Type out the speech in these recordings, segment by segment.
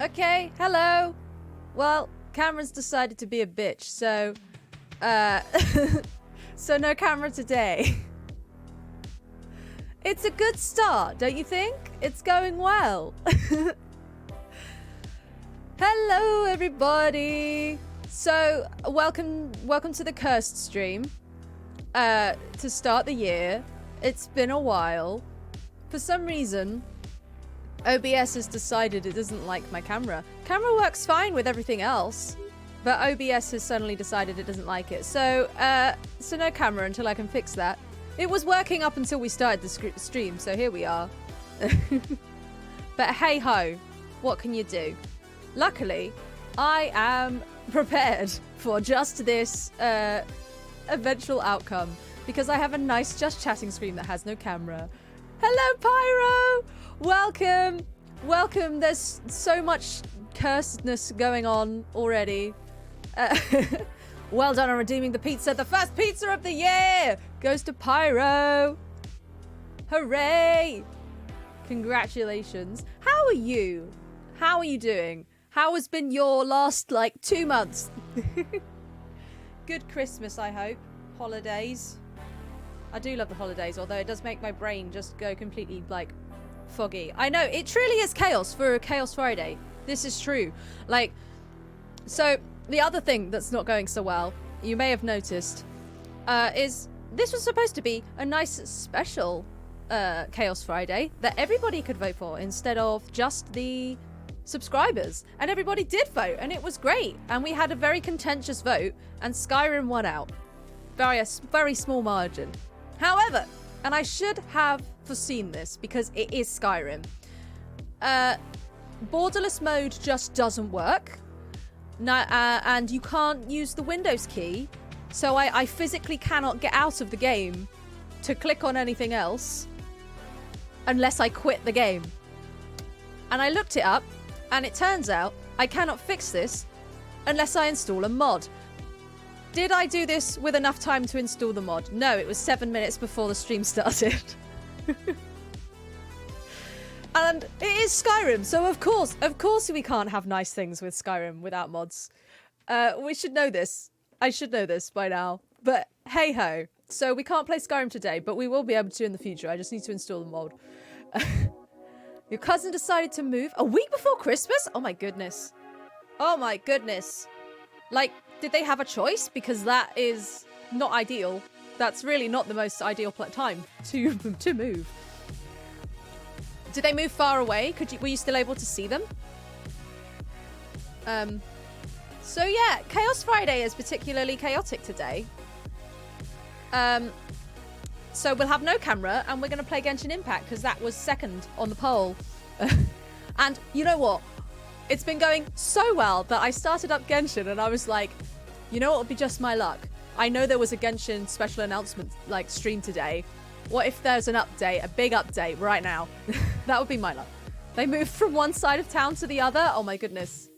Okay, hello. Well, Cameron's decided to be a bitch, so, so no camera today. It's a good start, don't you think? It's going well. Hello, everybody. So, welcome to the Cursed stream. To start the year. It's been a while. For some reason, OBS has decided it doesn't like my camera. Camera works fine with everything else, but OBS has suddenly decided it doesn't like it. So, so no camera until I can fix that. It was working up until we started the stream, so here we are. But hey ho, what can you do? Luckily, I am prepared for just this eventual outcome, because I have a nice Just Chatting screen that has no camera. Hello, Pyro! Welcome! Welcome, there's so much cursedness going on already. Well done on redeeming the pizza. The first pizza of the year goes to Pyro. Hooray! Congratulations. How are you? How are you doing? How has been your last, 2 months? Good Christmas, I hope. Holidays. I do love the holidays, although it does make my brain just go completely, foggy. I know, it truly is chaos for a Chaos Friday. This is true. So, the other thing that's not going so well, you may have noticed, is this was supposed to be a nice special Chaos Friday that everybody could vote for instead of just the subscribers. And everybody did vote, and it was great. And we had a very contentious vote, and Skyrim won out. Very small margin. However, and I should have foreseen this because it is Skyrim, borderless mode just doesn't work. No, and you can't use the Windows key, so I physically cannot get out of the game to click on anything else unless I quit the game. And I looked it up, and it turns out I cannot fix this unless I install a mod. Did I do this with enough time to install the mod? No, it was 7 minutes before the stream started. And it is Skyrim, so of course we can't have nice things with Skyrim without mods. We should know this. I should know this by now. But hey ho. So we can't play Skyrim today, but we will be able to in the future. I just need to install the mod. Your cousin decided to move a week before Christmas? Oh my goodness. Oh my goodness. Did they have a choice? Because that is not ideal. That's really not the most ideal time to move. Did they move far away? Were you still able to see them? So yeah, Chaos Friday is particularly chaotic today. So we'll have no camera, and we're going to play Genshin Impact because that was second on the poll. And you know what? It's been going so well that I started up Genshin, and I was like, you know what would be just my luck? I know there was a Genshin special announcement stream today. What if there's an update, a big update right now? That would be my luck. They moved from one side of town to the other. Oh my goodness.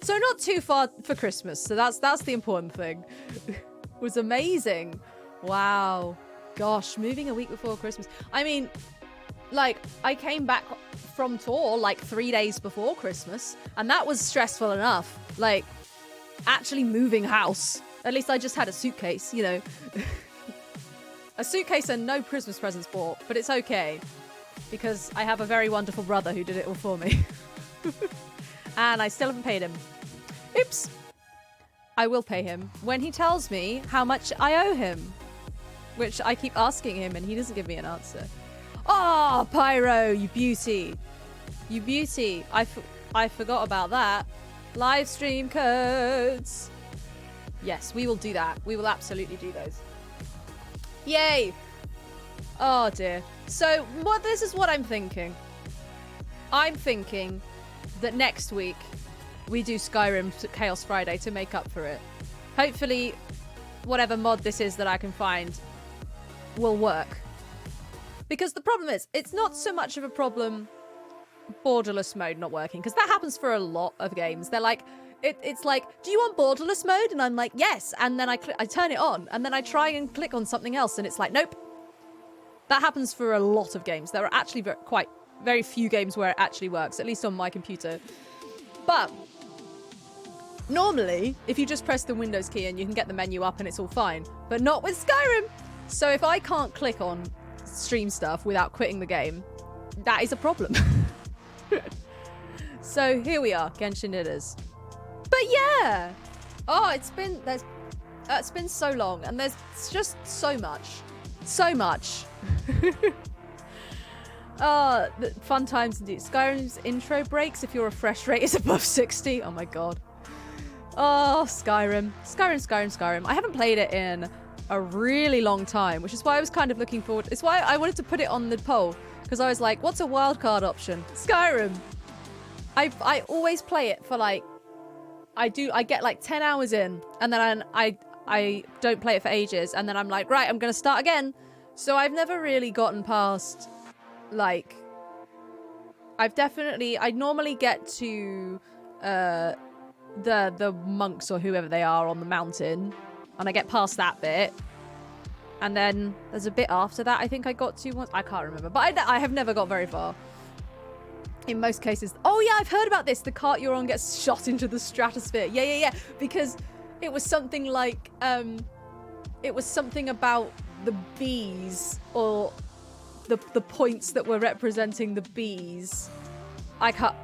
So not too far for Christmas. So that's the important thing. It was amazing. Wow. Gosh, moving a week before Christmas. I mean, I came back from tour 3 days before Christmas, and that was stressful enough. Actually moving house. At least I just had a suitcase, you know. A suitcase and no Christmas presents bought, but it's okay. Because I have a very wonderful brother who did it all for me. And I still haven't paid him. Oops. I will pay him when he tells me how much I owe him. Which I keep asking him and he doesn't give me an answer. Oh, Pyro, you beauty. You beauty. I forgot about that. Live stream codes. Yes, we will do that. We will absolutely do those. Yay! Oh dear. So, this is what I'm thinking. I'm thinking that next week we do Skyrim Chaos Friday to make up for it. Hopefully, whatever mod this is that I can find will work. Because the problem is, it's not so much of a problem borderless mode not working, because that happens for a lot of games. They're it's like, do you want borderless mode? And I'm like, yes. And then I turn it on, and then I try and click on something else, and it's like, nope. That happens for a lot of games. There are actually very few games where it actually works, at least on my computer. But normally, if you just press the Windows key and you can get the menu up and it's all fine, but not with Skyrim. So if I can't click on stream stuff without quitting the game, that is a problem. So here we are, Genshin it is. But yeah, oh, it's been so long, and there's just so much. The fun times indeed. Skyrim's intro breaks if your refresh rate is above 60. Oh my god. Oh, Skyrim. I haven't played it in a really long time, which is why I was kind of looking forward. It's why I wanted to put it on the poll, because I was like, what's a wildcard option? Skyrim. I always play it for like, I get like 10 hours in, and then I don't play it for ages, and then I'm like, right, I'm going to start again. So I've never really gotten past, like, I normally get to the monks or whoever they are on the mountain, and I get past that bit. And then there's a bit after that I think I got to once. I can't remember, but I have never got very far. In most cases. Oh yeah, I've heard about this. The cart you're on gets shot into the stratosphere. Yeah. Because it was something like, it was something about the bees, or the points that were representing the bees. I can't,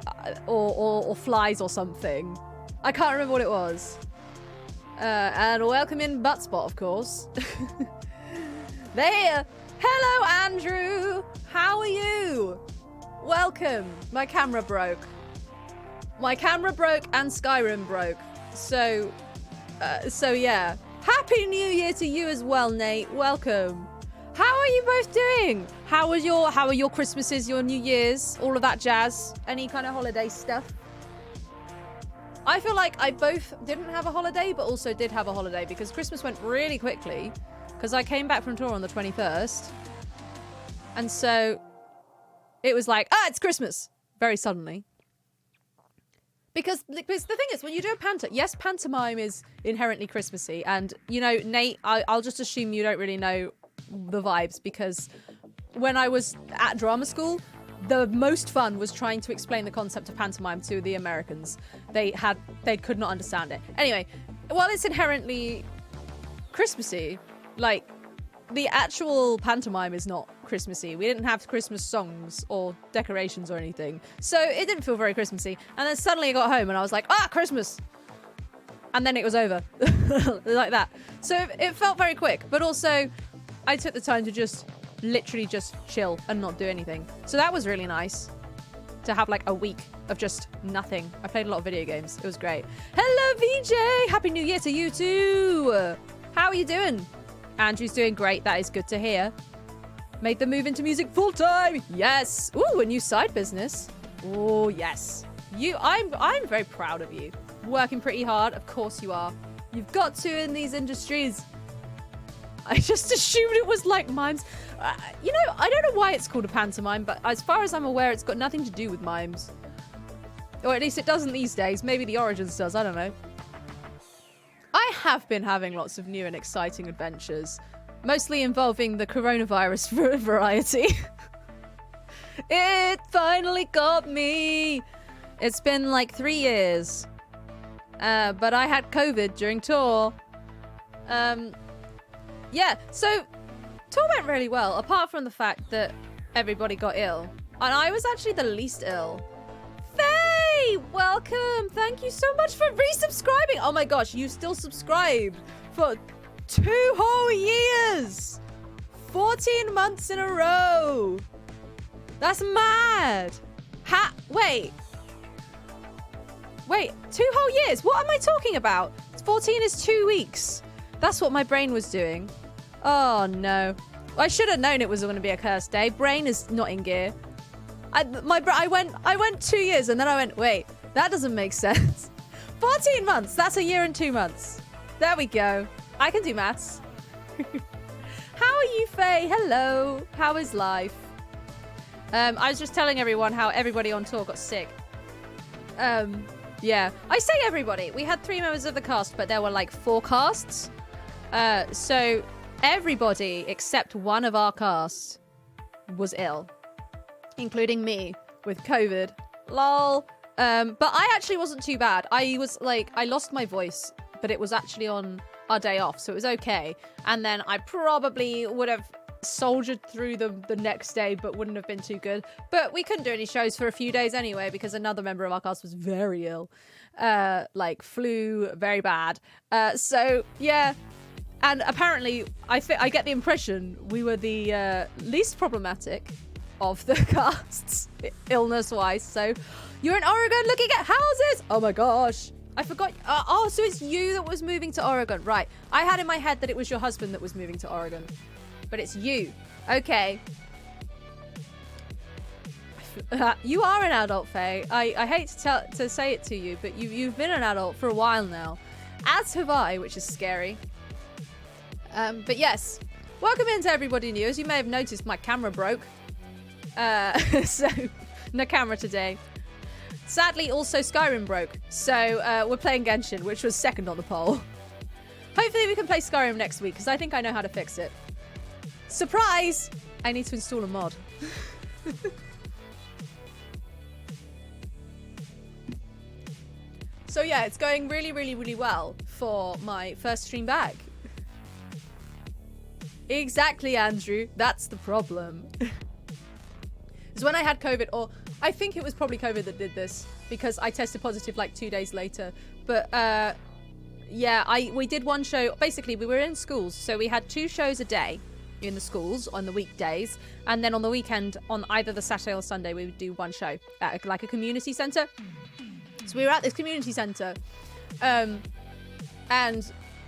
or flies or something. I can't remember what it was. And welcome in Buttspot, of course. There. Hello, Andrew. How are you? Welcome. My camera broke. My camera broke and Skyrim broke. So yeah. Happy New Year to you as well, Nate. Welcome. How are you both doing? How are your Christmases, your New Year's, all of that jazz? Any kind of holiday stuff? I feel like I both didn't have a holiday, but also did have a holiday, because Christmas went really quickly, because I came back from tour on the 21st. And so it was like, it's Christmas, very suddenly. Because the thing is, when you do a pantomime is inherently Christmassy. And, you know, Nate, I'll just assume you don't really know the vibes, because when I was at drama school, the most fun was trying to explain the concept of pantomime to the Americans. They could not understand it. Anyway, while it's inherently Christmassy, like, the actual pantomime is not Christmassy. We didn't have Christmas songs or decorations or anything. So it didn't feel very Christmassy. And then suddenly I got home and I was like, Christmas! And then it was over. Like that. So it felt very quick. But also, I took the time to literally just chill and not do anything. So that was really nice. To have like a week of just nothing. I played a lot of video games. It was great. Hello, VJ! Happy New Year to you too! How are you doing? Andrew's doing great. That is good to hear. Made the move into music full time. Yes. Ooh, a new side business. Oh, yes. I'm very proud of you. Working pretty hard. Of course you are. You've got to in these industries. I just assumed it was like mimes. You know, I don't know why it's called a pantomime, but as far as I'm aware, it's got nothing to do with mimes. Or at least it doesn't these days. Maybe the Origins does. I don't know. I have been having lots of new and exciting adventures, mostly involving the coronavirus variety. It finally got me. It's been like 3 years. But I had COVID during tour. Yeah, so tour went really well, apart from the fact that everybody got ill. And I was actually the least ill. Faye, welcome. Thank you so much for resubscribing. Oh my gosh, you still subscribed for 2 whole years. 14 months in a row. That's mad. Wait, 2 whole years? What am I talking about? 14 is 2 weeks. That's what my brain was doing. Oh no. I should have known it was going to be a cursed day. Brain is not in gear. I went 2 years and then I went, wait, that doesn't make sense. 14 months. That's a year and 2 months. There we go. I can do maths. How are you, Faye? Hello. How is life? I was just telling everyone how everybody on tour got sick. Yeah. I say everybody. We had 3 members of the cast, but there were like 4 casts. So everybody except one of our cast was ill. Including me with COVID. Lol. But I actually wasn't too bad. I was like, I lost my voice, but it was actually on our day off, so it was okay. And then I probably would have soldiered through the next day, but wouldn't have been too good. But we couldn't do any shows for a few days anyway, because another member of our cast was very ill. Like flu very bad. So yeah. And apparently, I get the impression we were the least problematic of the casts, illness-wise. So, you're in Oregon looking at houses! Oh my gosh. I forgot. Oh, so it's you that was moving to Oregon. Right. I had in my head that it was your husband that was moving to Oregon. But it's you. Okay. You are an adult, Faye. I hate to say it to you, but you've been an adult for a while now. As have I, which is scary. But yes, welcome into everybody new. As you may have noticed, my camera broke. So, no camera today. Sadly, also Skyrim broke. So, we're playing Genshin, which was second on the poll. Hopefully we can play Skyrim next week, because I think I know how to fix it. Surprise! I need to install a mod. So yeah, it's going really, really, really well for my first stream back. Exactly, Andrew. That's the problem. It's when I had COVID, or I think it was probably COVID that did this, because I tested positive like 2 days later. But yeah, we did one show. Basically, we were in schools, so we had 2 shows a day in the schools on the weekdays, and then on the weekend, on either the Saturday or Sunday, we would do one show at like a community centre. So we were at this community centre, and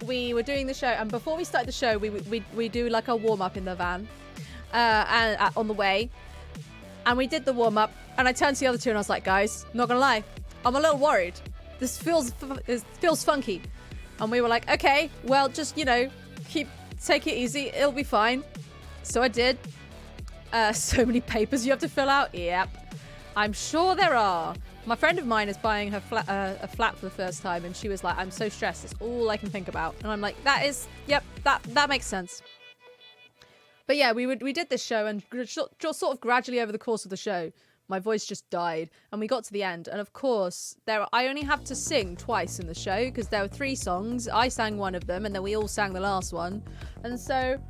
we were doing the show, and before we started the show, we do like a warm-up in the van, and on the way, and we did the warm-up, and I turned to the other 2 and I was like, guys, not gonna lie, I'm a little worried. This feels funky. And we were like, okay, well, just, take it easy, it'll be fine. So I did. So many papers you have to fill out. Yep, I'm sure there are. My friend of mine is buying her a flat for the first time, and she was like, I'm so stressed, it's all I can think about. And I'm like, that makes sense. But yeah, we did this show, and sort of gradually over the course of the show, my voice just died, and we got to the end. And of course, I only have to sing twice in the show, because there were 3 songs. I sang one of them, and then we all sang the last one. And so,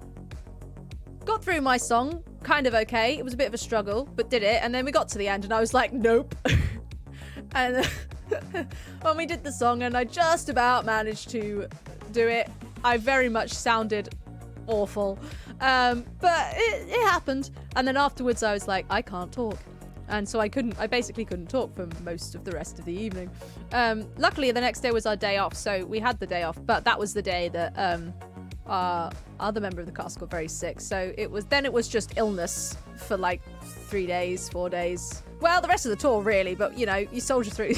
got through my song, kind of okay. It was a bit of a struggle, but did it. And then we got to the end, and I was like, nope. And when we did the song, and I just about managed to do it, I very much sounded awful. But it happened. And then afterwards I was like, I can't talk. And so I basically couldn't talk for most of the rest of the evening. Luckily the next day was our day off, so we had the day off, but that was the day that our other member of the cast got very sick. So it was just illness for like 3 days, 4 days. Well, the rest of the tour, really, but, you soldier through.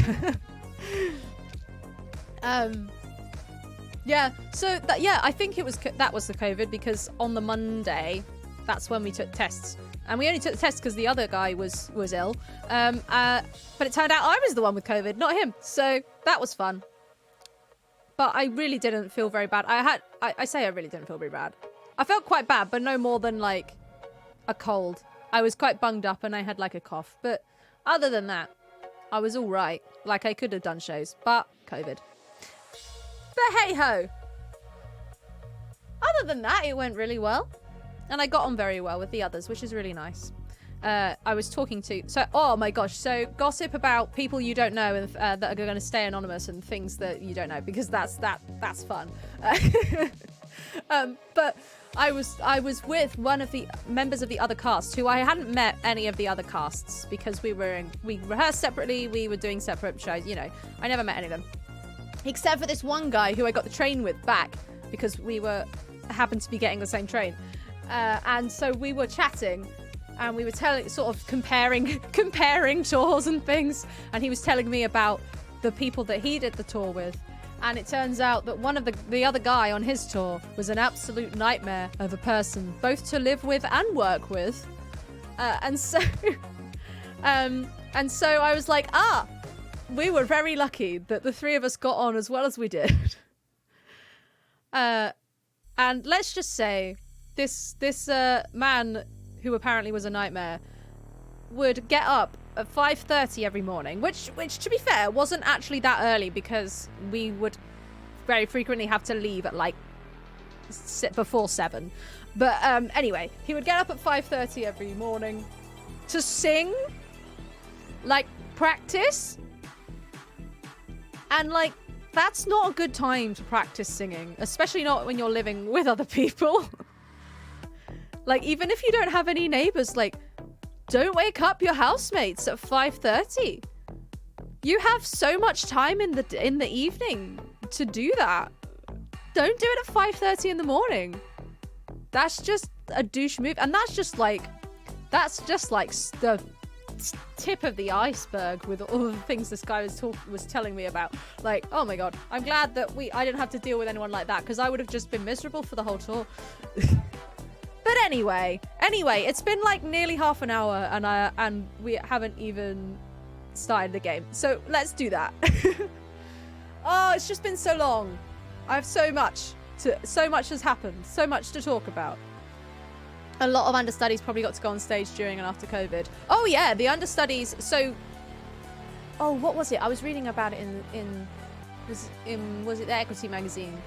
Yeah, so, I think that was the COVID, because on the Monday, that's when we took tests. And we only took the test because the other guy was ill. But it turned out I was the one with COVID, not him. So, that was fun. But I really didn't feel very bad. I say I really didn't feel very bad. I felt quite bad, but no more than, like, a cold. I was quite bunged up and I had like a cough, but other than that, I was all right. Like, I could have done shows, but COVID. But hey ho. Other than that, it went really well, and I got on very well with the others, which is really nice. I was talking to oh my gosh, so gossip about people you don't know and that are going to stay anonymous and things that you don't know, because that's fun. But I was with one of the members of the other cast who I hadn't met any of the other casts, because we rehearsed separately, we were doing separate shows, I never met any of them. Except for this one guy who I got the train with back, because we happened to be getting the same train. And so we were chatting, and we were comparing tours and things, and he was telling me about the people that he did the tour with. And it turns out that one of the other guy on his tour was an absolute nightmare of a person, both to live with and work with. And so I was like, we were very lucky that the 3 of us got on as well as we did. And let's just say, this man who apparently was a nightmare would get up at 5:30 every morning, which to be fair wasn't actually that early because we would very frequently have to leave at like before 7. But anyway, he would get up at 5:30 every morning to sing, like practice, and like that's not a good time to practice singing, especially not when you're living with other people. Like even if you don't have any neighbors, like don't wake up your housemates at 5:30. You have so much time in the evening to do that. Don't do it at 5:30 in the morning. That's just a douche move, and that's just like the tip of the iceberg with all the things this guy was telling me about. Like, oh my god, I'm glad that I didn't have to deal with anyone like that, because I would have just been miserable for the whole tour. But anyway, it's been like nearly half an hour, and we haven't even started the game. So let's do that. Oh, it's just been so long. I have so much has happened, so much to talk about. A lot of understudies probably got to go on stage during and after COVID. Oh yeah, the understudies. So, oh, what was it? I was reading about it was it the Equity magazine?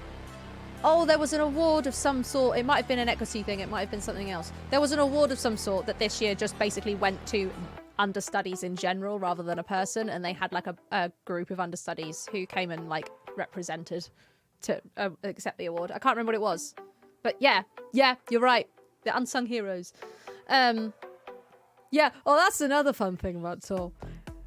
Oh, there was an award of some sort. It might have been an equity thing. It might have been something else. There was an award of some sort that this year just basically went to understudies in general rather than a person, and they had like a group of understudies who came and like represented to accept the award. I can't remember what it was, but yeah, you're right. The unsung heroes. Yeah. Oh, that's another fun thing about tour.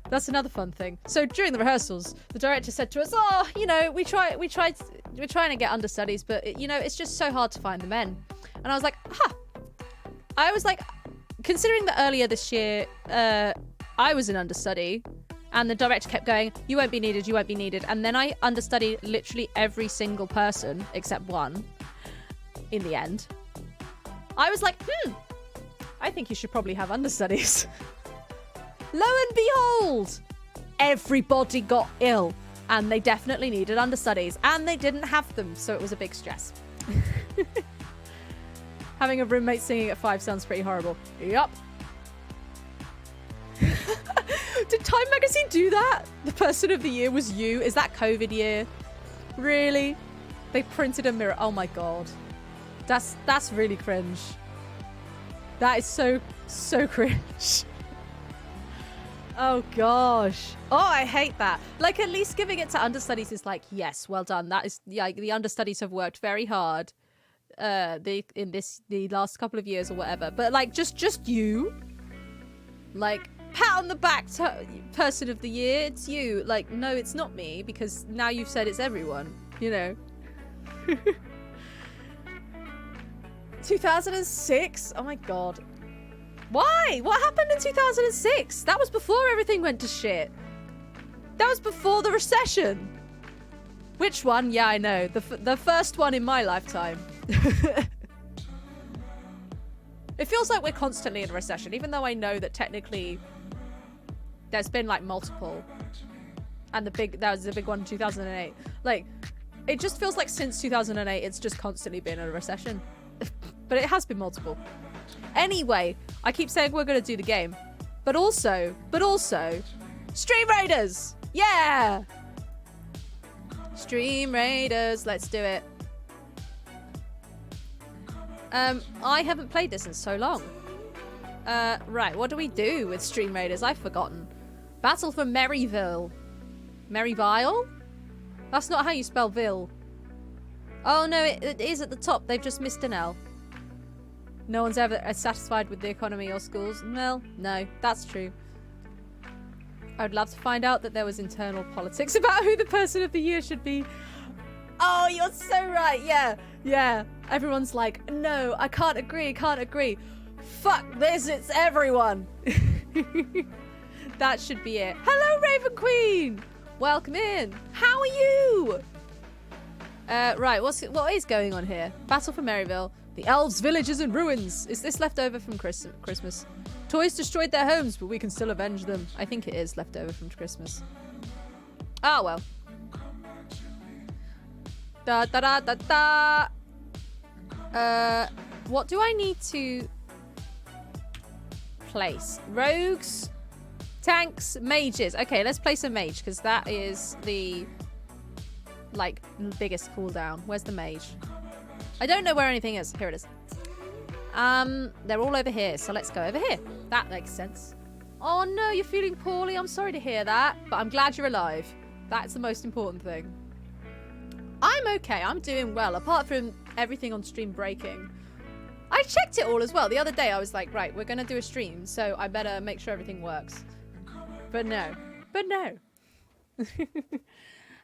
That's another fun thing. So during the rehearsals, the director said to us, "Oh, you know, we're trying to get understudies, but you know, it's just so hard to find the men." And I was like, "Huh." I was like, considering that earlier this year, I was an understudy, and the director kept going, "You won't be needed. You won't be needed." And then I understudied literally every single person except one. In the end, I was like, I think you should probably have understudies. Lo and behold, everybody got ill, and they definitely needed understudies, and they didn't have them, so it was a big stress. Having a roommate singing at 5 sounds pretty horrible. Yup. Did Time Magazine do that? The person of the year was you. Is that COVID year? Really? They printed a mirror. Oh my god. That's really cringe. That is so cringe. Oh gosh. Oh, I hate that. Like, at least giving it to understudies is like, yes, well done. That is, yeah, the understudies have worked very hard the last couple of years or whatever. But like, just you. Like, pat on the back to person of the year. It's you. Like, no, it's not me, because now you've said it's everyone, you know. 2006? Oh my god. Why? What happened in 2006? That was before everything went to shit. That was before the recession. Which one? Yeah, I know. The first one in my lifetime. It feels like we're constantly in a recession, even though I know that technically there's been like multiple. And that was the big one in 2008. Like, it just feels like since 2008, it's just constantly been a recession. But it has been multiple. Anyway, I keep saying we're going to do the game. But also, Stream Raiders! Yeah! Stream Raiders, let's do it. I haven't played this in so long. Right, what do we do with Stream Raiders? I've forgotten. Battle for Maryville. Maryville? That's not how you spell Ville. Oh no, it is at the top. They've just missed an L. No one's ever satisfied with the economy or schools. Well, no, that's true. I'd love to find out that there was internal politics about who the person of the year should be. Oh, you're so right. Yeah. Everyone's like, no, I can't agree. Fuck this, it's everyone. That should be it. Hello, Raven Queen. Welcome in. How are you? Right, what is going on here? Battle for Maryville. The elves' village is in ruins. Is this left over from Christmas? Toys destroyed their homes, but we can still avenge them. I think it is left over from Christmas. Oh, well. What do I need to place? Rogues, tanks, mages. Okay, let's place a mage because that is the like biggest cooldown. Where's the mage? I don't know where anything is. Here it is. They're all over here, so let's go over here. That makes sense. Oh no, you're feeling poorly. I'm sorry to hear that, but I'm glad you're alive. That's the most important thing. I'm okay. I'm doing well, apart from everything on stream breaking. I checked it all as well. The other day I was like, right, we're going to do a stream, so I better make sure everything works. But no. But no.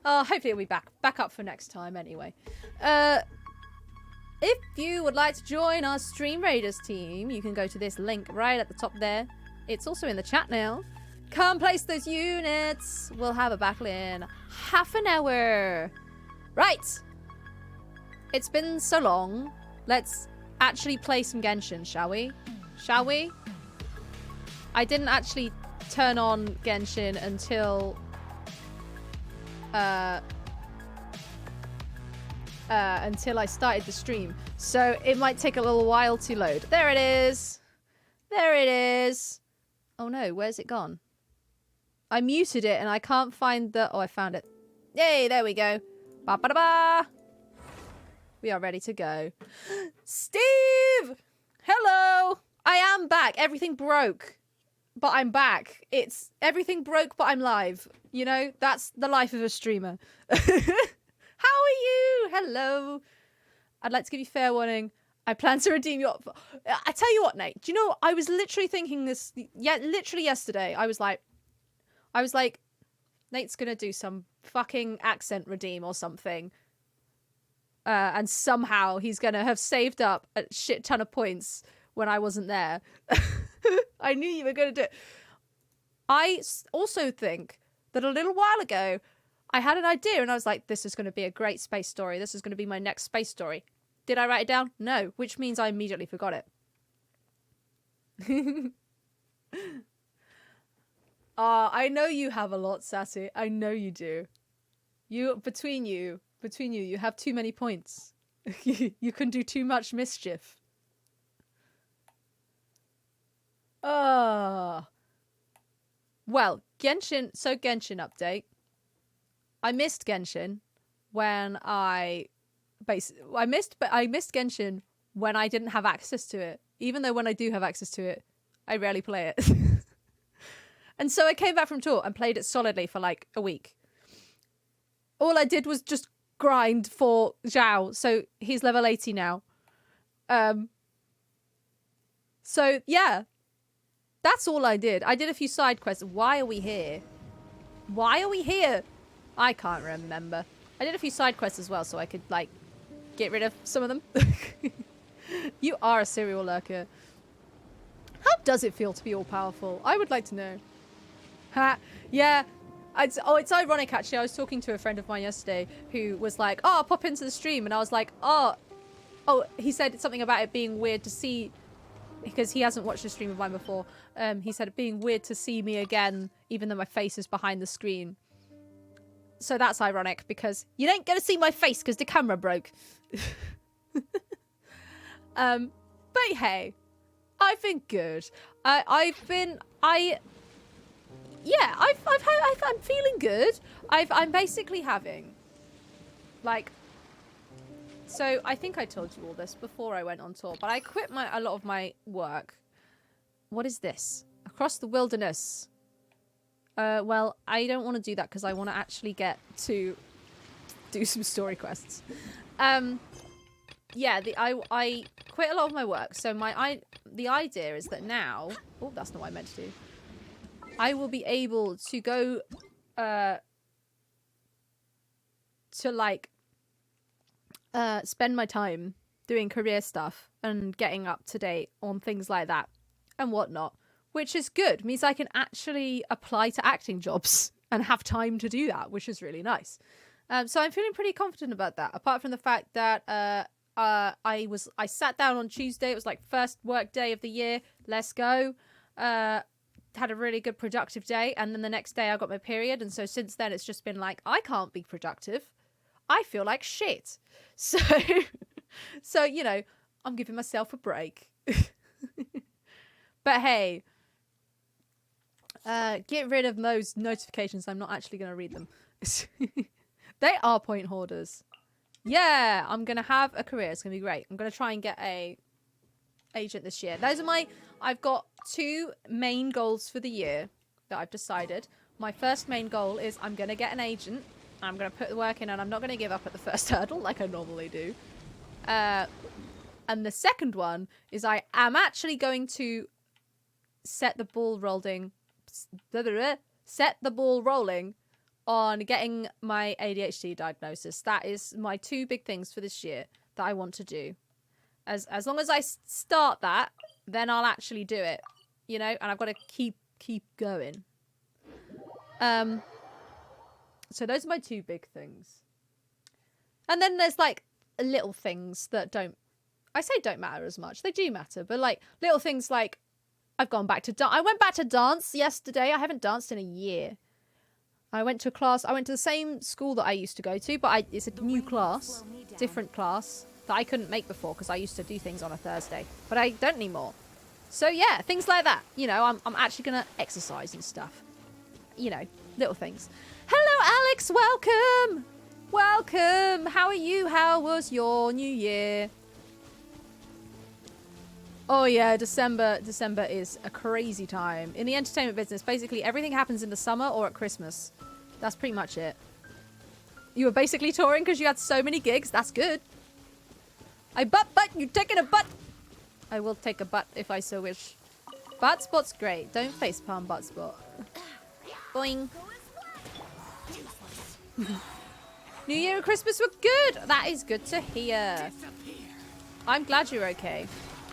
Hopefully it'll be back up for next time anyway. If you would like to join our Stream Raiders team, you can go to this link right at the top there. It's also in the chat now. Come place those units. We'll have a battle in half an hour. Right. It's been so long. Let's actually play some Genshin, shall we? Shall we? I didn't actually turn on Genshin until I started the stream. So it might take a little while to load. There it is. There it is. Oh no, where's it gone? I muted it and I can't find the... Oh, I found it. Yay, there we go. Ba ba da ba. We are ready to go. Steve! Hello! I am back. Everything broke. But I'm back. It's everything broke, but I'm live. You know, that's the life of a streamer. How are you? Hello. I'd like to give you fair warning. I plan to redeem your... I tell you what, Nate. Do you know, I was literally thinking this... Yeah, literally yesterday. I was like, Nate's going to do some fucking accent redeem or something. And somehow he's going to have saved up a shit ton of points when I wasn't there. I knew you were going to do it. I also think that a little while ago, I had an idea and I was like, this is going to be a great space story. This is going to be my next space story. Did I write it down? No, which means I immediately forgot it. I know you have a lot, Sassy. I know you do. Between you, you have too many points. You can do too much mischief. Well, Genshin update. I missed Genshin when I missed Genshin when I didn't have access to it. Even though when I do have access to it, I rarely play it. And so I came back from tour and played it solidly for like a week. All I did was just grind for Zhao, so he's level 80 now. So yeah, that's all I did. I did a few side quests. Why are we here? Why are we here? I can't remember. I did a few side quests as well, so I could like get rid of some of them. You are a serial lurker. How does it feel to be all powerful? I would like to know. Ha, yeah. It's ironic actually. I was talking to a friend of mine yesterday who was like, "Oh, I'll pop into the stream," and I was like, "Oh." He said something about it being weird to see, because he hasn't watched a stream of mine before. He said it being weird to see me again, even though my face is behind the screen. So that's ironic because you ain't gonna see my face because the camera broke. But hey, I've been good. I'm feeling good. I'm basically having, like, so I think I told you all this before I went on tour, but I quit a lot of my work. What is this? Across the wilderness. Well, I don't want to do that because I want to actually get to do some story quests. Yeah, I quit a lot of my work, so the idea is that now... Oh, that's not what I meant to do. I will be able to go to like spend my time doing career stuff and getting up to date on things like that and whatnot, which is good. It means I can actually apply to acting jobs and have time to do that, which is really nice. So I'm feeling pretty confident about that, apart from the fact that I sat down on Tuesday. It was like first work day of the year. Let's go. Had a really good productive day, and then the next day I got my period, and so since then it's just been like, I can't be productive. I feel like shit. So you know, I'm giving myself a break. But hey, Get rid of those notifications. I'm not actually going to read them. They are point hoarders. Yeah, I'm going to have a career. It's going to be great. I'm going to try and get a agent this year. Those are I've got 2 main goals for the year that I've decided. My first main goal is I'm going to get an agent. I'm going to put the work in and I'm not going to give up at the first hurdle like I normally do. And the second one is I am actually going to set the ball rolling on getting my ADHD diagnosis. That is my 2 big things for this year that I want to do. As long as I start that, then I'll actually do it, you know, and I've got to keep going. So those are my 2 big things. And then there's like little things that don't matter as much. They do matter, but like little things like I've gone back to I went back to dance yesterday. I haven't danced in a year. I went to a class. I went to the same school that I used to go to, but it's a new class, different class that I couldn't make before because I used to do things on a Thursday, but I don't anymore. So yeah, things like that. You know, I'm actually gonna exercise and stuff. You know, little things. Hello, Alex. Welcome. Welcome. How are you? How was your new year? Oh yeah, December is a crazy time. In the entertainment business, basically everything happens in the summer or at Christmas. That's pretty much it. You were basically touring because you had so many gigs. That's good. But you're taking a butt. I will take a butt if I so wish. Butt spot's great. Don't facepalm butt spot. Boing. New Year and Christmas were good. That is good to hear. I'm glad you're okay.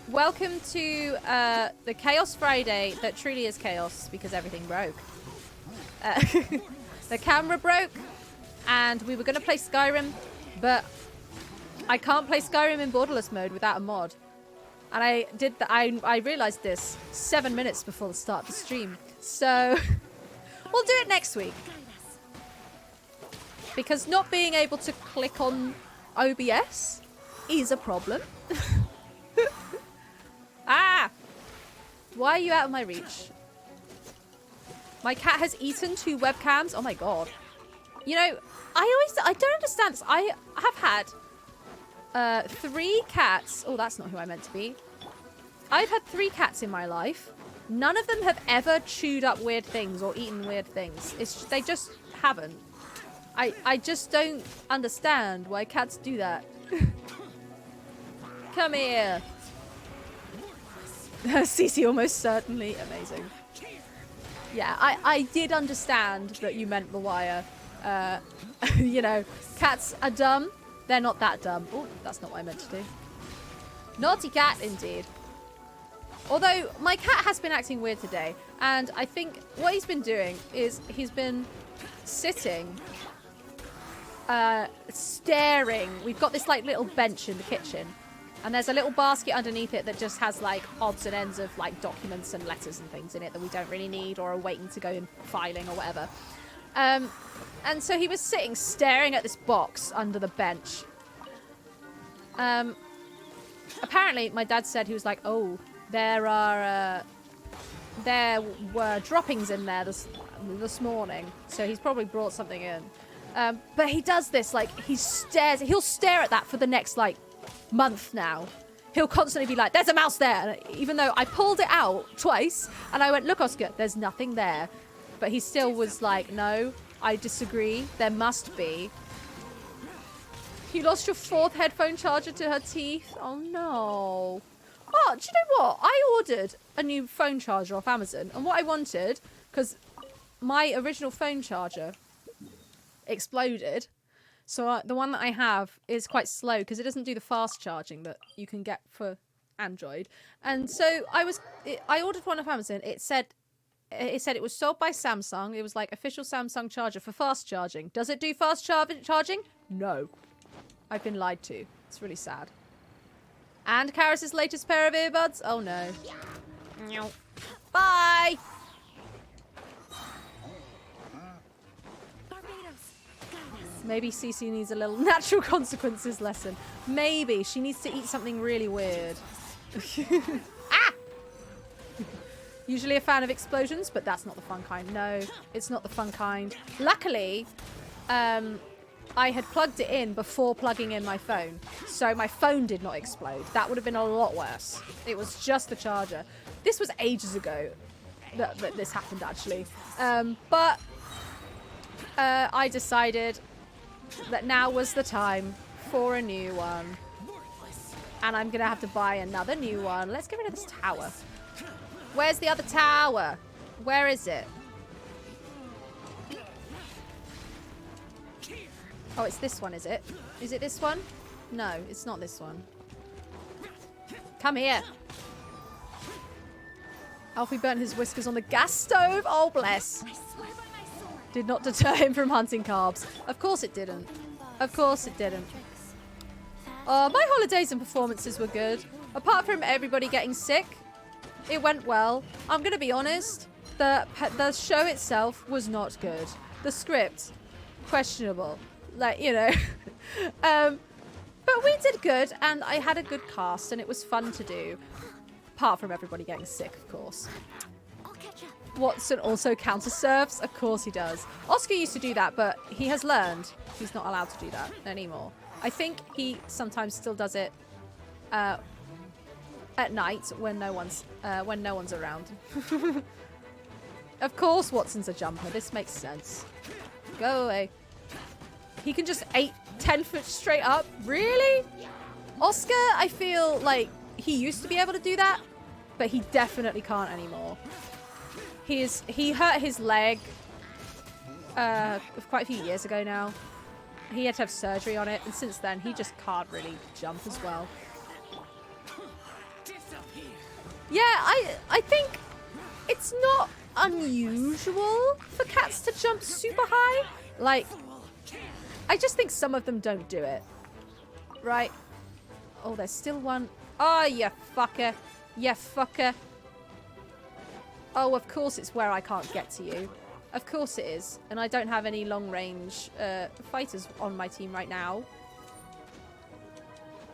Welcome to the Chaos Friday that truly is chaos because everything broke. The camera broke and we were going to play Skyrim, but I can't play Skyrim in borderless mode without a mod. And I realized this 7 minutes before the start of the stream. So we'll do it next week. Because not being able to click on OBS is a problem. Ah! Why are you out of my reach? My cat has eaten 2 webcams. Oh my god. You know, I don't understand this. I have had 3 cats. Oh, that's not who I meant to be. I've had 3 cats in my life. None of them have ever chewed up weird things or eaten weird things. They just haven't. I just don't understand why cats do that. Come here. Cece almost certainly. Amazing. Yeah, I did understand that you meant the wire. You know, cats are dumb. They're not that dumb. Oh, that's not what I meant to do. Naughty cat, indeed. Although, my cat has been acting weird today. And I think what he's been doing is he's been sitting, staring. We've got this, like, little bench in the kitchen. And there's a little basket underneath it that just has, like, odds and ends of, like, documents and letters and things in it that we don't really need or are waiting to go in filing or whatever. And so he was sitting staring at this box under the bench. Apparently, my dad said, he was like, oh, there were droppings in there this morning. So he's probably brought something in. But he does this, like, he'll stare at that for the next, like, month now. He'll constantly be like, there's a mouse there. And even though I pulled it out twice and I went, look, Oscar, there's nothing there. But he still was like, no, I disagree. There must be. You lost your 4th headphone charger to her teeth. Oh, no. Oh, do you know what? I ordered a new phone charger off Amazon. And what I wanted, because my original phone charger exploded. So the one that I have is quite slow because it doesn't do the fast charging that you can get for Android. And so I ordered one off Amazon. It said it was sold by Samsung. It was like official Samsung charger for fast charging. Does it do fast charging? No. I've been lied to. It's really sad. And Karis's latest pair of earbuds? Oh no. Bye! Maybe Cece needs a little natural consequences lesson. Maybe she needs to eat something really weird. Ah! Usually a fan of explosions, but that's not the fun kind. No, it's not the fun kind. Luckily, I had plugged it in before plugging in my phone. So my phone did not explode. That would have been a lot worse. It was just the charger. This was ages ago that this happened, actually. But I decided that now was the time for a new one. And I'm going to have to buy another new one. Let's get rid of this tower. Where's the other tower? Where is it? Oh, it's this one, is it? Is it this one? No, it's not this one. Come here. Alfie burnt his whiskers on the gas stove. Oh, bless. Did not deter him from hunting carbs. Of course it didn't. Of course it didn't. Oh, my holidays and performances were good. Apart from everybody getting sick, it went well. I'm going to be honest. The show itself was not good. The script, questionable. Like, you know. But we did good, and I had a good cast, and it was fun to do. Apart from everybody getting sick, of course. Watson also counter-serves? Of course he does. Oscar used to do that, but he has learned he's not allowed to do that anymore. I think he sometimes still does it at night when no one's around. Of course Watson's a jumper. This makes sense. Go away. He can just 10 foot straight up. Really? Oscar, I feel like he used to be able to do that, but he definitely can't anymore. He hurt his leg quite a few years ago now. He had to have surgery on it, and since then he just can't really jump as well. Yeah, I think it's not unusual for cats to jump super high. Like, I just think some of them don't do it. Right? Oh, there's still one. Oh, you fucker. You fucker. Oh, of course it's where I can't get to you. Of course it is. And I don't have any long-range fighters on my team right now.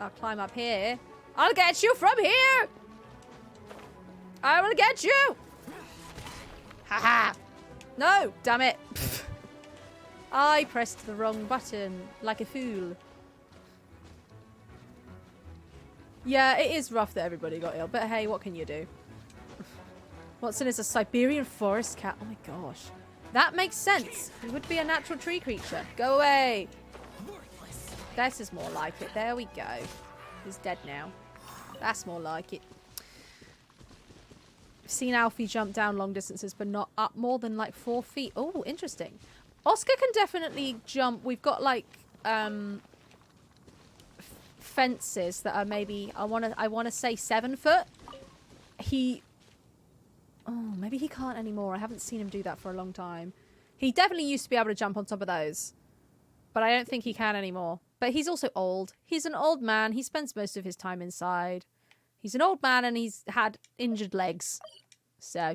I'll climb up here. I'll get you from here! I will get you! Haha! No! Damn it! I pressed the wrong button, like a fool. Yeah, it is rough that everybody got ill, but hey, what can you do? Watson is a Siberian forest cat. Oh my gosh. That makes sense. He would be a natural tree creature. Go away. This is more like it. There we go. He's dead now. That's more like it. I've seen Alfie jump down long distances, but not up more than like 4 feet. Oh, interesting. Oscar can definitely jump. We've got like fences that are maybe I want to say 7 foot. Oh, maybe he can't anymore. I haven't seen him do that for a long time. He definitely used to be able to jump on top of those. But I don't think he can anymore. But he's also old. He's an old man. He spends most of his time inside. He's an old man and he's had injured legs. So,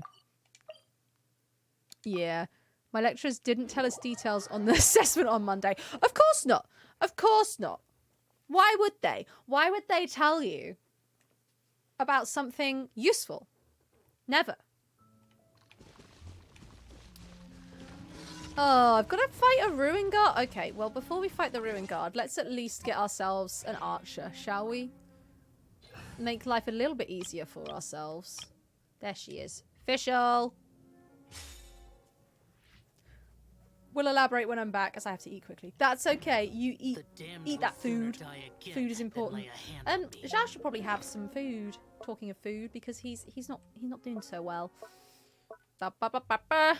yeah. My lecturers didn't tell us details on the assessment on Monday. Of course not. Of course not. Why would they? Why would they tell you about something useful? Never. Oh, I've got to fight a Ruin Guard. Okay, well, before we fight the Ruin Guard, let's at least get ourselves an archer, shall we? Make life a little bit easier for ourselves. There she is. Official. We'll elaborate when I'm back, as I have to eat quickly. That's okay. You eat that food. Food is important. Zhao should probably have some food. Talking of food, because he's not doing so well. Ba, ba, ba, ba, ba.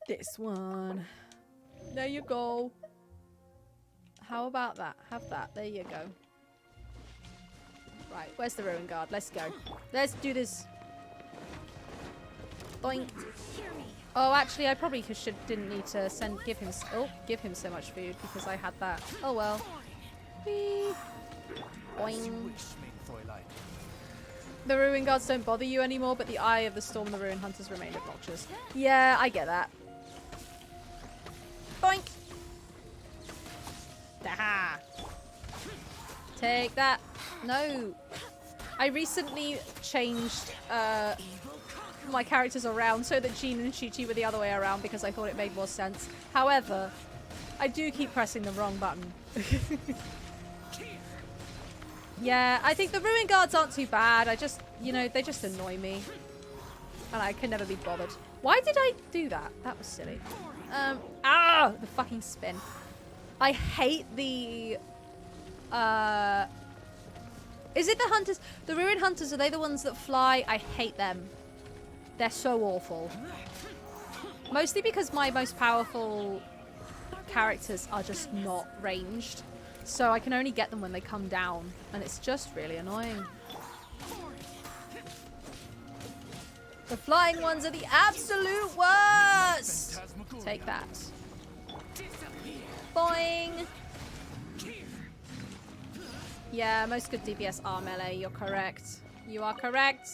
This one. There you go. How about that? Have that. There you go. Right, where's the Ruin Guard? Let's go. Let's do this. Boink. Oh, actually, I probably didn't need to give him so much food because I had that. Oh well. Whee. Boing. The Ruin Guards don't bother you anymore, but the Eye of the Storm and the Ruin Hunters remain obnoxious. Yeah, I get that. Boink. Aha. Take that. No. I recently changed my characters around so that Jean and Chi-Chi were the other way around because I thought it made more sense. However, I do keep pressing the wrong button. Yeah, I think the Ruin Guards aren't too bad. I just, you know, they just annoy me. And I can never be bothered. Why did I do that? That was silly. The fucking spin. I hate the... Is it the hunters? The Ruin Hunters, are they the ones that fly? I hate them. They're so awful. Mostly because my most powerful characters are just not ranged. So I can only get them when they come down. And it's just really annoying. The flying ones are the absolute worst! Take that. Boing! Yeah, most good DPS are melee. You're correct. You are correct.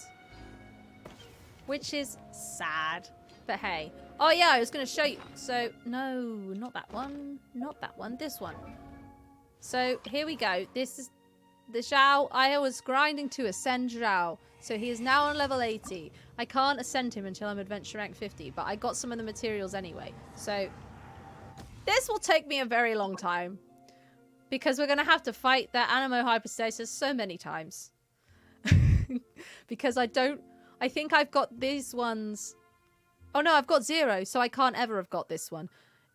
Which is sad. But hey. Oh yeah, I was going to show you. So, no, not that one. Not that one. This one. So, here we go. This is the Zhao. I was grinding to ascend Zhao. So, he is now on level 80. I can't ascend him until I'm adventure rank 50. But I got some of the materials anyway. So, this will take me a very long time. Because we're going to have to fight that Animo Hypostasis so many times. Because I think I've got these ones. Oh no, I've got 0, so I can't ever have got this one.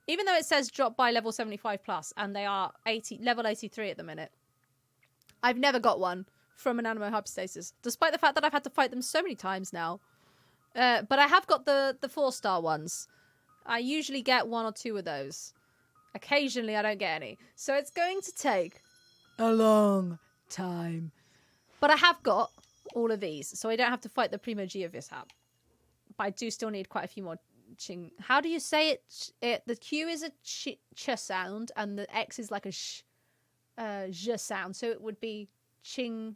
Even though it says drop by level 75 plus, and they are level 83 at the minute. I've never got one from an Animo Hypostasis, despite the fact that I've had to fight them so many times now. But I have got the 4-star ones. I usually get 1 or 2 of those. Occasionally, I don't get any. So it's going to take a long time. But I have got all of these, so I don't have to fight the Primo Geovishap. But I do still need quite a few more ching. How do you say it? The Q is a ch sound, and the X is like a j sound. So it would be chingshin.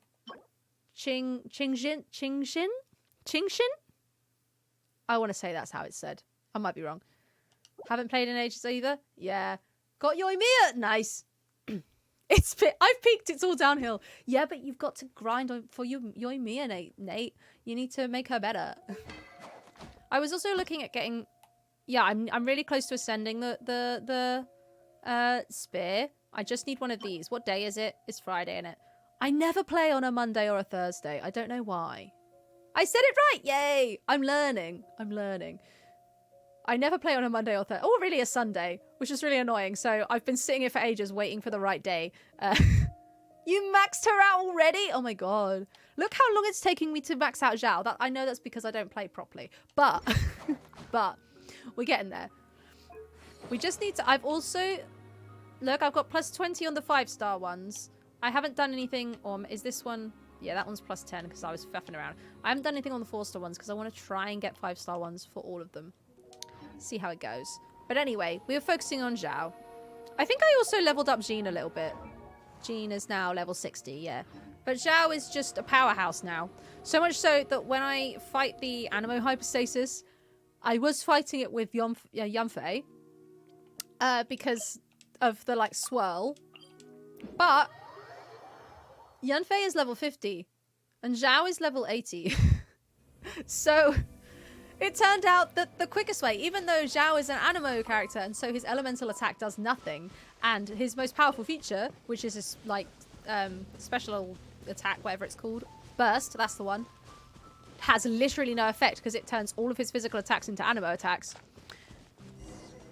I want to say that's how it's said. I might be wrong. Haven't played in ages either. Yeah. Got Yoimiya. Nice. I've peaked. It's all downhill. Yeah, but you've got to grind for Yoimiya, Nate. You need to make her better. I was also looking at getting... Yeah, I'm really close to ascending the spear. I just need one of these. What day is it? It's Friday, isn't it? I never play on a Monday or a Thursday. I don't know why. I said it right. Yay. I'm learning. I never play on a Monday or Thursday. Oh, really a Sunday, which is really annoying. So I've been sitting here for ages waiting for the right day. You maxed her out already? Oh my god. Look how long it's taking me to max out Zhao. I know that's because I don't play properly. But, but we're getting there. We just need to... I've also... Look, I've got plus 20 on the 5-star ones. I haven't done anything... is this one... Yeah, that one's plus 10 because I was faffing around. I haven't done anything on the 4-star ones because I want to try and get 5-star ones for all of them. See how it goes. But anyway, we were focusing on Zhao. I think I also leveled up Jean a little bit. Jean is now level 60, yeah. But Zhao is just a powerhouse now. So much so that when I fight the Animo Hypostasis, I was fighting it with Yunfei. Because of the, like, swirl. But Yunfei is level 50. And Zhao is level 80. So... It turned out that the quickest way, even though Zhao is an Animo character and so his elemental attack does nothing, and his most powerful feature, which is his, like, special attack, whatever it's called, burst, that's the one, has literally no effect because it turns all of his physical attacks into Animo attacks.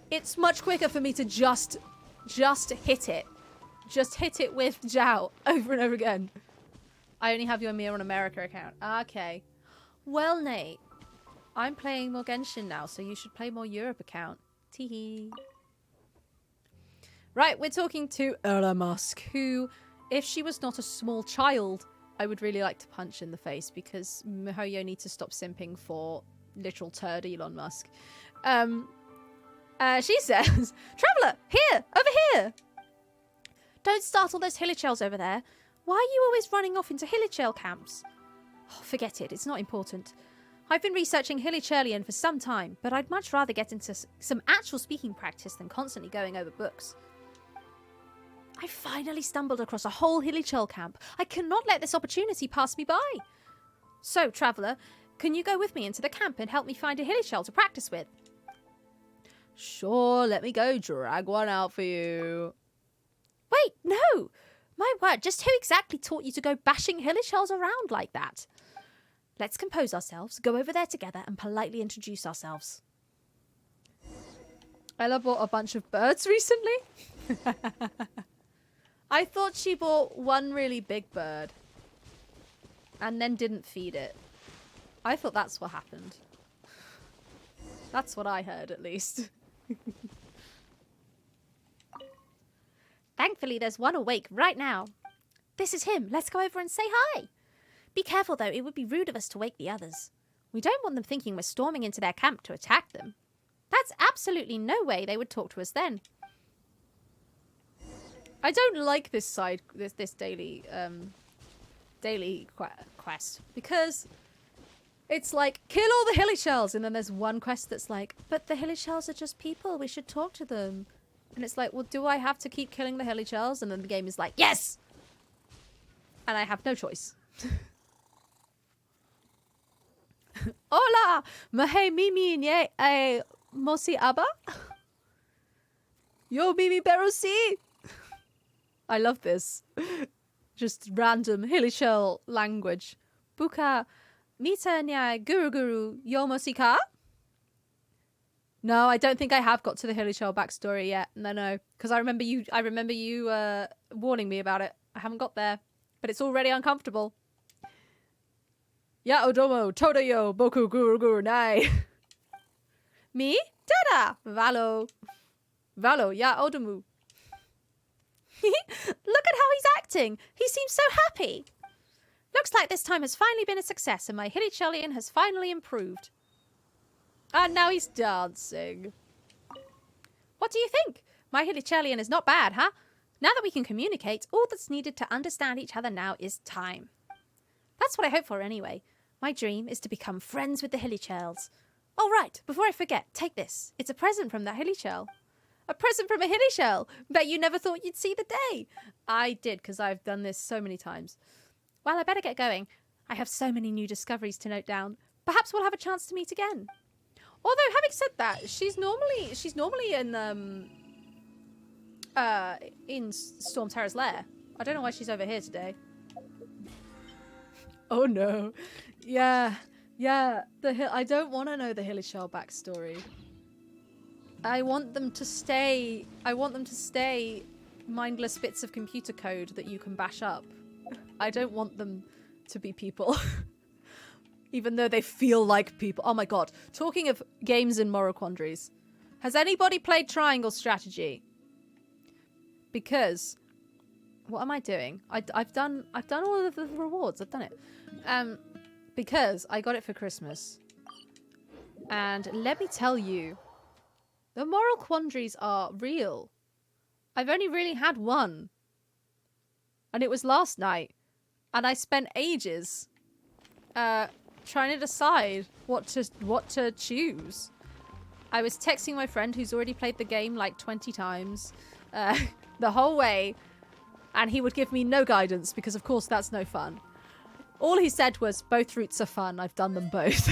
It's much quicker for me to just hit it. Just hit it with Zhao over and over again. I only have Yoimiya on America account. Okay. Well, Nate. I'm playing more Genshin now, so you should play more Europe account. Teehee. Right, we're talking to Elon Musk, who, if she was not a small child, I would really like to punch in the face because Mihoyo needs to stop simping for literal turd Elon Musk. She says, Traveller, here, over here. Don't startle those hilichurls over there. Why are you always running off into hilichurl camps? Oh, forget it, it's not important. I've been researching Hilichurlian for some time, but I'd much rather get into some actual speaking practice than constantly going over books. I finally stumbled across a whole Hilly camp. I cannot let this opportunity pass me by. So, traveller, can you go with me into the camp and help me find a Hilly to practice with? Sure, let me go drag one out for you. Wait, no! My word, just who exactly taught you to go bashing Hilly around like that? Let's compose ourselves, go over there together, and politely introduce ourselves. Ella bought a bunch of birds recently. I thought she bought one really big bird and then didn't feed it. I thought that's what happened. That's what I heard, at least. Thankfully, there's one awake right now. This is him. Let's go over and say hi. Be careful, though. It would be rude of us to wake the others. We don't want them thinking we're storming into their camp to attack them. That's absolutely no way they would talk to us then. I don't like this daily quest, because it's like, kill all the Hilly Shells, and then there's one quest that's like, but the Hilly Shells are just people, we should talk to them. And it's like, well, do I have to keep killing the Hilly Shells? And then the game is like, yes! And I have no choice. Hola! Mahe mimi nye mosi aba? Yo mimi berosi! I love this. Just random Hilly Shell language. Buka mita nya guru yomosika? No, I don't think I have got to the Hilly Shell backstory yet. No. Because I remember you warning me about it. I haven't got there. But it's already uncomfortable. Ya odomo todoyo boku guru nai. Me? Dada! Valo ya odomu. Look at how he's acting. He seems so happy. Looks like this time has finally been a success and my Hilly has finally improved. And now he's dancing. What do you think? My Hilly is not bad, huh? Now that we can communicate, all that's needed to understand each other now is time. That's what I hope for anyway. My dream is to become friends with the Hilly Oh, right. Before I forget, take this. It's a present from that Hilly A present from a Hilly Bet you never thought you'd see the day. I did, because I've done this so many times. Well, I better get going. I have so many new discoveries to note down. Perhaps we'll have a chance to meet again. Although, having said that, she's normally in Storm Terror's lair. I don't know why she's over here today. Oh no. Yeah. I don't want to know the Hilly backstory. I want them to stay mindless bits of computer code that you can bash up. I don't want them to be people. Even though they feel like people. Oh my god. Talking of games in moral quandaries. Has anybody played Triangle Strategy? Because what am I doing? I've done all of the rewards. I've done it. Because I got it for Christmas. And let me tell you, the moral quandaries are real. I've only really had one. And it was last night. And I spent ages trying to decide what to choose. I was texting my friend who's already played the game like 20 times the whole way. And he would give me no guidance because, of course, that's no fun. All he said was, both routes are fun. I've done them both.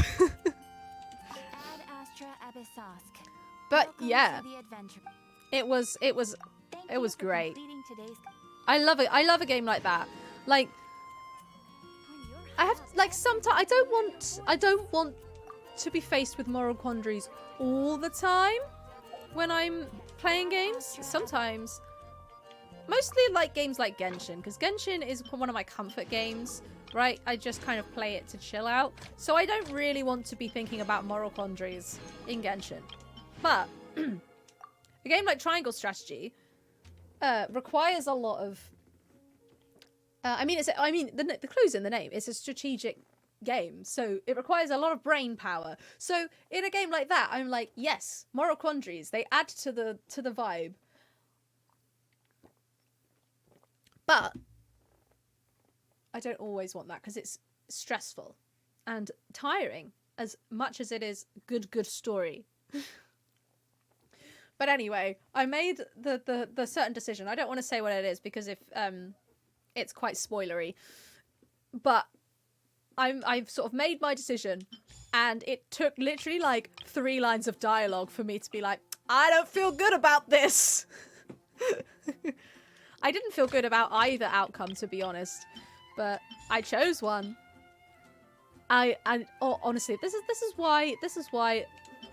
But yeah, it was great. I love it. I love a game like that. Like, I have like sometimes I don't want to be faced with moral quandaries all the time when I'm playing games. Sometimes, mostly like games like Genshin, because Genshin is one of my comfort games. Right, I just kind of play it to chill out. So I don't really want to be thinking about moral quandaries in Genshin. But a game like Triangle Strategy requires a lot of. The clue's in the name. It's a strategic game, so it requires a lot of brain power. So in a game like that, I'm like, yes, moral quandaries. They add to the vibe. But I don't always want that because it's stressful and tiring as much as it is good story. But anyway, I made the certain decision. I don't want to say what it is because if it's quite spoilery. But I've sort of made my decision, and it took literally like 3 lines of dialogue for me to be like, I don't feel good about this. I didn't feel good about either outcome, to be honest, but I chose one. Honestly, this is why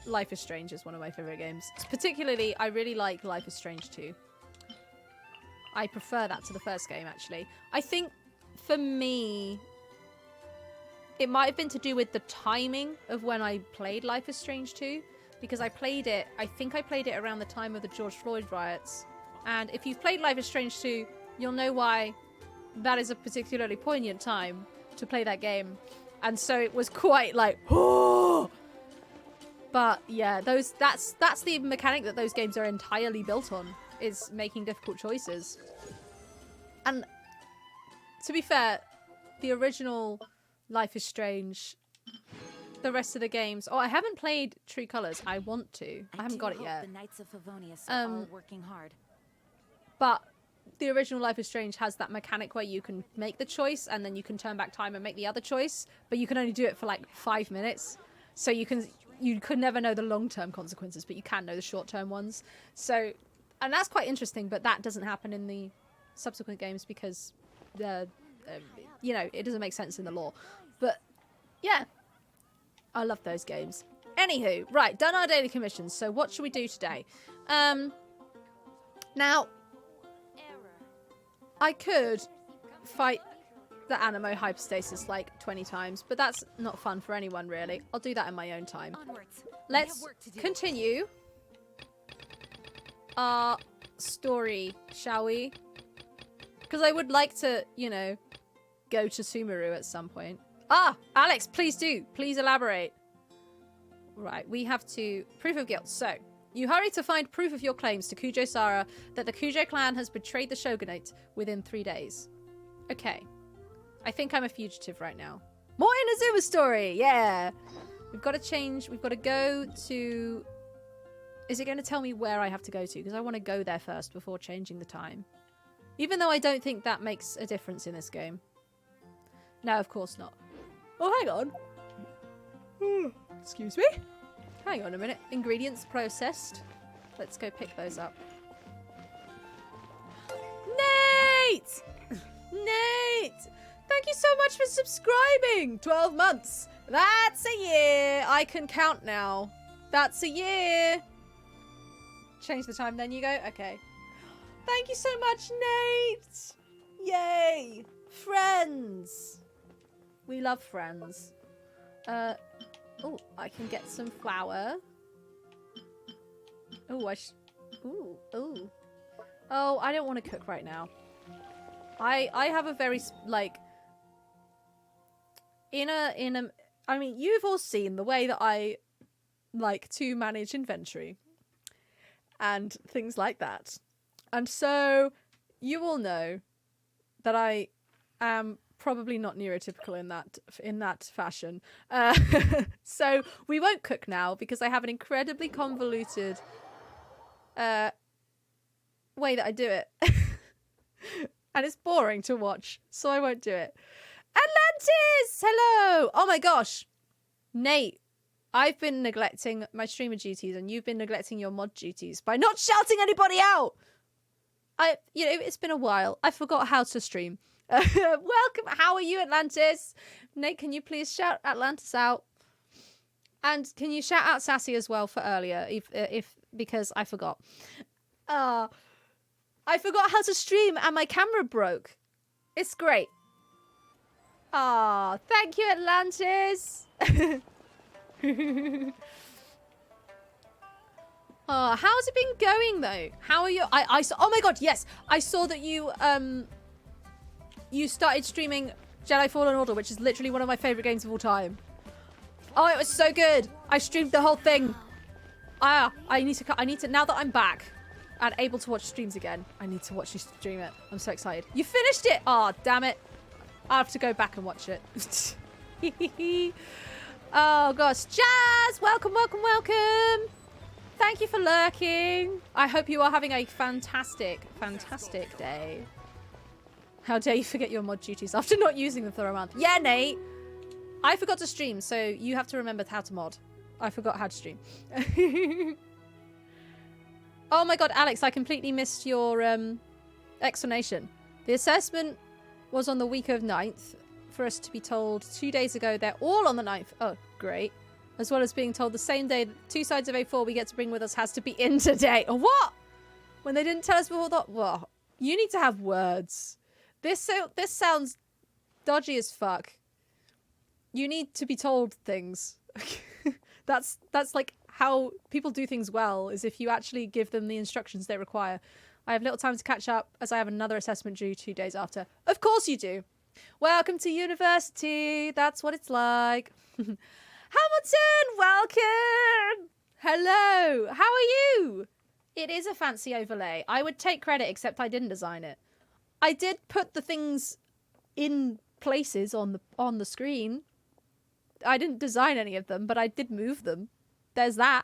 Life is Strange is one of my favorite games. Particularly, I really like Life is Strange 2. I prefer that to the first game, actually. I think, for me, it might have been to do with the timing of when I played Life is Strange 2, because I think I played it around the time of the George Floyd riots. And if you've played Life is Strange 2, you'll know why that is a particularly poignant time to play that game. And so it was quite like, oh! But yeah, that's the mechanic that those games are entirely built on, is making difficult choices. And to be fair, the original Life is Strange, the rest of the games. Oh, I haven't played True Colors. I want to. I haven't got it yet. The Knights of Favonius are all working hard. But the original Life is Strange has that mechanic where you can make the choice and then you can turn back time and make the other choice, but you can only do it for like 5 minutes. So you could never know the long-term consequences, but you can know the short-term ones. So, and that's quite interesting, but that doesn't happen in the subsequent games because, you know, it doesn't make sense in the lore. But yeah, I love those games. Anywho, right, done our daily commissions. So what should we do today? Now, I could fight the Animo hypostasis like 20 times, but that's not fun for anyone, really. I'll do that in my own time. Let's continue our story, shall we? Because I would like to, you know, go to Sumeru at some point. Ah, Alex, please do. Please elaborate. Right, we have to... Proof of guilt. So, you hurry to find proof of your claims to Kujo-Sara that the Kujo clan has betrayed the shogunate within 3 days. Okay. I think I'm a fugitive right now. More Inazuma story! Yeah! We've got to change... We've got to go to... Is it going to tell me where I have to go to? Because I want to go there first before changing the time. Even though I don't think that makes a difference in this game. No, of course not. Oh, hang on. Excuse me? Hang on a minute. Ingredients processed. Let's go pick those up. Nate! Nate! Thank you so much for subscribing! 12 months. That's a year. I can count now. That's a year. Change the time, then you go? Okay. Thank you so much, Nate! Yay! Friends! We love friends. Oh, I can get some flour. Oh, ooh. Oh, I don't want to cook right now. I have a very, like... I mean, you've all seen the way that I like to manage inventory. And things like that. And so, you all know that I am probably not neurotypical in that fashion. So we won't cook now because I have an incredibly convoluted way that I do it. And it's boring to watch, so I won't do it. Atlantis! Hello! Oh my gosh. Nate, I've been neglecting my streamer duties and you've been neglecting your mod duties by not shouting anybody out! You know, it's been a while. I forgot how to stream. Welcome. How are you, Atlantis? Nate, can you please shout Atlantis out? And can you shout out Sassy as well for earlier, if because I forgot. I forgot how to stream and my camera broke. It's great. Thank you, Atlantis. How's it been going though? How are you? I saw. Oh my god, yes, I saw that you you started streaming Jedi Fallen Order, which is literally one of my favorite games of all time. Oh, it was so good. I streamed the whole thing. I need to now that I'm back and able to watch streams again. I need to watch you stream it. I'm so excited. You finished it. Oh, damn it. I have to go back and watch it. Oh gosh, Jazz, welcome. Thank you for lurking. I hope you are having a fantastic, fantastic day. How dare you forget your mod duties after not using them for a month. Yeah, Nate. I forgot to stream, so you have to remember how to mod. I forgot how to stream. Oh my god, Alex, I completely missed your explanation. The assessment was on the week of 9th for us to be told 2 days ago they're all on the 9th. Oh, great. As well as being told the same day that 2 sides of A4 we get to bring with us has to be in today. Oh, what? When they didn't tell us before that? Well, you need to have words. This sounds dodgy as fuck. You need to be told things. That's like how people do things well, is if you actually give them the instructions they require. I have little time to catch up as I have another assessment due 2 days after. Of course you do. Welcome to university. That's what it's like. Hamilton, welcome. Hello. How are you? It is a fancy overlay. I would take credit, except I didn't design it. I did put the things in places on the screen. I didn't design any of them, but I did move them. There's that.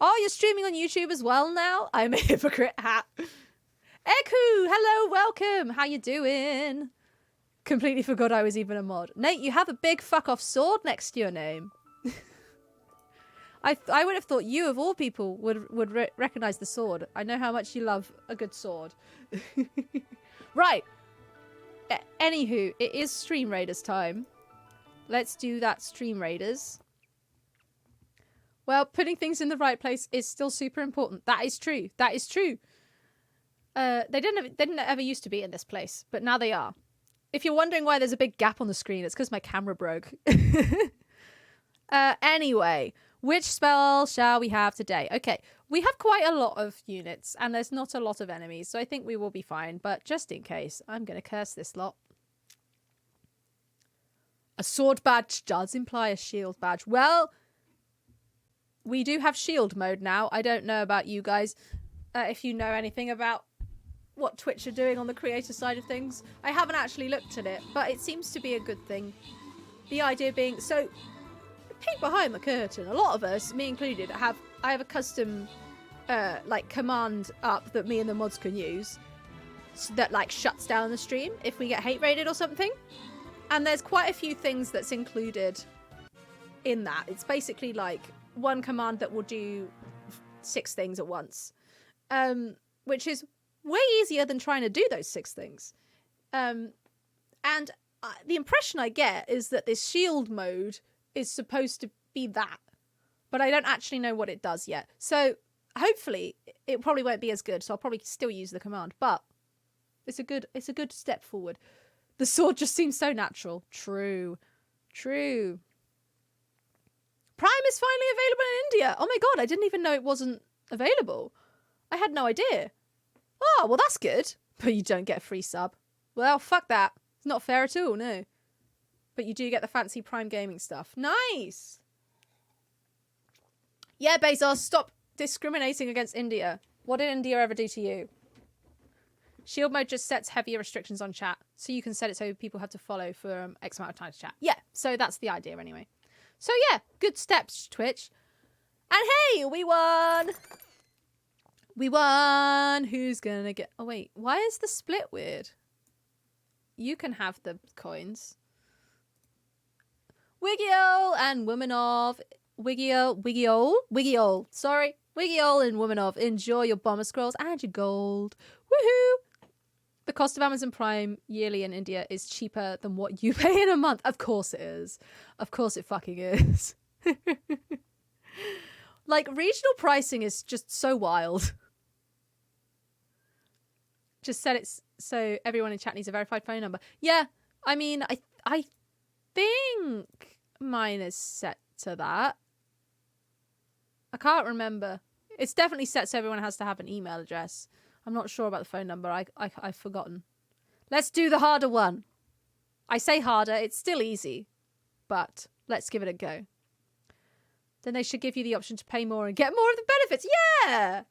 Oh, you're streaming on YouTube as well now? I'm a hypocrite hat. Eku, hello, welcome. How you doing? Completely forgot I was even a mod. Nate, you have a big fuck off sword next to your name. I would have thought you, of all people, would recognize the sword. I know how much you love a good sword. Right. Anywho, it is Stream Raiders time. Let's do that, Stream Raiders. Well, putting things in the right place is still super important. That is true. That is true. They didn't ever used to be in this place, but now they are. If you're wondering why there's a big gap on the screen, it's because my camera broke. Anyway, which spell shall we have today? Okay, we have quite a lot of units, and there's not a lot of enemies, so I think we will be fine. But just in case, I'm going to curse this lot. A sword badge does imply a shield badge. Well, we do have shield mode now. I don't know about you guys, if you know anything about what Twitch are doing on the creator side of things. I haven't actually looked at it, but it seems to be a good thing. The idea being, so, peek behind the curtain. A lot of us, me included, I have a custom, like, command up that me and the mods can use that, like, shuts down the stream if we get hate raided or something. And there's quite a few things that's included in that. It's basically like one command that will do 6 things at once, which is way easier than trying to do those 6 things. And the impression I get is that this shield mode is supposed to be that, but I don't actually know what it does yet. So hopefully it probably won't be as good. So I'll probably still use the command, but it's a good step forward. The sword just seems so natural. True. True. Prime is finally available in India. Oh my god, I didn't even know it wasn't available. I had no idea. Oh, well that's good. But you don't get a free sub. Well, fuck that. It's not fair at all, no. But you do get the fancy Prime Gaming stuff. Nice! Yeah, Bezos, stop discriminating against India. What did India ever do to you? Shield mode just sets heavier restrictions on chat, so you can set it so people have to follow for X amount of time to chat. Yeah, so that's the idea anyway. So yeah, good steps, Twitch. And hey, we won! We won! Who's gonna get... Oh wait, why is the split weird? You can have the coins. Wiggiol and Womanov. Wiggiol. Sorry. Wiggiol and Womanov. Enjoy your bomber scrolls and your gold. Woohoo! The cost of Amazon Prime yearly in India is cheaper than what you pay in a month. Of course it is. Of course it fucking is. Like, regional pricing is just so wild. Just set it so everyone in chat needs a verified phone number. Yeah, I mean, I think mine is set to that. I can't remember. It's definitely set so everyone has to have an email address. I'm not sure about the phone number. I've forgotten. Let's do the harder one. I say harder. It's still easy. But let's give it a go. Then they should give you the option to pay more and get more of the benefits. Yeah!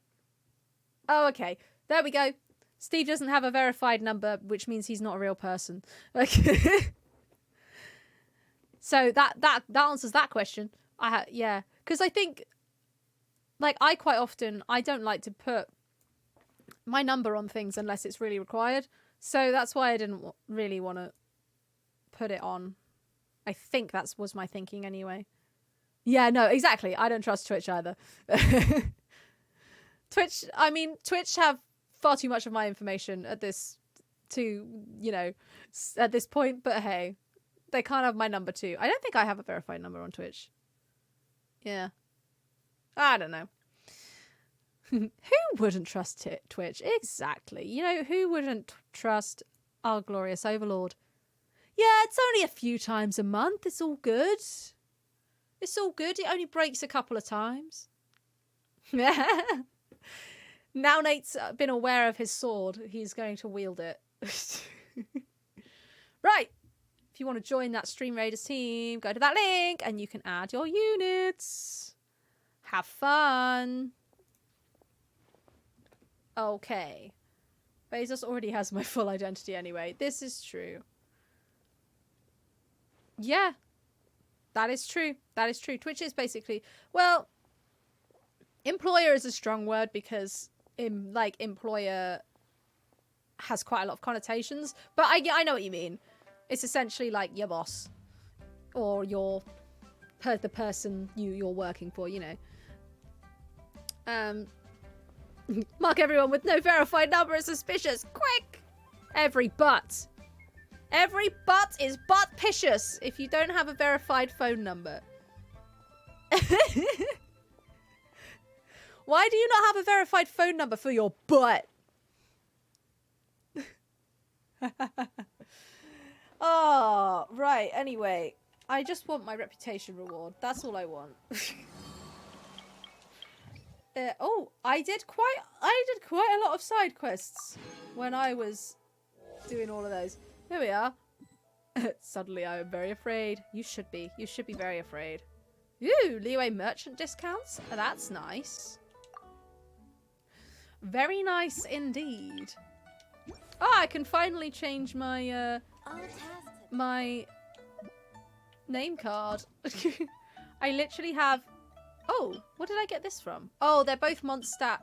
Oh, okay. There we go. Steve doesn't have a verified number, which means he's not a real person. Okay. So that answers that question. Yeah. Because I think... like, I quite often, I don't like to put my number on things unless it's really required. So that's why I didn't really want to put it on. I think that was my thinking anyway. Yeah, no, exactly. I don't trust Twitch either. Twitch have far too much of my information at this point, but hey, they can't have my number too. I don't think I have a verified number on Twitch. Yeah. I don't know. Who wouldn't trust Twitch? Exactly. You know, who wouldn't trust our glorious overlord? Yeah, it's only a few times a month. It's all good. It's all good. It only breaks a couple of times. Now Nate's been aware of his sword, he's going to wield it. Right. If you want to join that Stream Raiders team, go to that link and you can add your units. Have fun. Okay. Bezos already has my full identity anyway. This is true. Yeah. That is true. That is true. Twitch is basically... Well, employer is a strong word because, employer has quite a lot of connotations. But I know what you mean. It's essentially like your boss. Or the person you're working for, you know. Mark everyone with no verified number as suspicious. Quick! Every butt. Every butt is butt-picious if you don't have a verified phone number. Why do you not have a verified phone number for your butt? Oh, right. Anyway, I just want my reputation reward. That's all I want. I did quite a lot of side quests when I was doing all of those. Here we are. Suddenly I am very afraid. You should be. You should be very afraid. Ooh, leeway merchant discounts. Oh, that's nice. Very nice indeed. Oh, I can finally change my my name card. I literally have... Oh, what did I get this from? Oh, they're both Mondstadt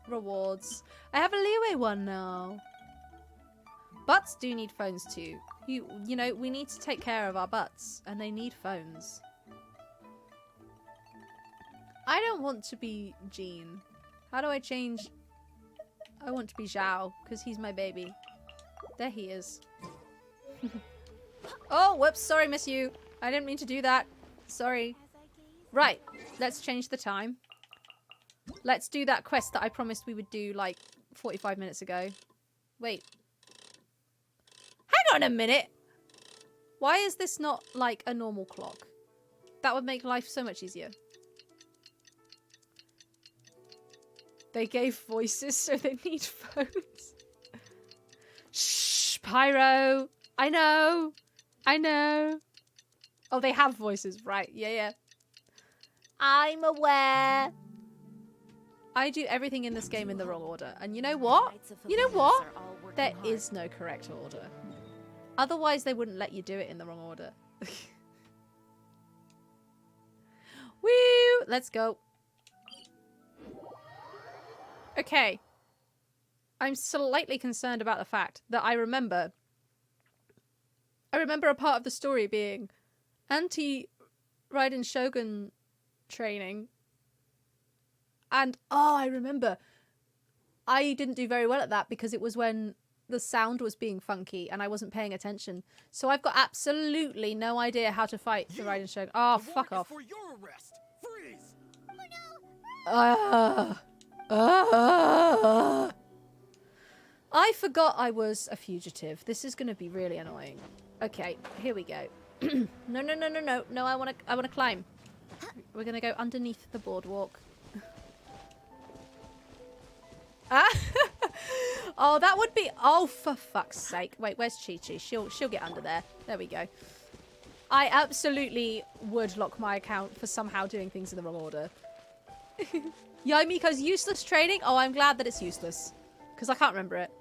rewards. I have a leeway one now. Butts do need phones too. You know, we need to take care of our butts, and they need phones. I don't want to be Jean. How do I change? I want to be Zhao, because he's my baby. There he is. Oh, whoops, sorry, miss you. I didn't mean to do that. Sorry. Right, let's change the time. Let's do that quest that I promised we would do like 45 minutes ago. Wait. Hang on a minute! Why is this not like a normal clock? That would make life so much easier. They gave voices, so they need phones. Shh, Pyro! I know! I know! Oh, they have voices, right. Yeah. I'm aware. I do everything in this game in the wrong order. And you know what? You know what? There is no correct order. Otherwise, they wouldn't let you do it in the wrong order. Woo! Let's go. Okay. I'm slightly concerned about the fact that I remember a part of the story being anti-Raiden Shogun training. And, oh, I remember. I didn't do very well at that because it was when the sound was being funky and I wasn't paying attention. So I've got absolutely no idea how to fight the Raiden Shogun. Oh, fuck off. For your arrest. Freeze. I forgot I was a fugitive. This is going to be really annoying. Okay, here we go. No. No, I want to climb. We're going to go underneath the boardwalk. Oh, that would be... Oh, for fuck's sake. Wait, where's Chi-Chi? She'll get under there. There we go. I absolutely would lock my account for somehow doing things in the wrong order. Yomiko's useless training? Oh, I'm glad that it's useless. Because I can't remember it.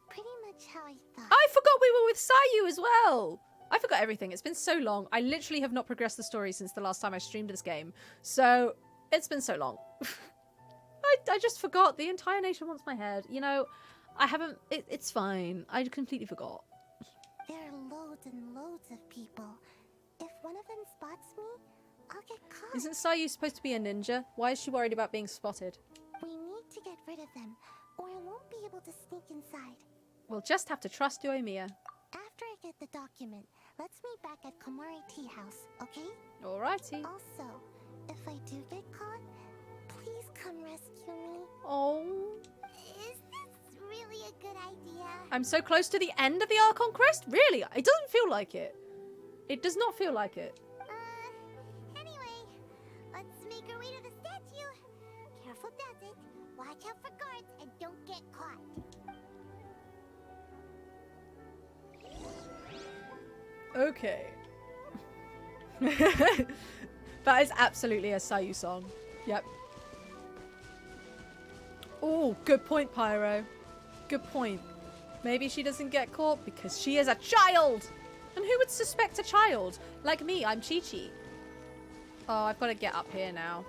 Pretty much how I thought. I forgot we were with Sayu as well. I forgot everything. It's been so long. I literally have not progressed the story since the last time I streamed this game. So, it's been so long. I just forgot. The entire nation wants my head. You know, I haven't... it's fine. I completely forgot. There are loads and loads of people. If one of them spots me, I'll get caught. Isn't Sayu supposed to be a ninja? Why is she worried about being spotted? We need to get rid of them, or I won't be able to sneak inside. We'll just have to trust Yoimiya. After I get the document, let's meet back at Komari Tea House, okay? Alrighty. Also, if I do get caught, please come rescue me. Oh. Is this really a good idea? I'm so close to the end of the Archon Crest? Really? It doesn't feel like it. It does not feel like it. Anyway, let's make our way to the statue. Careful does it. Watch out for guards and don't get caught. Okay. That is absolutely a Sayu song. Yep. Oh, good point, Pyro. Good point. Maybe she doesn't get caught because she is a child! And who would suspect a child? Like me, I'm Chi-Chi. Oh, I've got to get up here now.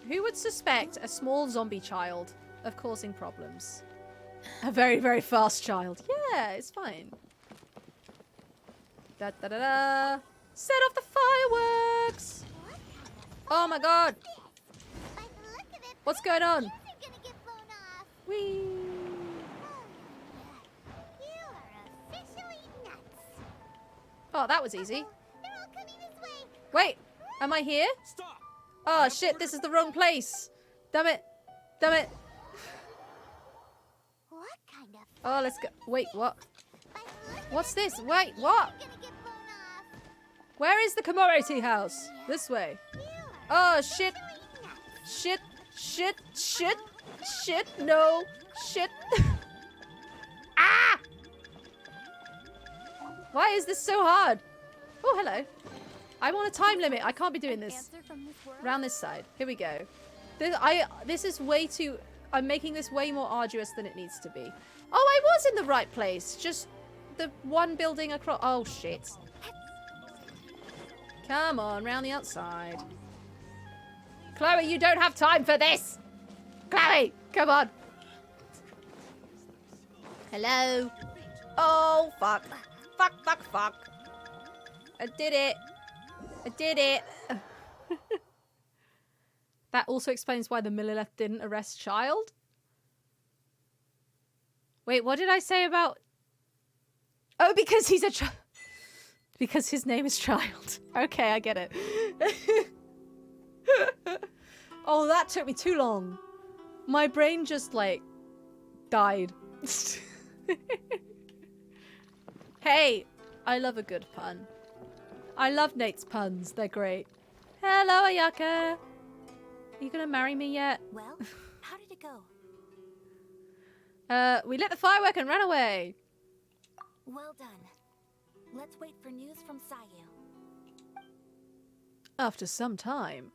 Who would suspect a small zombie child of causing problems? A very, very fast child. Yeah, it's fine. Da da da da. Set off the fireworks! Oh my god! By the look of it, What's going on? they're gonna get blown off. Whee! You are officially nuts. Oh, that was easy. They're all coming this way. Wait, am I here? Stop! Oh shit, this is the wrong place. Damn it. Damn it. What kind of Oh, let's go. Wait, what? by the look of What's it, this? Wait, what? they're gonna get blown off. Where is the Komore Tea House? This way. You are Oh shit. officially nuts. Shit. Shit. Shit. Shit. No. Shit. Ah! Why is this so hard? Oh, hello. I'm on a time limit. I can't be doing this. Answer from this world? Round this side. Here we go. This is way too... I'm making this way more arduous than it needs to be. Oh, I was in the right place. Just the one building across... Oh, shit. Come on, round the outside. Chloe, you don't have time for this. Chloe, come on. Hello. Oh, fuck. Fuck, fuck, fuck. I did it. I did it. That also explains why the Millilith didn't arrest Child. Wait, what did I say about... Oh, because he's a child. Because his name is Child. Okay, I get it. Oh, that took me too long. My brain just, like, died. Hey, I love a good pun. I love Nate's puns. They're great. Hello, Ayaka. Are you gonna marry me yet? Well, how did it go? We lit the firework and ran away. Well done. Let's wait for news from Sayu. After some time.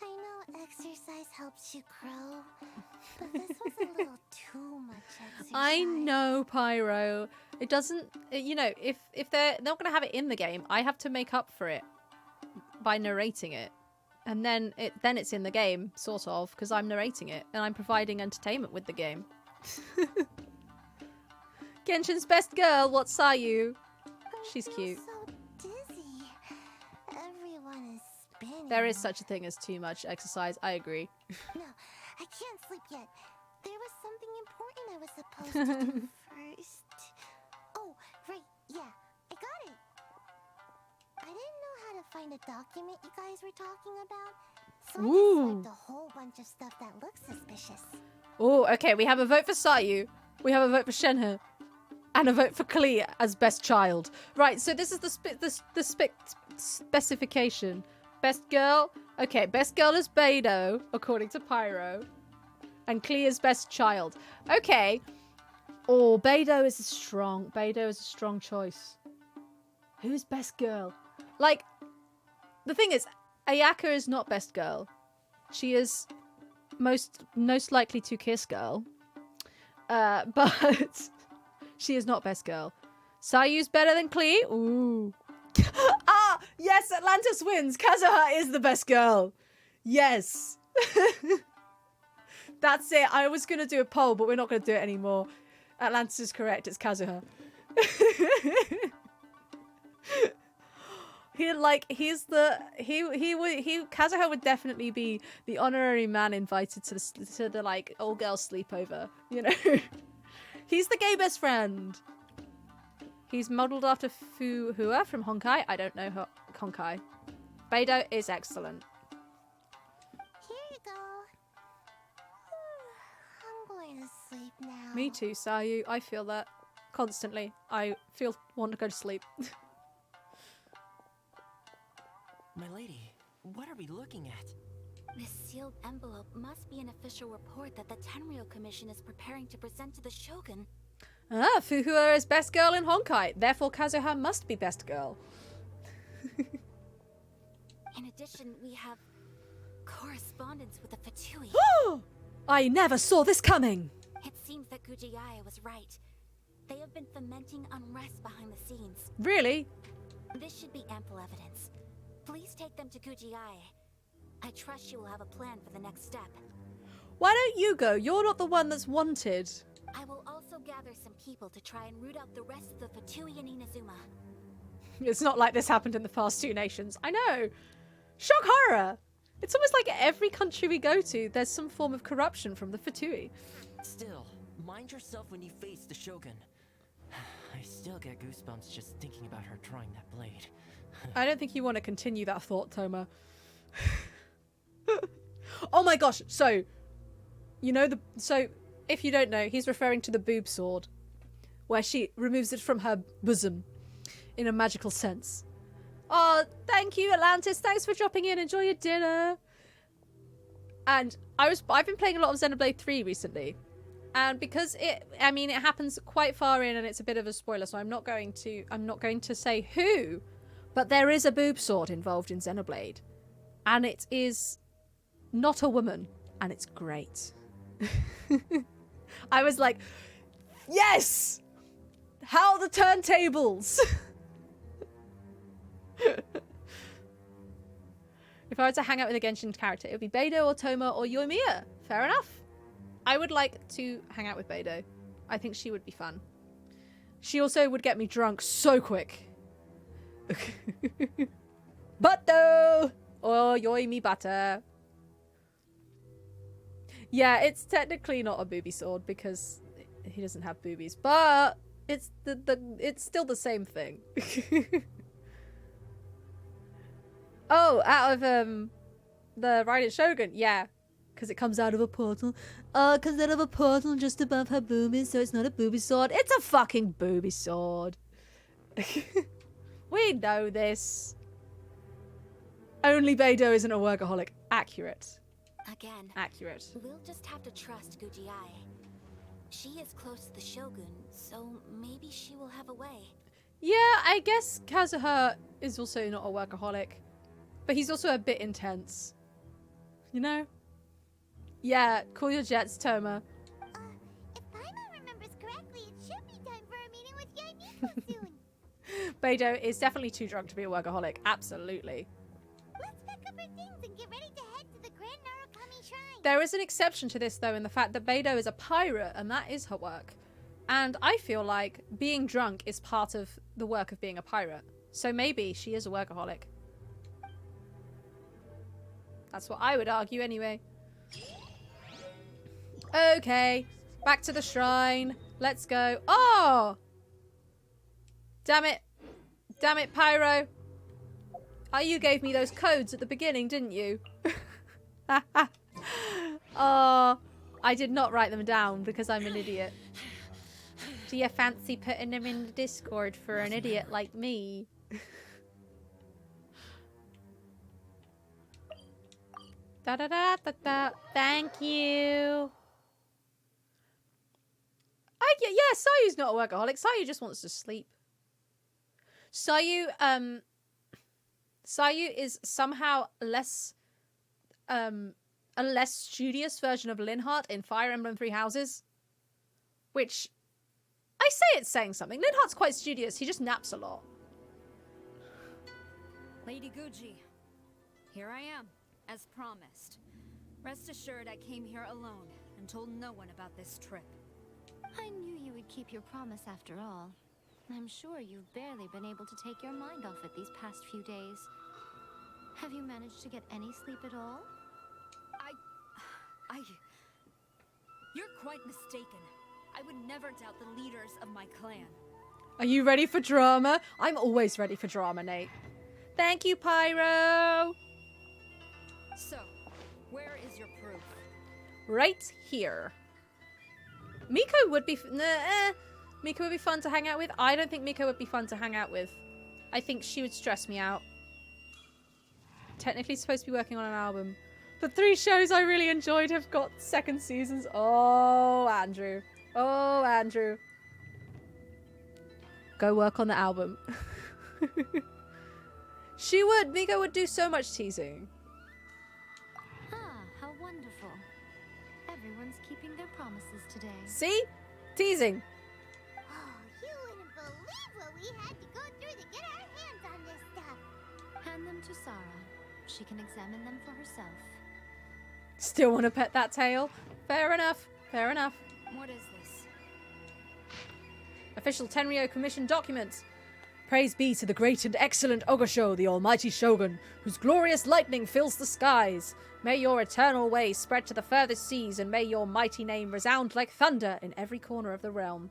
I know exercise helps you grow, but this was a little too much exercise. I know, Pyro. It doesn't... You know, if they're not going to have it in the game, I have to make up for it by narrating it. And then it's in the game, sort of, because I'm narrating it. And I'm providing entertainment with the game. Genshin's best girl, what saw you? She's I feel cute. so dizzy. Everyone is spinning. There is such a thing as too much exercise. I agree. No, I can't sleep yet. There was something important I was supposed to do first. Oh, right, yeah, I got it. I didn't know how to find a document you guys were talking about, so I Ooh. just swiped a whole bunch of stuff that looks suspicious. Oh, okay. We have a vote for Sayu. We have a vote for Shenhe. And a vote for Klee as best child. Right, so this is the specification. Best girl. Okay, best girl is Beidou, according to Pyro. And Klee is best child. Okay. Oh, Beidou is a strong choice. Who's best girl? Like, the thing is, Ayaka is not best girl. She is most likely to kiss girl. But she is not best girl. Sayu's better than Klee. Ooh. Ah, yes, Atlantis wins. Kazuha is the best girl. Yes. That's it. I was going to do a poll, but we're not going to do it anymore. Atlantis is correct. It's Kazuha. Kazuha would definitely be the honorary man invited to the like all girls sleepover, you know. He's the gay best friend. He's modeled after Fu Hua from Honkai. I don't know Honkai. Beidou is excellent. Here you go. I'm going to sleep now. Me too, Sayu. I feel that constantly. I want to go to sleep. My lady, what are we looking at? This sealed envelope must be an official report that the Tenryou Commission is preparing to present to the Shogun. Ah, Fu Hua is best girl in Honkai. Therefore, Kazuha must be best girl. In addition, we have correspondence with the Fatui. I never saw this coming. It seems that Gujiaya was right. They have been fomenting unrest behind the scenes. Really? This should be ample evidence. Please take them to Gujiaya. I trust she will have a plan for the next step. Why don't you go? You're not the one that's wanted. I will also gather some people to try and root out the rest of the Fatui in Inazuma. It's not like this happened in the past 2 nations. I know. Shock horror. It's almost like every country we go to, there's some form of corruption from the Fatui. Still, mind yourself when you face the Shogun. I still get goosebumps just thinking about her drawing that blade. I don't think you want to continue that thought, Toma. Oh my gosh. So, if you don't know, he's referring to the boob sword, where she removes it from her bosom in a magical sense. Oh, thank you, Atlantis. Thanks for dropping in. Enjoy your dinner. And I've been playing a lot of Xenoblade 3 recently. And because it happens quite far in and it's a bit of a spoiler, so I'm not going to say who, but there is a boob sword involved in Xenoblade. And it is not a woman, and it's great. I was like, yes! How the turntables! If I were to hang out with a Genshin character, it would be Beidou or Toma or Yoimiya. Fair enough. I would like to hang out with Beidou. I think she would be fun. She also would get me drunk so quick. Butter! Or Yoimi butter. Yeah, it's technically not a booby sword because he doesn't have boobies, but it's it's still the same thing. Oh, out of the Raiden Shogun, yeah, because it comes out of a portal. Comes out of a portal just above her boobies, so it's not a booby sword. It's a fucking booby sword. We know this. Only Beidou isn't a workaholic. Accurate. Again, Accurate. we'll just have to trust Gujiai. She is close to the Shogun, so maybe she will have a way. Yeah, I guess Kazuha is also not a workaholic. But he's also a bit intense. You know? Yeah, call your jets, Toma. If Paimon remembers correctly, it should be time for a meeting with Yaimiko soon. Beidou is definitely too drunk to be a workaholic. Absolutely. Let's pack up our things and get ready to head to the Grand Narukami Shrine. There is an exception to this, though, in the fact that Beidou is a pirate, and that is her work. And I feel like being drunk is part of the work of being a pirate. So maybe she is a workaholic. That's what I would argue anyway. Okay, back to the shrine. Let's go. Oh! Damn it. Damn it, Pyro. Oh, you gave me those codes at the beginning, didn't you? Oh, I did not write them down because I'm an idiot. Do you fancy putting them in the Discord for an idiot like me? Da da da da da. Thank you. Yeah, Sayu's not a workaholic. Sayu just wants to sleep. Sayu is somehow less a less studious version of Linhardt in Fire Emblem Three Houses. Which, I say it's saying something. Linhart's quite studious. He just naps a lot. Lady Guji, here I am, as promised. Rest assured I came here alone and told no one about this trip. I knew you would keep your promise after all. I'm sure you've barely been able to take your mind off it these past few days. Have you managed to get any sleep at all? You're quite mistaken. I would never doubt the leaders of my clan. Are you ready for drama? I'm always ready for drama, Nate. Thank you, Pyro. So, where is your proof? Right here. Miko would be... Miko would be fun to hang out with. I don't think Miko would be fun to hang out with. I think she would stress me out. Technically supposed to be working on an album. The 3 shows I really enjoyed have got second seasons. Oh, Andrew. Oh, Andrew. Go work on the album. She would. Miko would do so much teasing. Ah, how wonderful. Everyone's keeping their promises today. See? Teasing. Oh, you wouldn't believe what we had to go through to get our hands on this stuff. Hand them to Sarah. She can examine them for herself. Still want to pet that tail? Fair enough. Fair enough. What is this? Official Tenryo Commission documents. Praise be to the great and excellent Ogasho, the almighty shogun, whose glorious lightning fills the skies. May your eternal way spread to the furthest seas, and may your mighty name resound like thunder in every corner of the realm.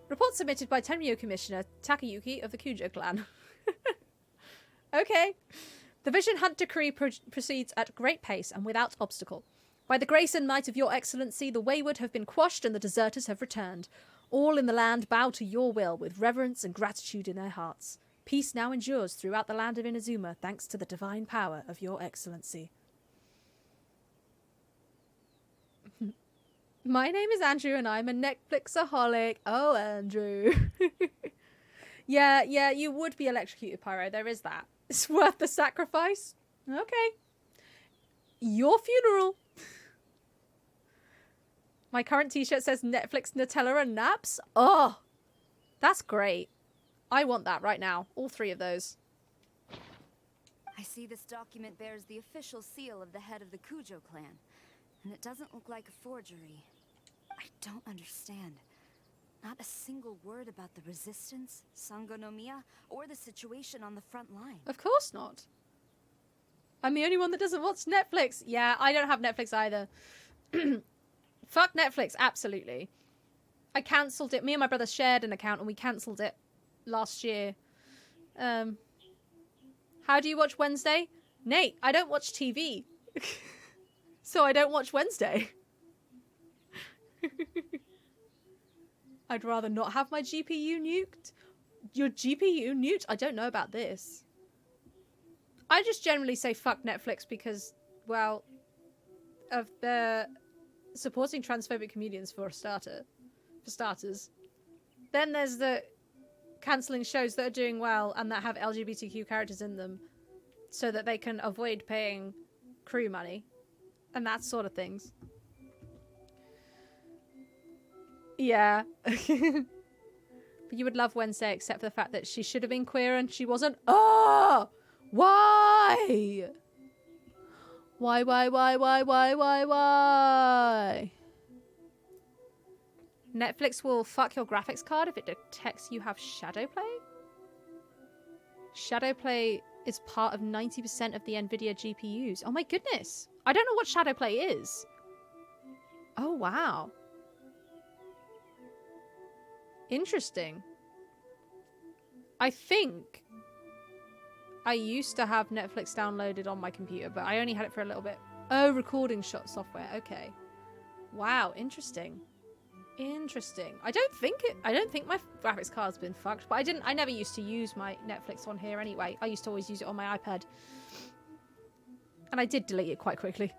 Report submitted by Tenryo Commissioner Takayuki of the Kujo clan. Okay. The Vision Hunt Decree proceeds at great pace and without obstacle. By the grace and might of your excellency, the wayward have been quashed and the deserters have returned. All in the land bow to your will with reverence and gratitude in their hearts. Peace now endures throughout the land of Inazuma thanks to the divine power of your excellency. My name is Andrew and I'm a Netflixaholic. Oh, Andrew. Yeah, you would be electrocuted, Pyro. There is that. It's worth the sacrifice. Okay. Your funeral. My current t-shirt says Netflix, Nutella and naps. Oh, that's great. I want that right now. All 3 of those. I see this document bears the official seal of the head of the Kujo clan, and it doesn't look like a forgery. I don't understand. Not a single word about the resistance, Sangonomiya, or the situation on the front line. Of course not. I'm the only one that doesn't watch Netflix. Yeah, I don't have Netflix either. Fuck Netflix, absolutely. I cancelled it. Me and my brother shared an account and we cancelled it last year. How do you watch Wednesday? Nate, I don't watch TV. So I don't watch Wednesday. I'd rather not have my GPU nuked. Your GPU nuked? I don't know about this. I just generally say fuck Netflix because, well, of the supporting transphobic comedians for starters. Then there's the cancelling shows that are doing well and that have LGBTQ characters in them so that they can avoid paying crew money and that sort of things. Yeah. But you would love Wednesday except for the fact that she should have been queer and she wasn't. Oh! Why? Why? Netflix will fuck your graphics card if it detects you have shadowplay? Shadowplay is part of 90% of the Nvidia GPUs. Oh my goodness. I don't know what shadowplay is. Oh wow. Interesting. I think I used to have Netflix downloaded on my computer, but I only had it for a little bit. Oh, recording shot software. Okay. Wow, interesting. Interesting. I don't think my graphics card's been fucked, but I never used to use my Netflix on here anyway. I used to always use it on my iPad. And I did delete it quite quickly.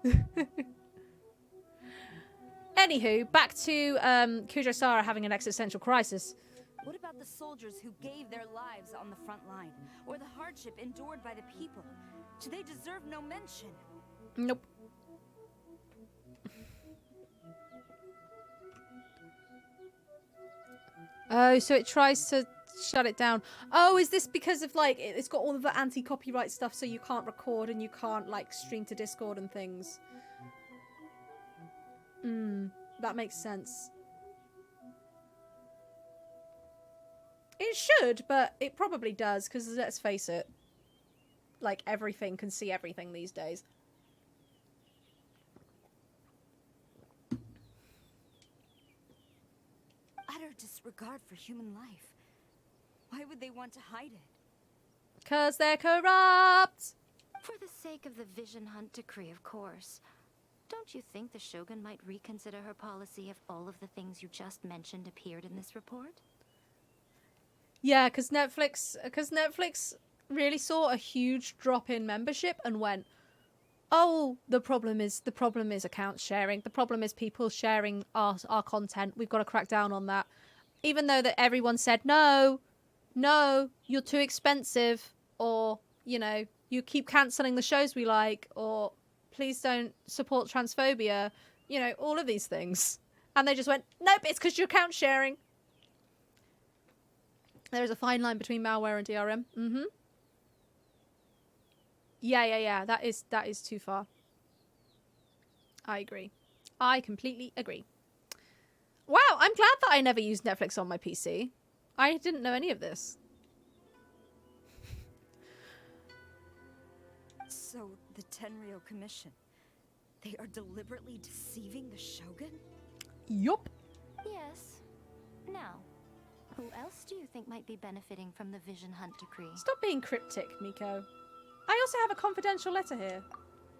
Anywho, back to Kujo Sara having an existential crisis. What about the soldiers who gave their lives on the front line? Or the hardship endured by the people? Do they deserve no mention? Nope. Oh, so it tries to shut it down. Oh, is this because of like it's got all of the anti-copyright stuff, so you can't record and you can't like stream to Discord and things? That makes sense. It should, but it probably does, because let's face it, like everything can see everything these days. Utter disregard for human life. Why would they want to hide it? Because they're corrupt! For the sake of the Vision Hunt decree, of course. Don't you think the Shogun might reconsider her policy if all of the things you just mentioned appeared in this report? Yeah, because Netflix really saw a huge drop in membership and went, oh, the problem is account sharing. The problem is people sharing our content. We've got to crack down on that. Even though that everyone said, no, you're too expensive, or, you know, you keep cancelling the shows we like, or please don't support transphobia, you know, all of these things. And they just went, nope, it's because you're account sharing. There is a fine line between malware and DRM. Yeah. That is too far. I agree. I completely agree. Wow, I'm glad that I never used Netflix on my PC. I didn't know any of this. So, the Tenryou Commission, they are deliberately deceiving the Shogun? Yup. Yes. Now, who else do you think might be benefiting from the Vision Hunt decree? Stop being cryptic, Miko. I also have a confidential letter here.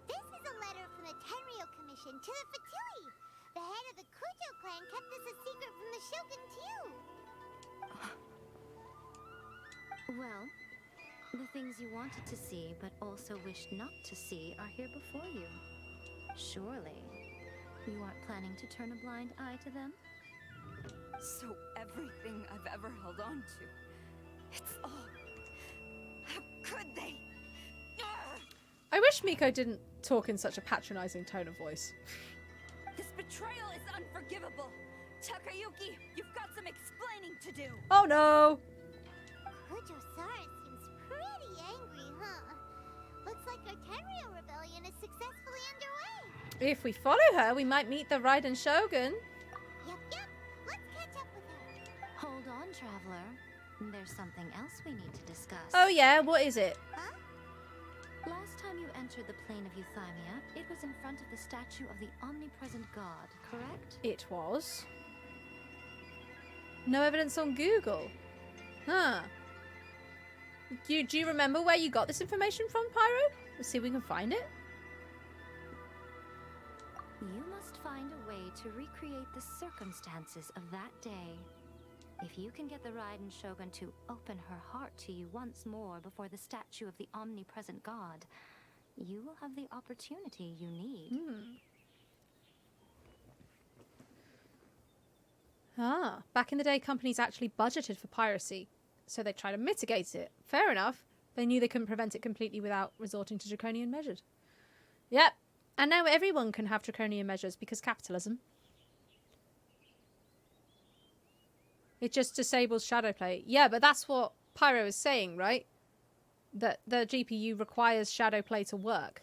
This is a letter from the Tenryou Commission to the Fatui. The head of the Kujo clan kept this a secret from the Shogun too. Well, the things you wanted to see but also wished not to see are here before you. Surely, you aren't planning to turn a blind eye to them? So everything I've ever held on to, it's all... How could they? Ugh! I wish Miko didn't talk in such a patronizing tone of voice. This betrayal is unforgivable. Takayuki, you've got some explaining to do. Oh no! Kujo-Sara seems pretty angry, huh? Looks like our Tenryou rebellion is successfully underway. If we follow her, we might meet the Raiden Shogun. Yep. Let's catch up with her. Hold on, traveler. There's something else we need to discuss. Oh yeah, what is it? Huh? Last time you entered the plane of Euthymia, it was in front of the statue of the omnipresent god, correct? It was. No evidence on Google. Huh. Do you remember where you got this information from, Pyro? Let's see if we can find it. You must find a way to recreate the circumstances of that day. If you can get the Raiden Shogun to open her heart to you once more before the statue of the omnipresent god, you will have the opportunity you need. Back in the day, companies actually budgeted for piracy, so they try to mitigate it. Fair enough. They knew they couldn't prevent it completely without resorting to draconian measures. Yep. And now everyone can have draconian measures because capitalism. It just disables shadowplay. Yeah, but that's what Pyro is saying, right? That the GPU requires shadowplay to work.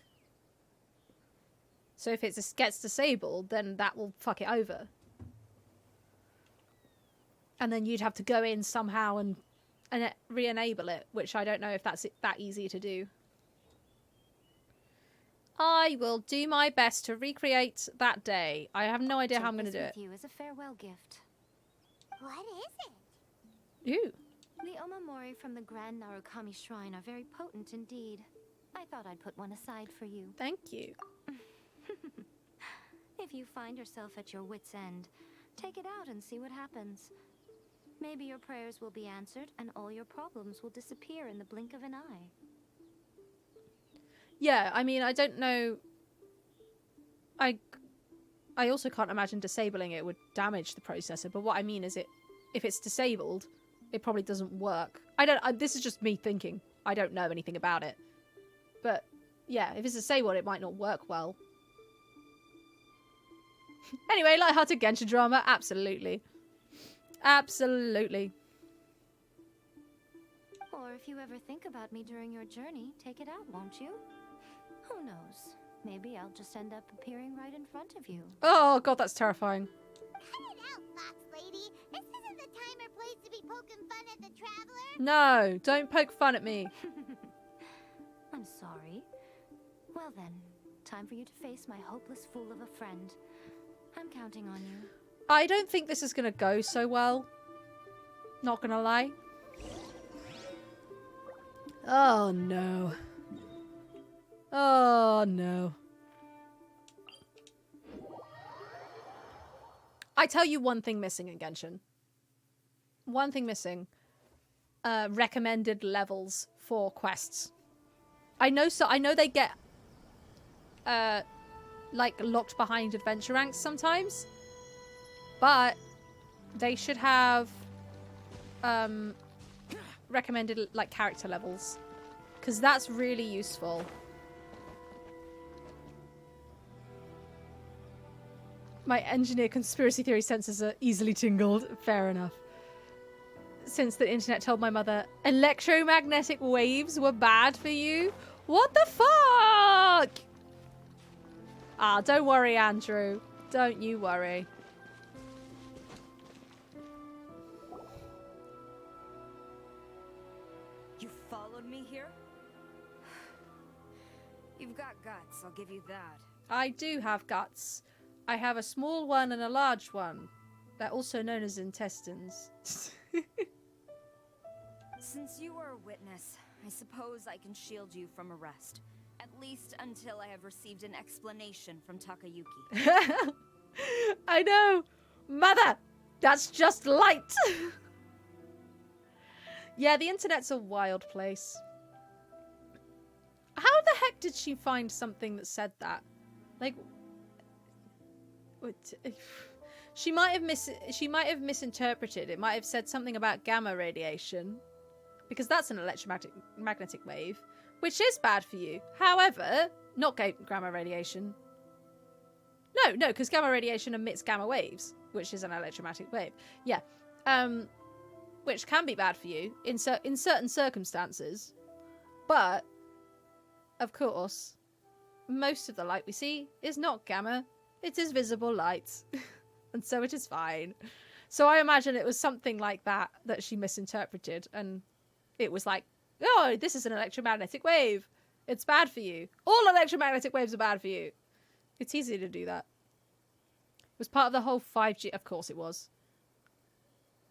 So if it gets disabled, then that will fuck it over. And then you'd have to go in somehow and re-enable it, which I don't know if that's that easy to do. I will do my best to recreate that day. I have no idea how I'm going to do it. Take this with you as a farewell gift. What is it? Ooh. The Omamori from the Grand Narukami Shrine are very potent indeed. I thought I'd put one aside for you. Thank you. If you find yourself at your wit's end, take it out and see what happens. Maybe your prayers will be answered and all your problems will disappear in the blink of an eye. Yeah, I mean, I don't know. I also can't imagine disabling it would damage the processor, but what I mean is if it's disabled, it probably doesn't work. This is just me thinking. I don't know anything about it. But yeah, if it's disabled, it might not work well. Anyway, lighthearted Genshin drama, absolutely. Absolutely. Or if you ever think about me during your journey, take it out, won't you? Who knows? Maybe I'll just end up appearing right in front of you. Oh, God, that's terrifying. Cut it out, Fox Lady. This isn't the time or place to be poking fun at the traveler. No, don't poke fun at me. I'm sorry. Well then, time for you to face my hopeless fool of a friend. I'm counting on you. I don't think this is going to go so well. Not going to lie. Oh, no. Oh, no. I tell you one thing missing in Genshin. One thing missing. Recommended levels for quests. I know they get like locked behind adventure ranks sometimes. But they should have recommended like character levels, because that's really useful. My engineer conspiracy theory senses are easily tingled. Fair enough. Since the internet told my mother electromagnetic waves were bad for you. What the fuck? Ah, don't worry, Andrew. Don't you worry. You followed me here? You've got guts, I'll give you that. I do have guts. I have a small one and a large one. They're also known as intestines. Since you are a witness, I suppose I can shield you from arrest. At least until I have received an explanation from Takayuki. I know! Mother! That's just light! Yeah, the internet's a wild place. How the heck did she find something that said that? Like... She might have misinterpreted. It might have said something about gamma radiation. Because that's an electromagnetic wave. Which is bad for you. However, not gamma radiation. No, because gamma radiation emits gamma waves. Which is an electromagnetic wave. Yeah. Which can be bad for you in certain circumstances. But, of course, most of the light we see is not gamma. It is visible light. And so it is fine. So I imagine it was something like that she misinterpreted. And it was like, oh, this is an electromagnetic wave. It's bad for you. All electromagnetic waves are bad for you. It's easy to do that. It was part of the whole 5G. Of course it was.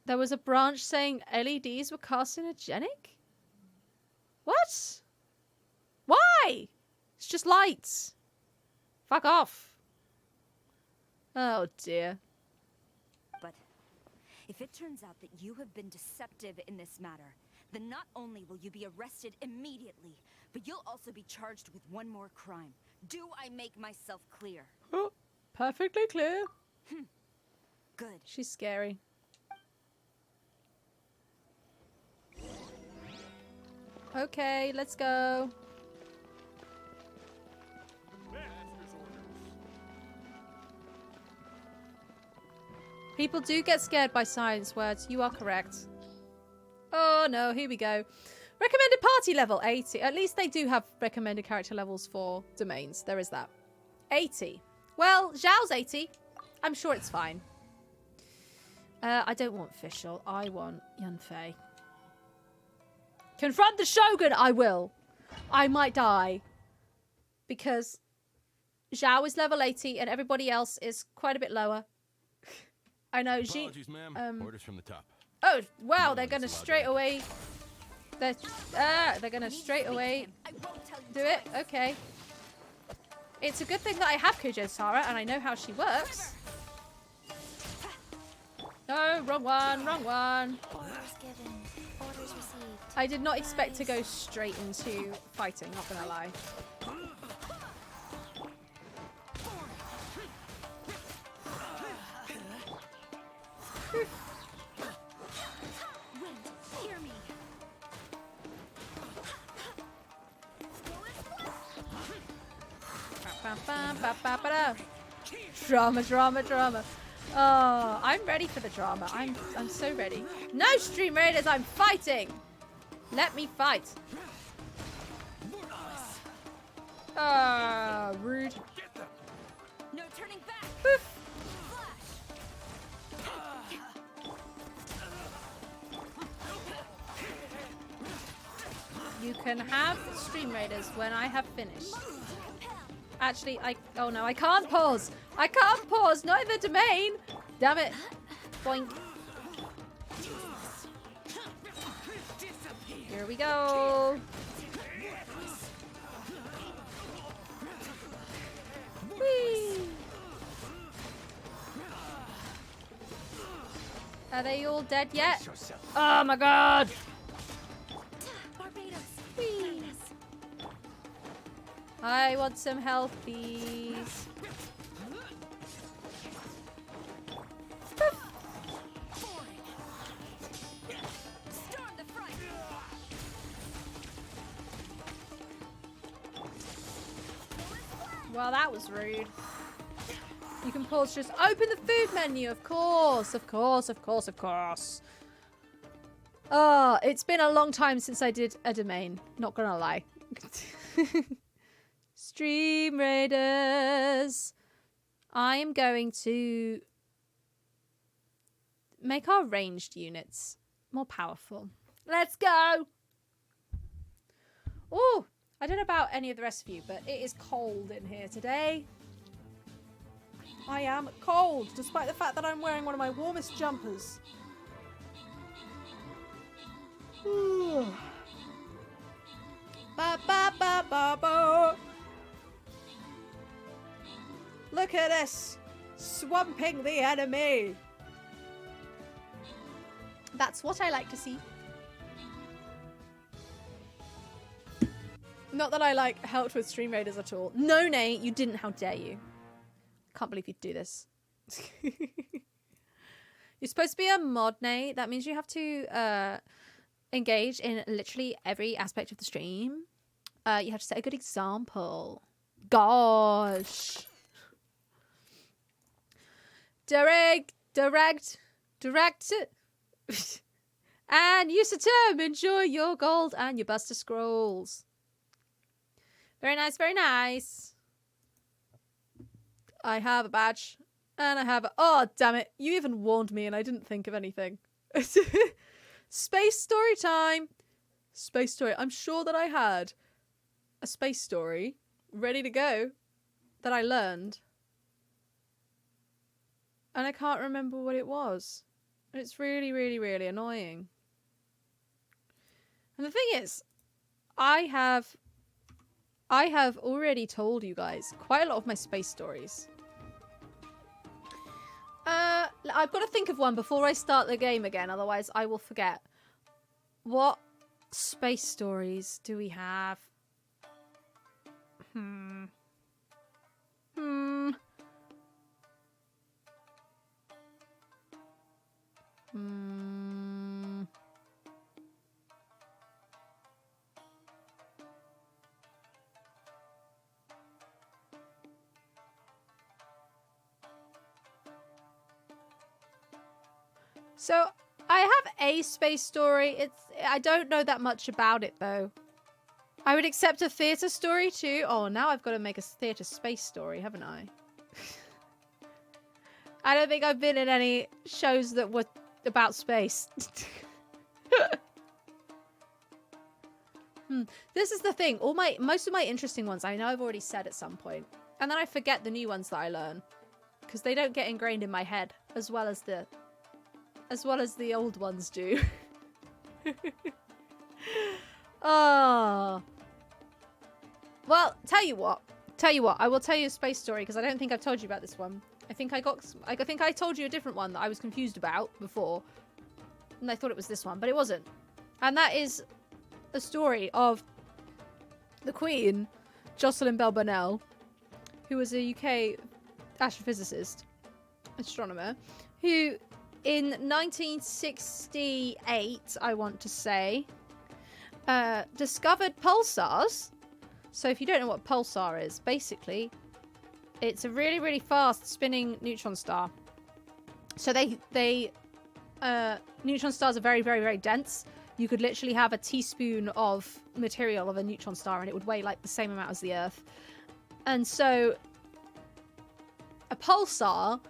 There was a branch saying LEDs were carcinogenic? What? Why? It's just lights. Fuck off. Oh dear. But if it turns out that you have been deceptive in this matter, then not only will you be arrested immediately, but you'll also be charged with one more crime. Do I make myself clear? Oh, perfectly clear. Good. She's scary. Okay, let's go. People do get scared by science words. You are correct. Oh no, here we go. Recommended party level, 80. At least they do have recommended character levels for domains. There is that. 80. Well, Zhao's 80. I'm sure it's fine. I don't want Fischl. I want Yunfei. Confront the Shogun! I will. I might die. Because Zhao is level 80 and everybody else is quite a bit lower. I know. Apologies, ma'am. Orders from the top. Oh, wow. They're going to straight away... They're going to straight away do it. Okay. It's a good thing that I have Kujo-Sara and I know how she works. No, wrong one, wrong one. Orders given. Orders received. I did not expect to go straight into fighting, not gonna lie. Hear me. Drama, drama, drama. Oh, I'm ready for the drama. I'm so ready. No, Stream Raiders, I'm fighting. Let me fight. Ah, rude. No turning back. Poof. You can have Stream Raiders when I have finished. Actually, oh no, I can't pause. I can't pause. Not in the domain. Damn it. Boink. Here we go. Whee. Are they all dead yet? Oh my god. Whee. I want some health, please. Well, that was rude. You can pause, just open the food menu, of course, of course, of course, of course. Oh, it's been a long time since I did a domain, not gonna lie. Stream Raiders. I am going to make our ranged units more powerful. Let's go! Oh, I don't know about any of the rest of you, but it is cold in here today. I am cold, despite the fact that I'm wearing one of my warmest jumpers. Ooh. Ba ba ba ba ba. Look at this, swamping the enemy. That's what I like to see. Not that I helped with Stream Raiders at all. No, Nate, you didn't. How dare you? Can't believe you'd do this. You're supposed to be a mod, Nate. That means you have to engage in literally every aspect of the stream. You have to set a good example. Gosh. Direct. And use the term. Enjoy your gold and your Buster Scrolls. Very nice, very nice. I have a badge. And I have a... Oh, damn it. You even warned me and I didn't think of anything. Space story time. Space story. I'm sure that I had a space story ready to go that I learned. And I can't remember what it was. It's really, really, really annoying. And the thing is, I have already told you guys quite a lot of my space stories. I've got to think of one before I start the game again, otherwise I will forget. What space stories do we have? So I have a space story. I don't know that much about it though. I would accept a theatre story too. Oh, now I've got to make a theatre space story, haven't I? I don't think I've been in any shows that were about space. This is the thing. Most of my interesting ones I know I've already said at some point. And then I forget the new ones that I learn. Because they don't get ingrained in my head as well as the old ones do. Oh. Well, tell you what. I will tell you a space story because I don't think I've told you about this one. I think I told you a different one that I was confused about before. And I thought it was this one, but it wasn't. And that is a story of the Queen, Jocelyn Bell Burnell, who was a UK astrophysicist, astronomer, who in 1968, I want to say, discovered pulsars. So if you don't know what pulsar is, basically, it's a really, really fast spinning neutron star. So neutron stars are very, very, very dense. You could literally have a teaspoon of material of a neutron star and it would weigh like the same amount as the Earth. And so a pulsar,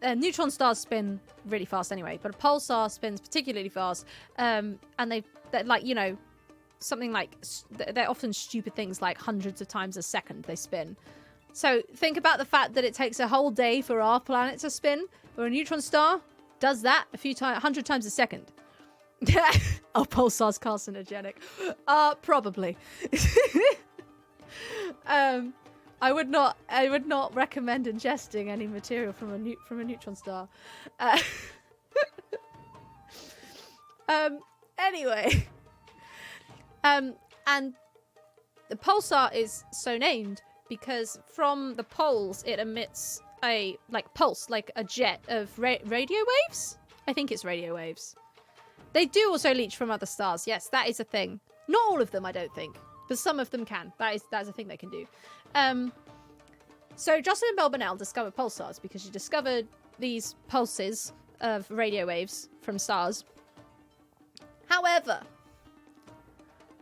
neutron stars spin really fast anyway, but a pulsar spins particularly fast. And they're like, you know, something like, they're often stupid things like hundreds of times a second they spin. So think about the fact that it takes a whole day for our planet to spin, or a neutron star does that 100 times a second. Oh, pulsar's carcinogenic. Probably. I would not recommend ingesting any material from a neutron star. Anyway. And the pulsar is so named because from the poles it emits a pulse, like a jet of radio waves. I think it's radio waves. They do also leach from other stars. Yes, that is a thing. Not all of them, I don't think, but some of them can. That's a thing they can do. So Jocelyn Bell Burnell discovered pulsars because she discovered these pulses of radio waves from stars. However,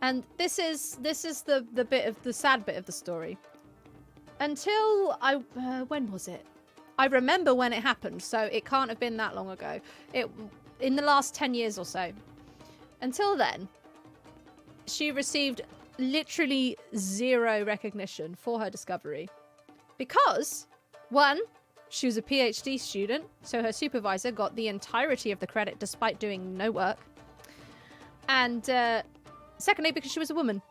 and this is the sad bit of the story. Until when was it? I remember when it happened, so it can't have been that long ago. In the last 10 years or so. Until then, she received literally zero recognition for her discovery. Because, one, she was a PhD student, so her supervisor got the entirety of the credit despite doing no work. And secondly, because she was a woman.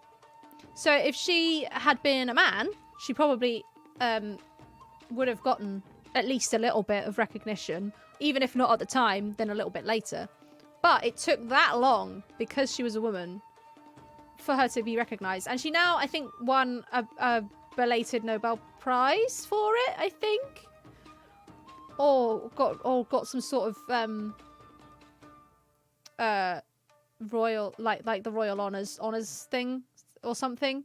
So if she had been a man, she probably would have gotten at least a little bit of recognition, even if not at the time, then a little bit later. But it took that long, because she was a woman, for her to be recognized. And she now, I think, won a belated Nobel Prize for it, I think. Or got some sort of royal, like the royal honors thing or something.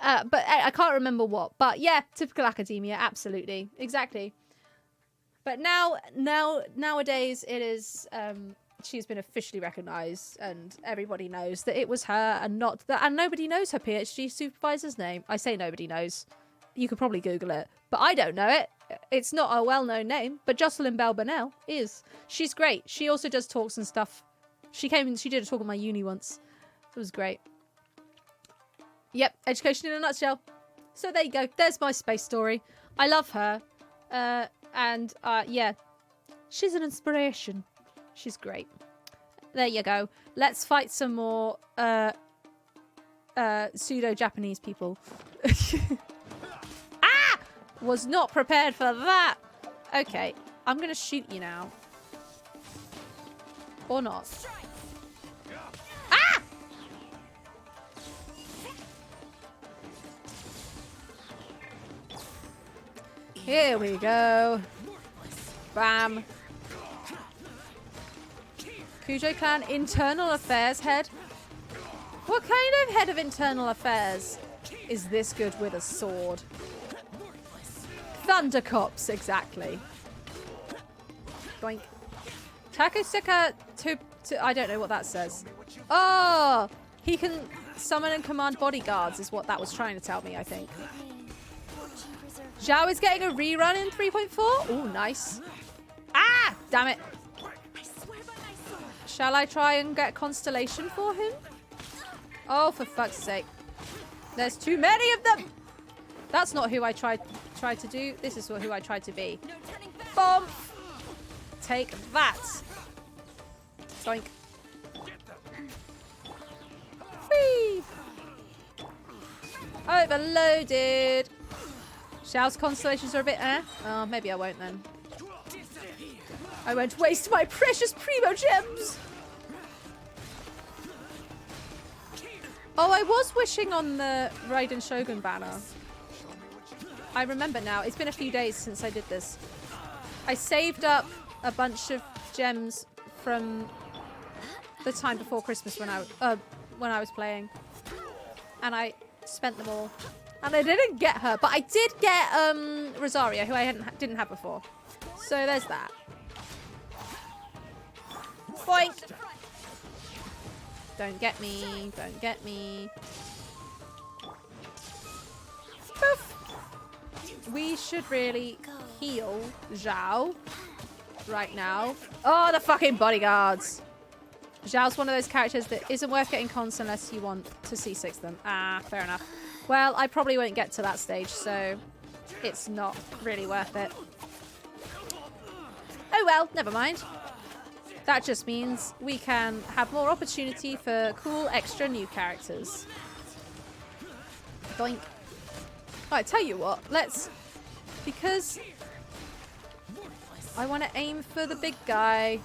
But I can't remember what. But yeah, typical academia, absolutely. Exactly. But nowadays it is she's been officially recognized and everybody knows that it was her and not that, and nobody knows her PhD supervisor's name. I say nobody knows. You could probably Google it, but I don't know it. It's not a well-known name, but Jocelyn Bell Burnell is. She's great. She also does talks and stuff. She did a talk at my uni once. It was great. Yep, education in a nutshell. So there you go. There's my space story. I love her. And yeah, she's an inspiration. She's great. There you go. Let's fight some more pseudo-Japanese people. Ah! Was not prepared for that. Okay, I'm gonna shoot you now. Or not. Ah! Here we go. Bam. Kujo Clan Internal Affairs head? What kind of head of internal affairs is this good with a sword? Thundercops, exactly. Doink. Takasuka to I don't know what that says. Oh! He can summon and command bodyguards is what that was trying to tell me, I think. Zhao is getting a rerun in 3.4. Oh, nice. Ah! Damn it. Shall I try and get Constellation for him? Oh, for fuck's sake. There's too many of them! That's not who I tried to do. This is who I tried to be. Bomb! Take that. Doink. Whee! Overloaded. Xiao's constellations are a bit Oh, maybe I won't then. I won't waste my precious primo gems. Oh, I was wishing on the Raiden Shogun banner. I remember now. It's been a few days since I did this. I saved up a bunch of gems from the time before Christmas when I was playing, and I spent them all. And I didn't get her, but I did get Rosario, who I didn't have before. So there's that. Boink! Don't get me. Don't get me. Poof! We should really heal Zhao right now. Oh, the fucking bodyguards! Zhao's one of those characters that isn't worth getting cons unless you want to C6 them. Ah, fair enough. Well, I probably won't get to that stage, so it's not really worth it. Oh well, never mind. That just means we can have more opportunity for cool extra new characters. Doink. I tell you what, let's... Because I want to aim for the big guy.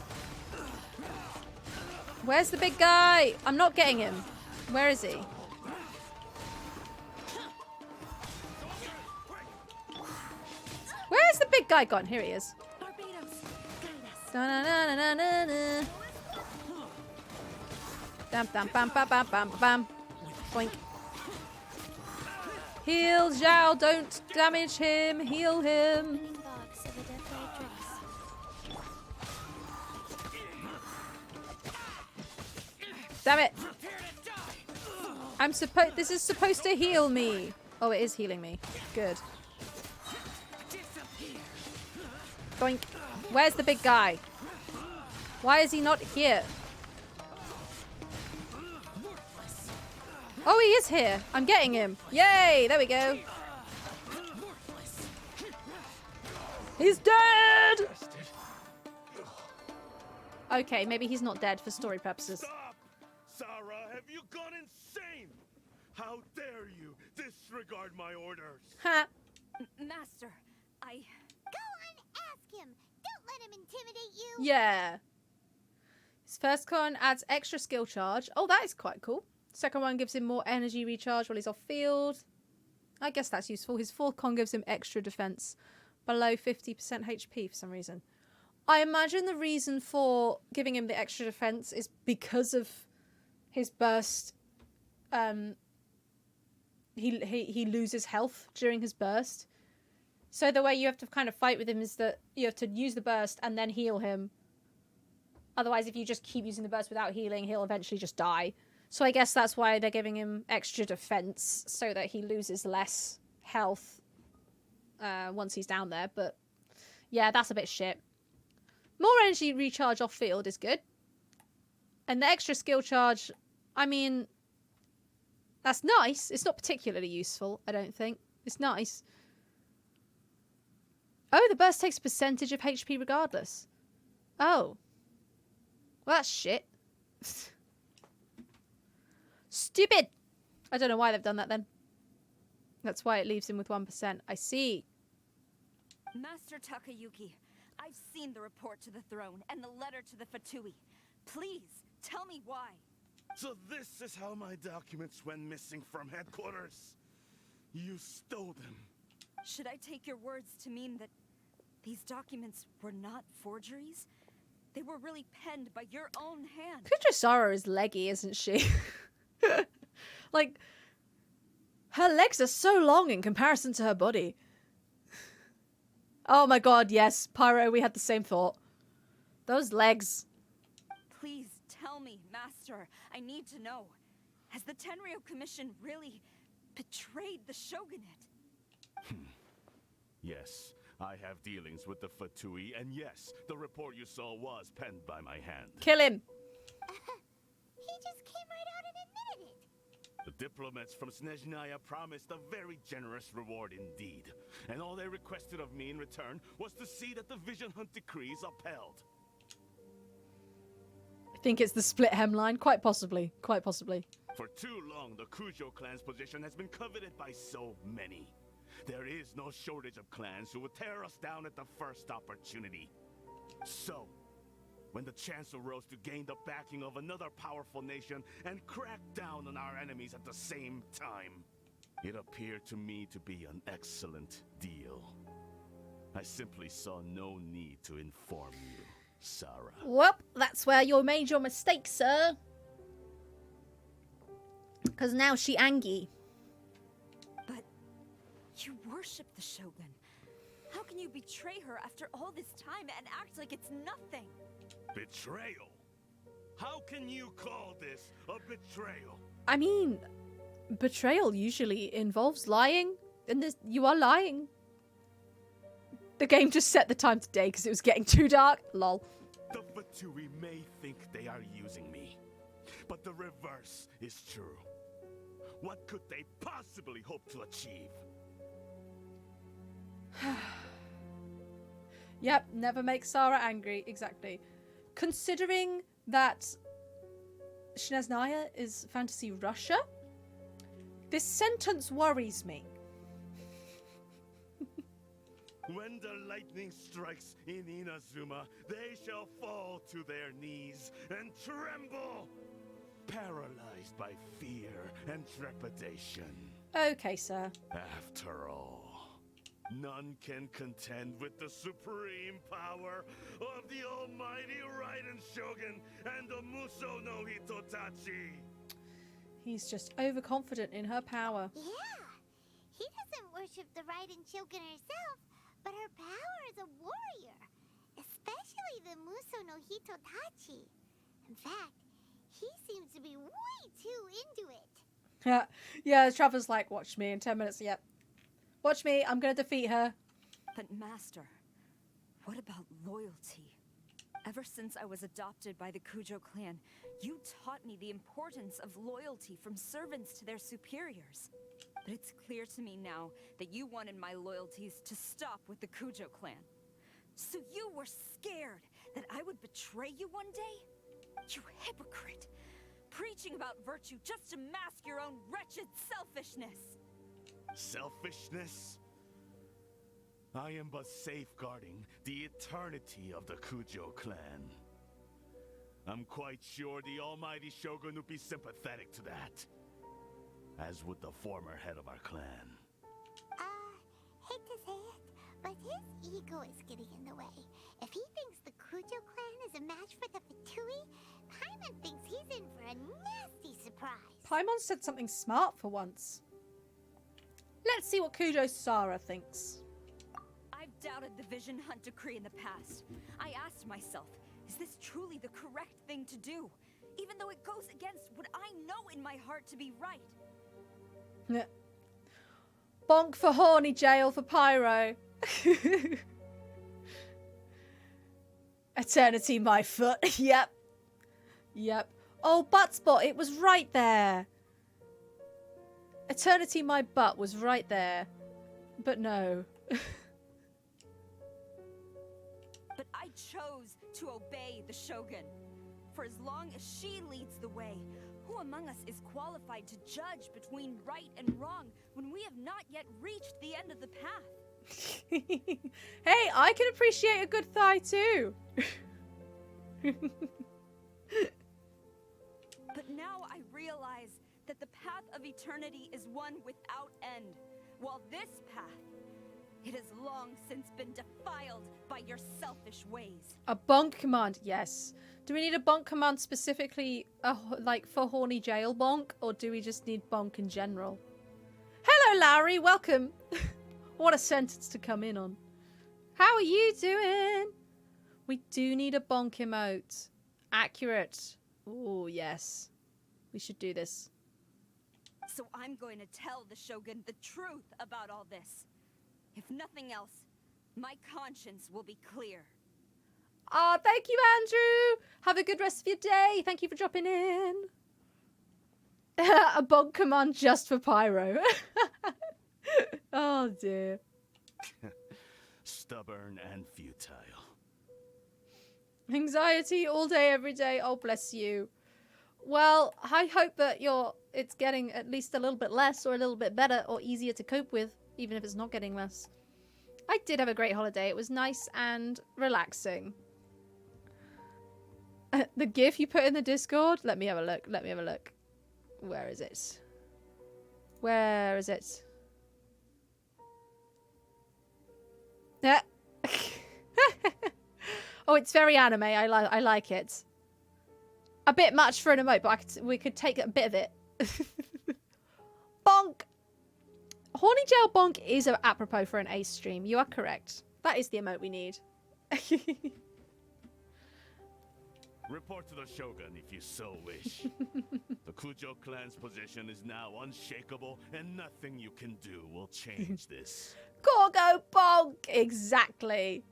Where's the big guy? I'm not getting him. Where is he? Where's the big guy gone? Here he is. Da-na-na-na-na-na. Bam, bam, bam, bam, bam, bam, bam. Boink. Heal Zhao, don't damage him. Heal him. Damn it. This is supposed to heal me. Oh, it is healing me. Good. Boink. Where's the big guy? Why is he not here? Oh, he is here. I'm getting him. Yay! There we go. He's dead! Okay, maybe he's not dead for story purposes. Stop! Sarah, have you gone insane? How dare you disregard my orders? Ha! Master, I... Go on, ask him. Don't let him intimidate you. Yeah. His first con adds extra skill charge. Oh, that is quite cool. Second one gives him more energy recharge while he's off field. I guess that's useful. His fourth con gives him extra defense below 50% HP for some reason. I imagine the reason for giving him the extra defense is because of his burst. He loses health during his burst. So the way you have to kind of fight with him is that you have to use the burst and then heal him. Otherwise, if you just keep using the burst without healing, he'll eventually just die. So I guess that's why they're giving him extra defense, so that he loses less health once he's down there. But yeah, that's a bit shit. More energy recharge off field is good. And the extra skill charge, I mean, that's nice. It's not particularly useful, I don't think. It's nice. Oh, the burst takes a percentage of HP regardless. Oh. Well, that's shit. Stupid! I don't know why they've done that then. That's why it leaves him with 1%. I see. Master Takayuki, I've seen the report to the throne and the letter to the Fatui. Please, tell me why. So this is how my documents went missing from headquarters. You stole them. Should I take your words to mean that these documents were not forgeries? They were really penned by your own hand. Kujisara is leggy, isn't she? Like, her legs are so long in comparison to her body. Oh my god, yes. Pyro, we had the same thought. Those legs. Please tell me, Master. I need to know. Has the Tenryo Commission really betrayed the shogunate? Yes, I have dealings with the Fatui, and yes, the report you saw was penned by my hand. Kill him. He just came right out and admitted it. The diplomats from Snezhnaya promised a very generous reward indeed, and all they requested of me in return was to see that the Vision Hunt decrees upheld. I think it's the split hemline. Quite possibly. Quite possibly. For too long, the Kujo clan's position has been coveted by so many. There is no shortage of clans who would tear us down at the first opportunity. So, when the chance arose to gain the backing of another powerful nation and crack down on our enemies at the same time, it appeared to me to be an excellent deal. I simply saw no need to inform you, Sarah. Well, that's where you made your mistake, sir. Because now she angry. But you worship the Shogun. How can you betray her after all this time and act like it's nothing? Betrayal? How can you call this a betrayal? I mean, betrayal usually involves lying, and this, you are lying. The game just set the time today because it was getting too dark. Lol. The Fatui may think they are using me, but the reverse is true. What could they possibly hope to achieve? Yep, never make Sarah angry. Exactly. Considering that Snezhnaya is fantasy Russia, this sentence worries me. When the lightning strikes in Inazuma, they shall fall to their knees and tremble, paralyzed by fear and trepidation. Okay, sir. After all, none can contend with the supreme power of the almighty Raiden Shogun and the Muso no Hitotachi. He's just overconfident in her power. Yeah, he doesn't worship the Raiden Shogun herself, but her power as a warrior, especially the Muso no Hitotachi. In fact, he seems to be way too into it. Yeah, Trevor's like, watch me in 10 minutes. Yep. Watch me, I'm gonna defeat her. But Master, what about loyalty? Ever since I was adopted by the Kujo clan, you taught me the importance of loyalty from servants to their superiors. But it's clear to me now that you wanted my loyalties to stop with the Kujo clan. So you were scared that I would betray you one day? You hypocrite! Preaching about virtue just to mask your own wretched selfishness! Selfishness? I am but safeguarding the eternity of the Kujo clan. I'm quite sure the almighty Shogun would be sympathetic to that, as would the former head of our clan. Hate to say it, but his ego is getting in the way. If he thinks the Kujo clan is a match for the Fatui, Paimon thinks he's in for a nasty surprise. Paimon said something smart for once. Let's see what Kujo Sara thinks. I've doubted the Vision Hunt decree in the past. I asked myself, is this truly the correct thing to do? Even though it goes against what I know in my heart to be right. Bonk for horny, jail for pyro. Eternity, my foot. Yep. Yep. Oh, butt spot. It was right there. Eternity, my butt was right there. But no. But I chose to obey the Shogun. For as long as she leads the way, who among us is qualified to judge between right and wrong when we have not yet reached the end of the path? Hey, I can appreciate a good thigh too. But now I realize that the path of eternity is one without end, while this path, it has long since been defiled by your selfish ways. A bonk command, yes. Do we need a bonk command specifically, like for horny jail bonk, or do we just need bonk in general? Hello, Larry. Welcome. What a sentence to come in on. How are you doing? We do need a bonk emote. Accurate. Oh, yes. We should do this. So I'm going to tell the Shogun the truth about all this. If nothing else, my conscience will be clear. Ah, thank you, Andrew. Have a good rest of your day. Thank you for dropping in. A bonk command just for pyro. Oh, dear. Stubborn and futile. Anxiety all day, every day. Oh, bless you. Well, I hope that it's getting at least a little bit less or a little bit better or easier to cope with, even if it's not getting less. I did have a great holiday. It was nice and relaxing. The GIF you put in the Discord? Let me have a look. Let me have a look. Where is it? Where is it? Yeah. Oh, it's very anime. I like it. A bit much for an emote, but we could take a bit of it. Bonk! Horny Jail Bonk is apropos for an Ace stream. You are correct. That is the emote we need. Report to the Shogun if you so wish. The Kujo clan's position is now unshakable, and nothing you can do will change this. Corgo bonk! Exactly.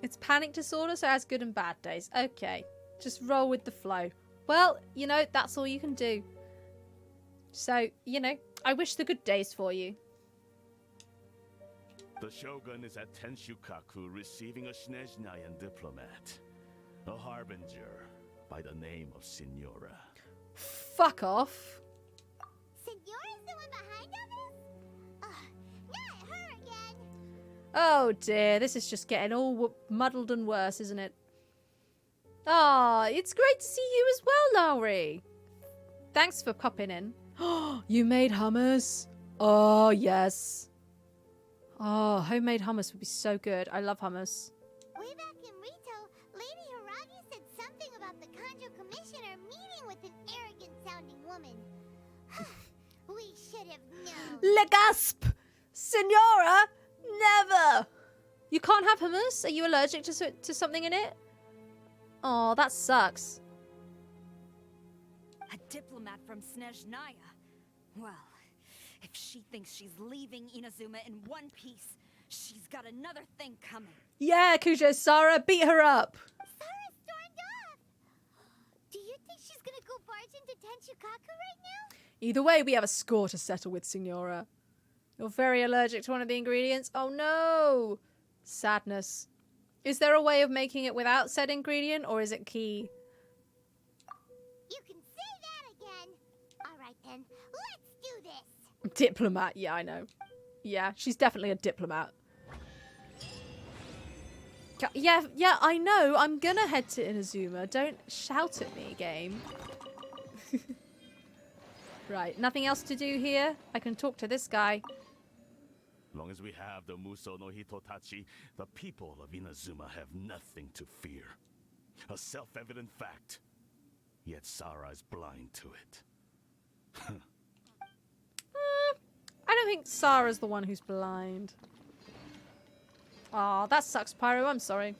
It's panic disorder, so it has good and bad days. Okay. Just roll with the flow. Well, you know, that's all you can do. So, you know, I wish the good days for you. The Shogun is at Tenshukaku receiving a Snezhnayan diplomat. A harbinger by the name of Signora. Fuck off. Signora's the one behind all this? Ugh, not her again. Oh dear, this is just getting all muddled and worse, isn't it? Ah, it's great to see you as well, Lauri. Thanks for popping in. Oh, you made hummus? Oh, yes. Oh, homemade hummus would be so good. I love hummus. Way back in Rito, Lady Hiragi said something about the Kanjo Commissioner meeting with an arrogant-sounding woman. We should have known. Le gasp! Signora! Never! You can't have hummus? Are you allergic to something in it? Oh, that sucks. A diplomat from Snezhnaya. Well, if she thinks she's leaving Inazuma in one piece, she's got another thing coming. Yeah, Kujo Sara, beat her up. Sarah stormed off. Do you think she's gonna go barge into Tenshukaku right now? Either way, we have a score to settle with, Signora. You're very allergic to one of the ingredients. Oh no! Sadness. Is there a way of making it without said ingredient, or is it key? You can say that again. All right then, let's do this. Diplomat, yeah, I know. Yeah, she's definitely a diplomat. Yeah, I know. I'm gonna head to Inazuma. Don't shout at me, game. Right, nothing else to do here? I can talk to this guy. Long as we have the Muso no Hitotachi, the people of Inazuma have nothing to fear. A self-evident fact. Yet Sara is blind to it. I don't think Sara's the one who's blind. Aw, that sucks, Pyro. I'm sorry.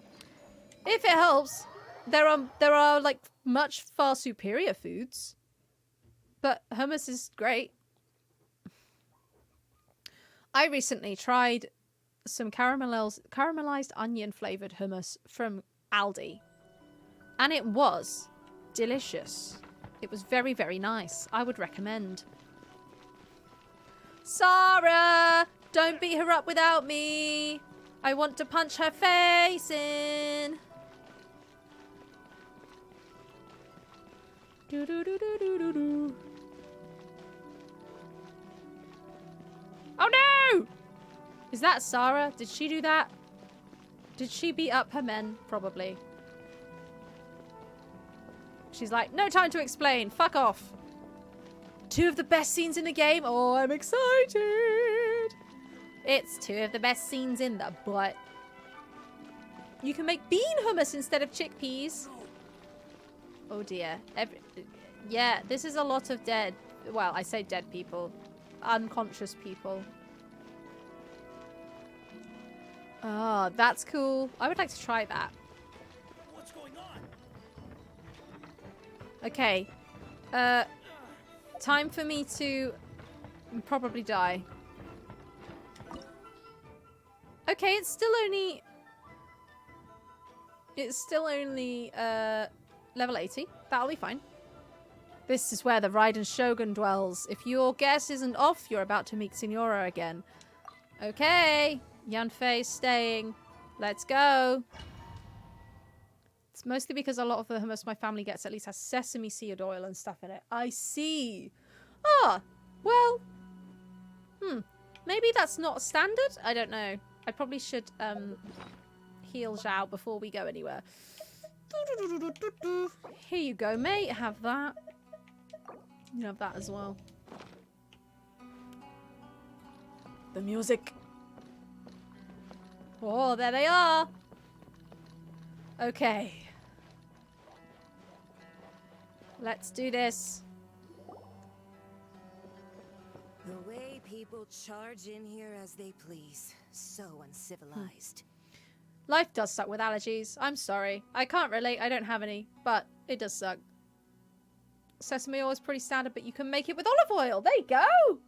If it helps, there are like much far superior foods. But hummus is great. I recently tried some caramelized onion flavored hummus from Aldi. And it was delicious. It was very, very nice. I would recommend. Sarah! Don't beat her up without me. I want to punch her face in. Do do do do do do do. Oh no! Is that Sarah? Did she do that? Did she beat up her men? Probably. She's like, no time to explain. Fuck off. 2 of the best scenes in the game. Oh, I'm excited. It's 2 of the best scenes in the butt. You can make bean hummus instead of chickpeas. Oh dear. Yeah, this is a lot of dead. Well, I say dead people. Unconscious people. Oh, that's cool. I would like to try that. What's going on? Okay. Time for me to probably die. Okay, it's still only level 80. That'll be fine. This is where the Raiden Shogun dwells. If your guess isn't off, you're about to meet Signora again. Okay. Yanfei's staying. Let's go. It's mostly because a lot of the hummus my family gets at least has sesame seed oil and stuff in it. I see. Ah, well. Maybe that's not standard? I don't know. I probably should heal Zhao before we go anywhere. Here you go, mate. Have that. You have that as well. The music. Oh, there they are. Okay. Let's do this. The way people charge in here as they please. So uncivilized. Life does suck with allergies. I'm sorry. I can't relate. I don't have any. But it does suck. Sesame oil is pretty standard, but you can make it with olive oil. There you go!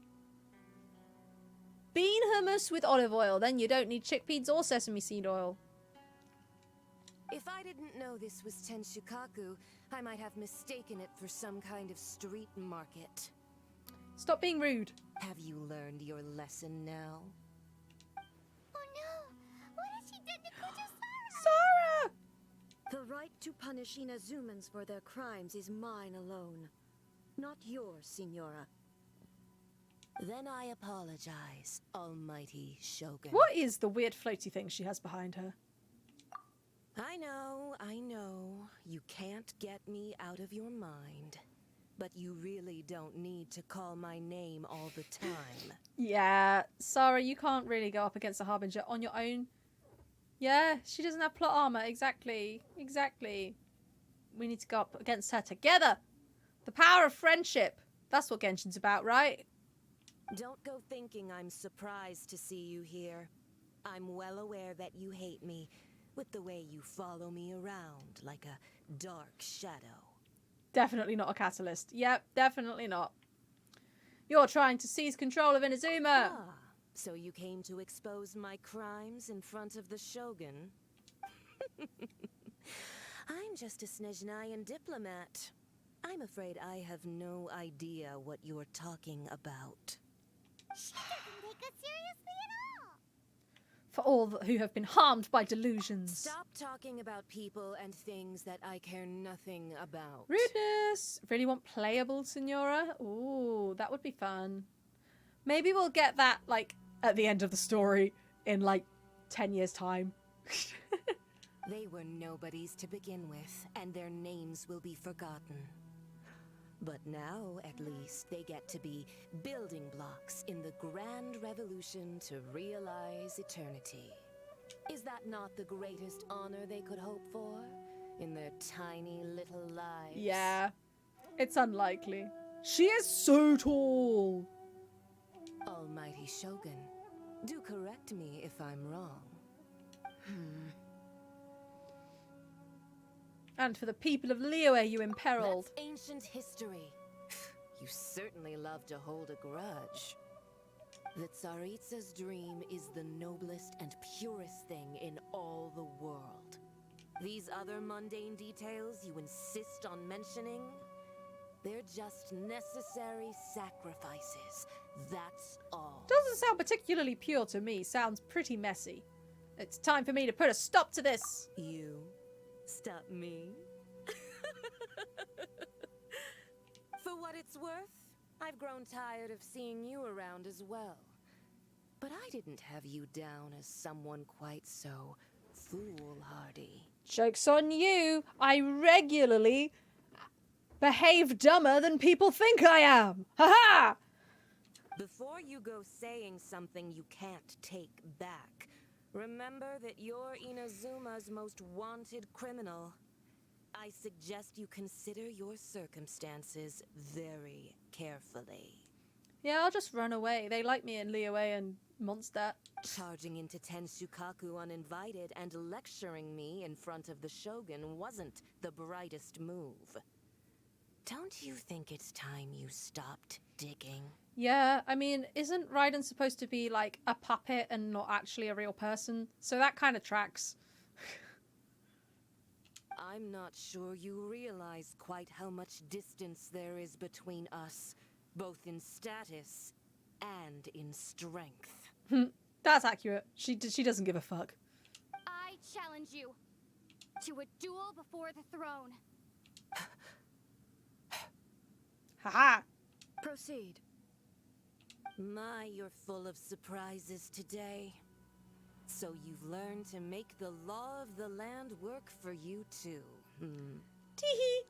Bean hummus with olive oil. Then you don't need chickpeas or sesame seed oil. If I didn't know this was Tenshukaku, I might have mistaken it for some kind of street market. Stop being rude. Have you learned your lesson now? Oh no! What has she done to Kujo-Sara? Sara! The right to punish Inazumans for their crimes is mine alone. Not yours, Signora. Then I apologize, Almighty Shogun. What is the weird floaty thing she has behind her? I know. You can't get me out of your mind. But you really don't need to call my name all the time. Yeah, Sarah, you can't really go up against a Harbinger on your own. Yeah, she doesn't have plot armor. Exactly. We need to go up against her together. The power of friendship. That's what Genshin's about, right? Don't go thinking I'm surprised to see you here. I'm well aware that you hate me, with the way you follow me around like a dark shadow. Definitely not a catalyst. Yep, definitely not. You're trying to seize control of Inazuma. Ah, so you came to expose my crimes in front of the Shogun? I'm just a Snezhnayan diplomat. I'm afraid I have no idea what you're talking about. She doesn't take us seriously at all! For all who have been harmed by delusions. Stop talking about people and things that I care nothing about. Rudeness. Really want playable, Signora? Ooh, that would be fun. Maybe we'll get that, like, at the end of the story in, like, 10 years' time. They were nobodies to begin with, and their names will be forgotten. But now, at least, they get to be building blocks in the grand revolution to realize eternity. Is that not the greatest honor they could hope for in their tiny little lives? Yeah, it's unlikely. She is so tall. Almighty Shogun, do correct me if I'm wrong. And for the people of Liyue you imperiled. That's ancient history. You certainly love to hold a grudge. The Tsaritsa's dream is the noblest and purest thing in all the world. These other mundane details you insist on mentioning, they're just necessary sacrifices. That's all. Doesn't sound particularly pure to me. Sounds pretty messy. It's time for me to put a stop to this. You stop me? For what it's worth, I've grown tired of seeing you around as well. But I didn't have you down as someone quite so foolhardy. Joke's on you. I regularly behave dumber than people think I am. Ha-ha! Before you go saying something you can't take back, remember that you're Inazuma's most wanted criminal. I suggest you consider your circumstances very carefully. Yeah, I'll just run away. They like me in Liyue and Mondstadt. Charging into Tenshukaku uninvited and lecturing me in front of the Shogun wasn't the brightest move. Don't you think it's time you stopped digging? Yeah, I mean, isn't Raiden supposed to be like a puppet and not actually a real person? So that kind of tracks. I'm not sure you realize quite how much distance there is between us, both in status and in strength. That's accurate. She doesn't give a fuck. I challenge you to a duel before the throne. Haha. Proceed. My, you're full of surprises today. So you've learned to make the law of the land work for you too. Teehee.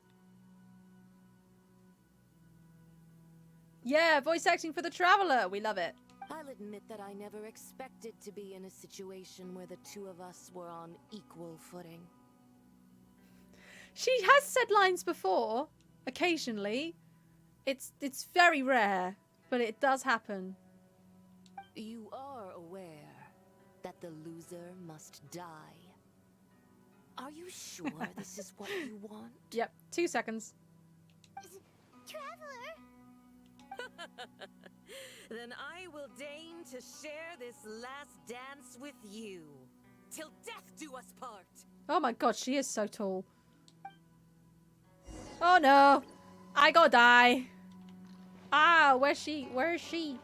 Yeah, voice acting for the Traveler. We love it. I'll admit that I never expected to be in a situation where the two of us were on equal footing. She has said lines before, occasionally. It's very rare, but it does happen. You are aware that the loser must die Are you sure this is what you want? Yep, 2 seconds. Traveler! Then I will deign to share this last dance with you. Till death do us part. Oh my god, she is so tall. Oh no! I gotta die. Ah, where's she? Where is she?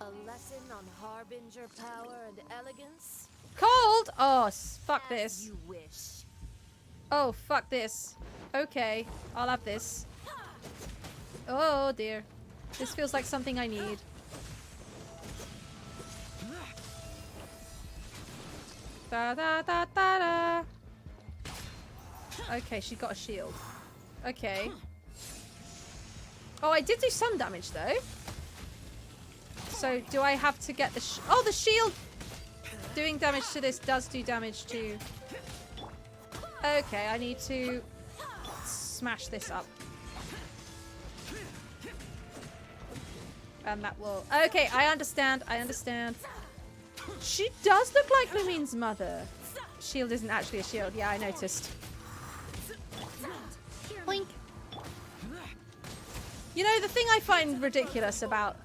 A lesson on harbinger power and elegance? Cold! Oh, fuck As this. you wish. Oh, fuck this. Okay, I'll have this. Oh dear. This feels like something I need. Da da da da da. Okay, she got a shield. Okay. Oh, I did do some damage though. So do I have to get the oh, the shield doing damage to this does do damage to... Okay, I need to smash this up. And that will... Okay, I understand. I understand. She does look like Lumine's mother. Shield isn't actually a shield. Yeah, I noticed. Boink. You know, the thing I find ridiculous about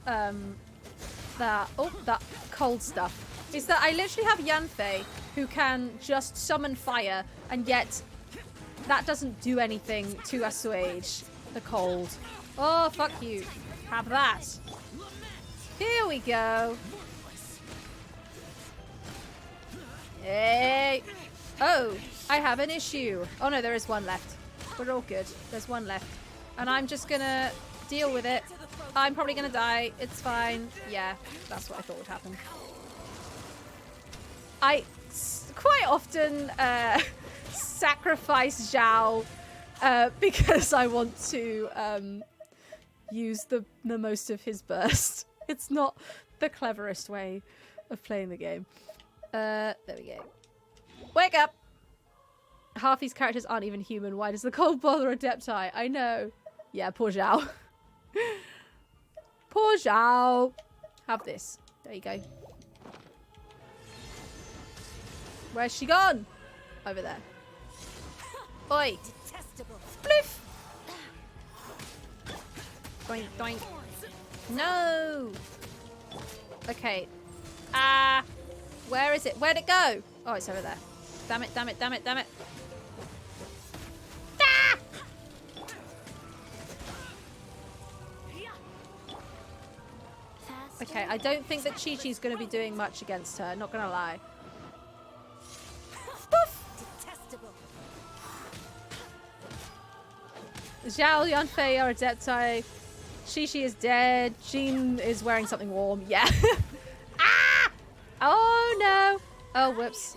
that cold stuff is that I literally have Yanfei who can just summon fire, and yet that doesn't do anything to assuage the cold. Oh, fuck you. Have that. Here we go. Hey. Oh, I have an issue. Oh no, there is one left. We're all good. There's one left. And I'm just gonna deal with it. I'm probably gonna die. It's fine. Yeah, that's what I thought would happen. I quite often sacrifice Zhao because I want to use the most of his burst. It's not the cleverest way of playing the game. There we go. Wake up! Half these characters aren't even human. Why does the cold bother Adepti? I know. Yeah, poor Zhao. Poor Zhao. Have this. There you go. Where's she gone? Over there. Oi! Spliff! Doink, doink. No! Okay. Ah! Where is it? Where'd it go? Oh, it's over there. Damn it, damn it, damn it, damn it. Ah! Okay, I don't think that Chi-Chi's going to be doing much against her, not going to lie. Zhao, Yanfei are Adepti. Chi-Chi is dead. Jean is wearing something warm. Yeah. Ah! Oh no. Oh, whoops.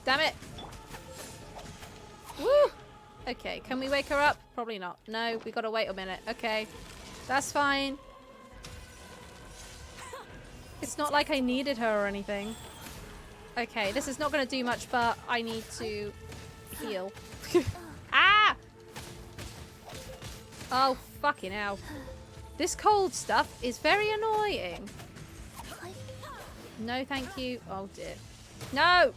Damn it. Woo! Okay, can we wake her up? Probably not. No, we gotta wait a minute. Okay. That's fine. It's not like I needed her or anything. Okay, this is not gonna do much, but I need to heal. Ah! Oh, fucking hell. This cold stuff is very annoying. No, thank you. Oh, dear. No!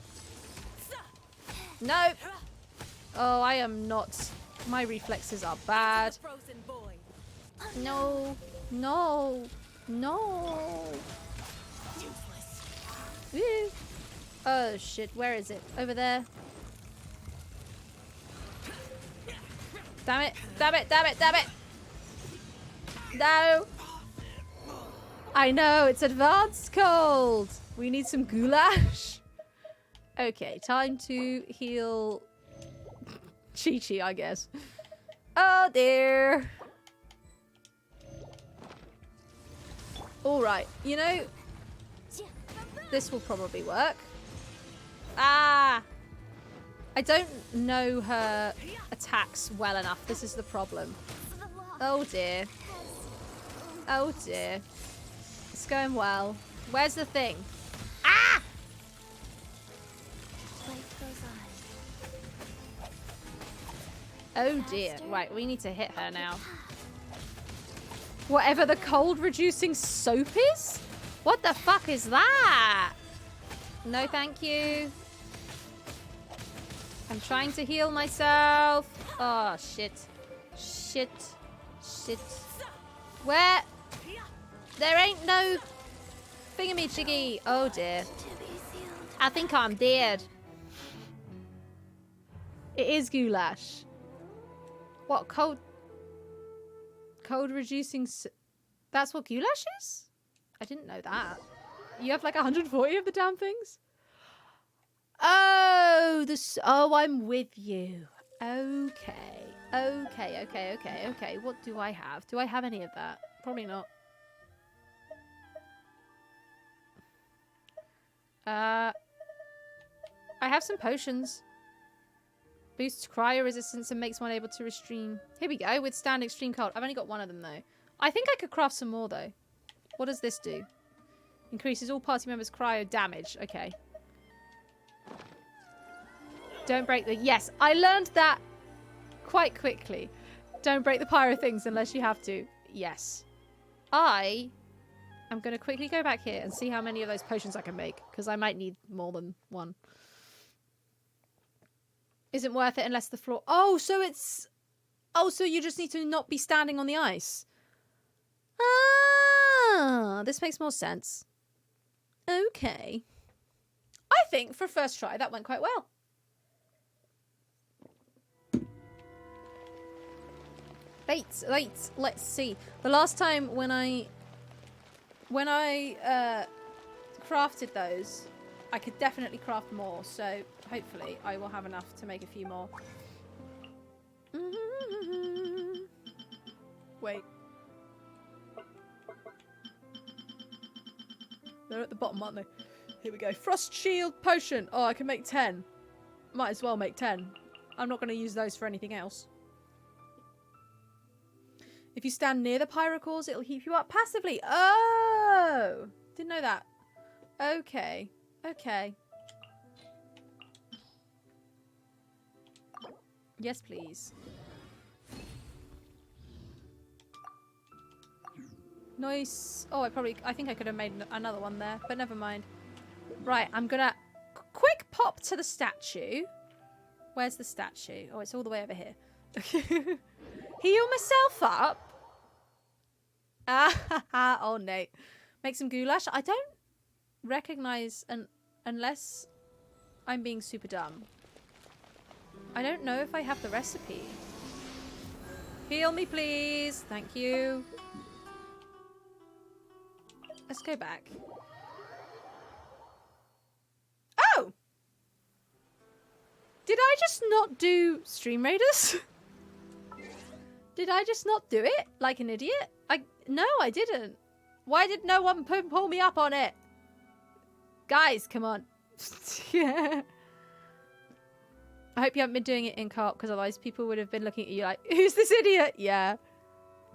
No! Oh, I am not... My reflexes are bad. No. No. No. Woo. Oh, shit. Where is it? Over there. Damn it. Damn it. Damn it. Damn it. No. I know. It's advanced cold. We need some goulash. Okay. Time to heal Chi-Chi, I guess. Oh, dear. All right. You know, this will probably work. Ah. I don't know her attacks well enough. This is the problem. Oh dear. Oh dear. It's going well. Where's the thing? Ah! Oh dear. Right, we need to hit her now. Whatever the cold reducing soap is? What the fuck is that? No, thank you. I'm trying to heal myself. Oh, shit. Shit. Shit. Where? There ain't no thingamajiggy. Oh, dear. I think I'm dead. It is goulash. What? Cold reducing... That's what goulash is? I didn't know that. You have like 140 of the damn things? Oh, oh, I'm with you. Okay. Okay. What do I have? Do I have any of that? Probably not. I have some potions. Boosts cryo resistance and makes one able to restrain. Here we go. Withstand extreme cold. I've only got one of them though. I think I could craft some more though. What does this do? Increases all party members' cryo damage. Okay. Don't break the... Yes, I learned that quite quickly. Don't break the pyro things unless you have to. Yes. I'm going to quickly go back here and see how many of those potions I can make. Because I might need more than one. Isn't worth it unless the floor... Oh, so it's... Oh, so you just need to not be standing on the ice. Ah, this makes more sense. Okay. I think for first try that went quite well. Let's see. The last time when I crafted those, I could definitely craft more. So hopefully I will have enough to make a few more. Wait. They're at the bottom, aren't they? Here we go. Frost shield potion. Oh, I can make 10. Might as well make 10. I'm not going to use those for anything else. If you stand near the pyrocores, it'll heat you up passively. Oh! Didn't know that. Okay. Okay. Yes, please. Nice. Oh, I think I could have made another one there, but never mind. Right, I'm gonna quick pop to the statue. Where's the statue? Oh, it's all the way over here. Heal myself up. Ah, oh no. Make some goulash. I don't recognize unless I'm being super dumb. I don't know if I have the recipe. Heal me, please. Thank you. Let's go back. Oh! Did I just not do Stream Raiders? Did I just not do it? Like an idiot? No, I didn't. Why did no one pull me up on it? Guys, come on. Yeah. I hope you haven't been doing it in co-op, because otherwise people would have been looking at you like, who's this idiot? Yeah.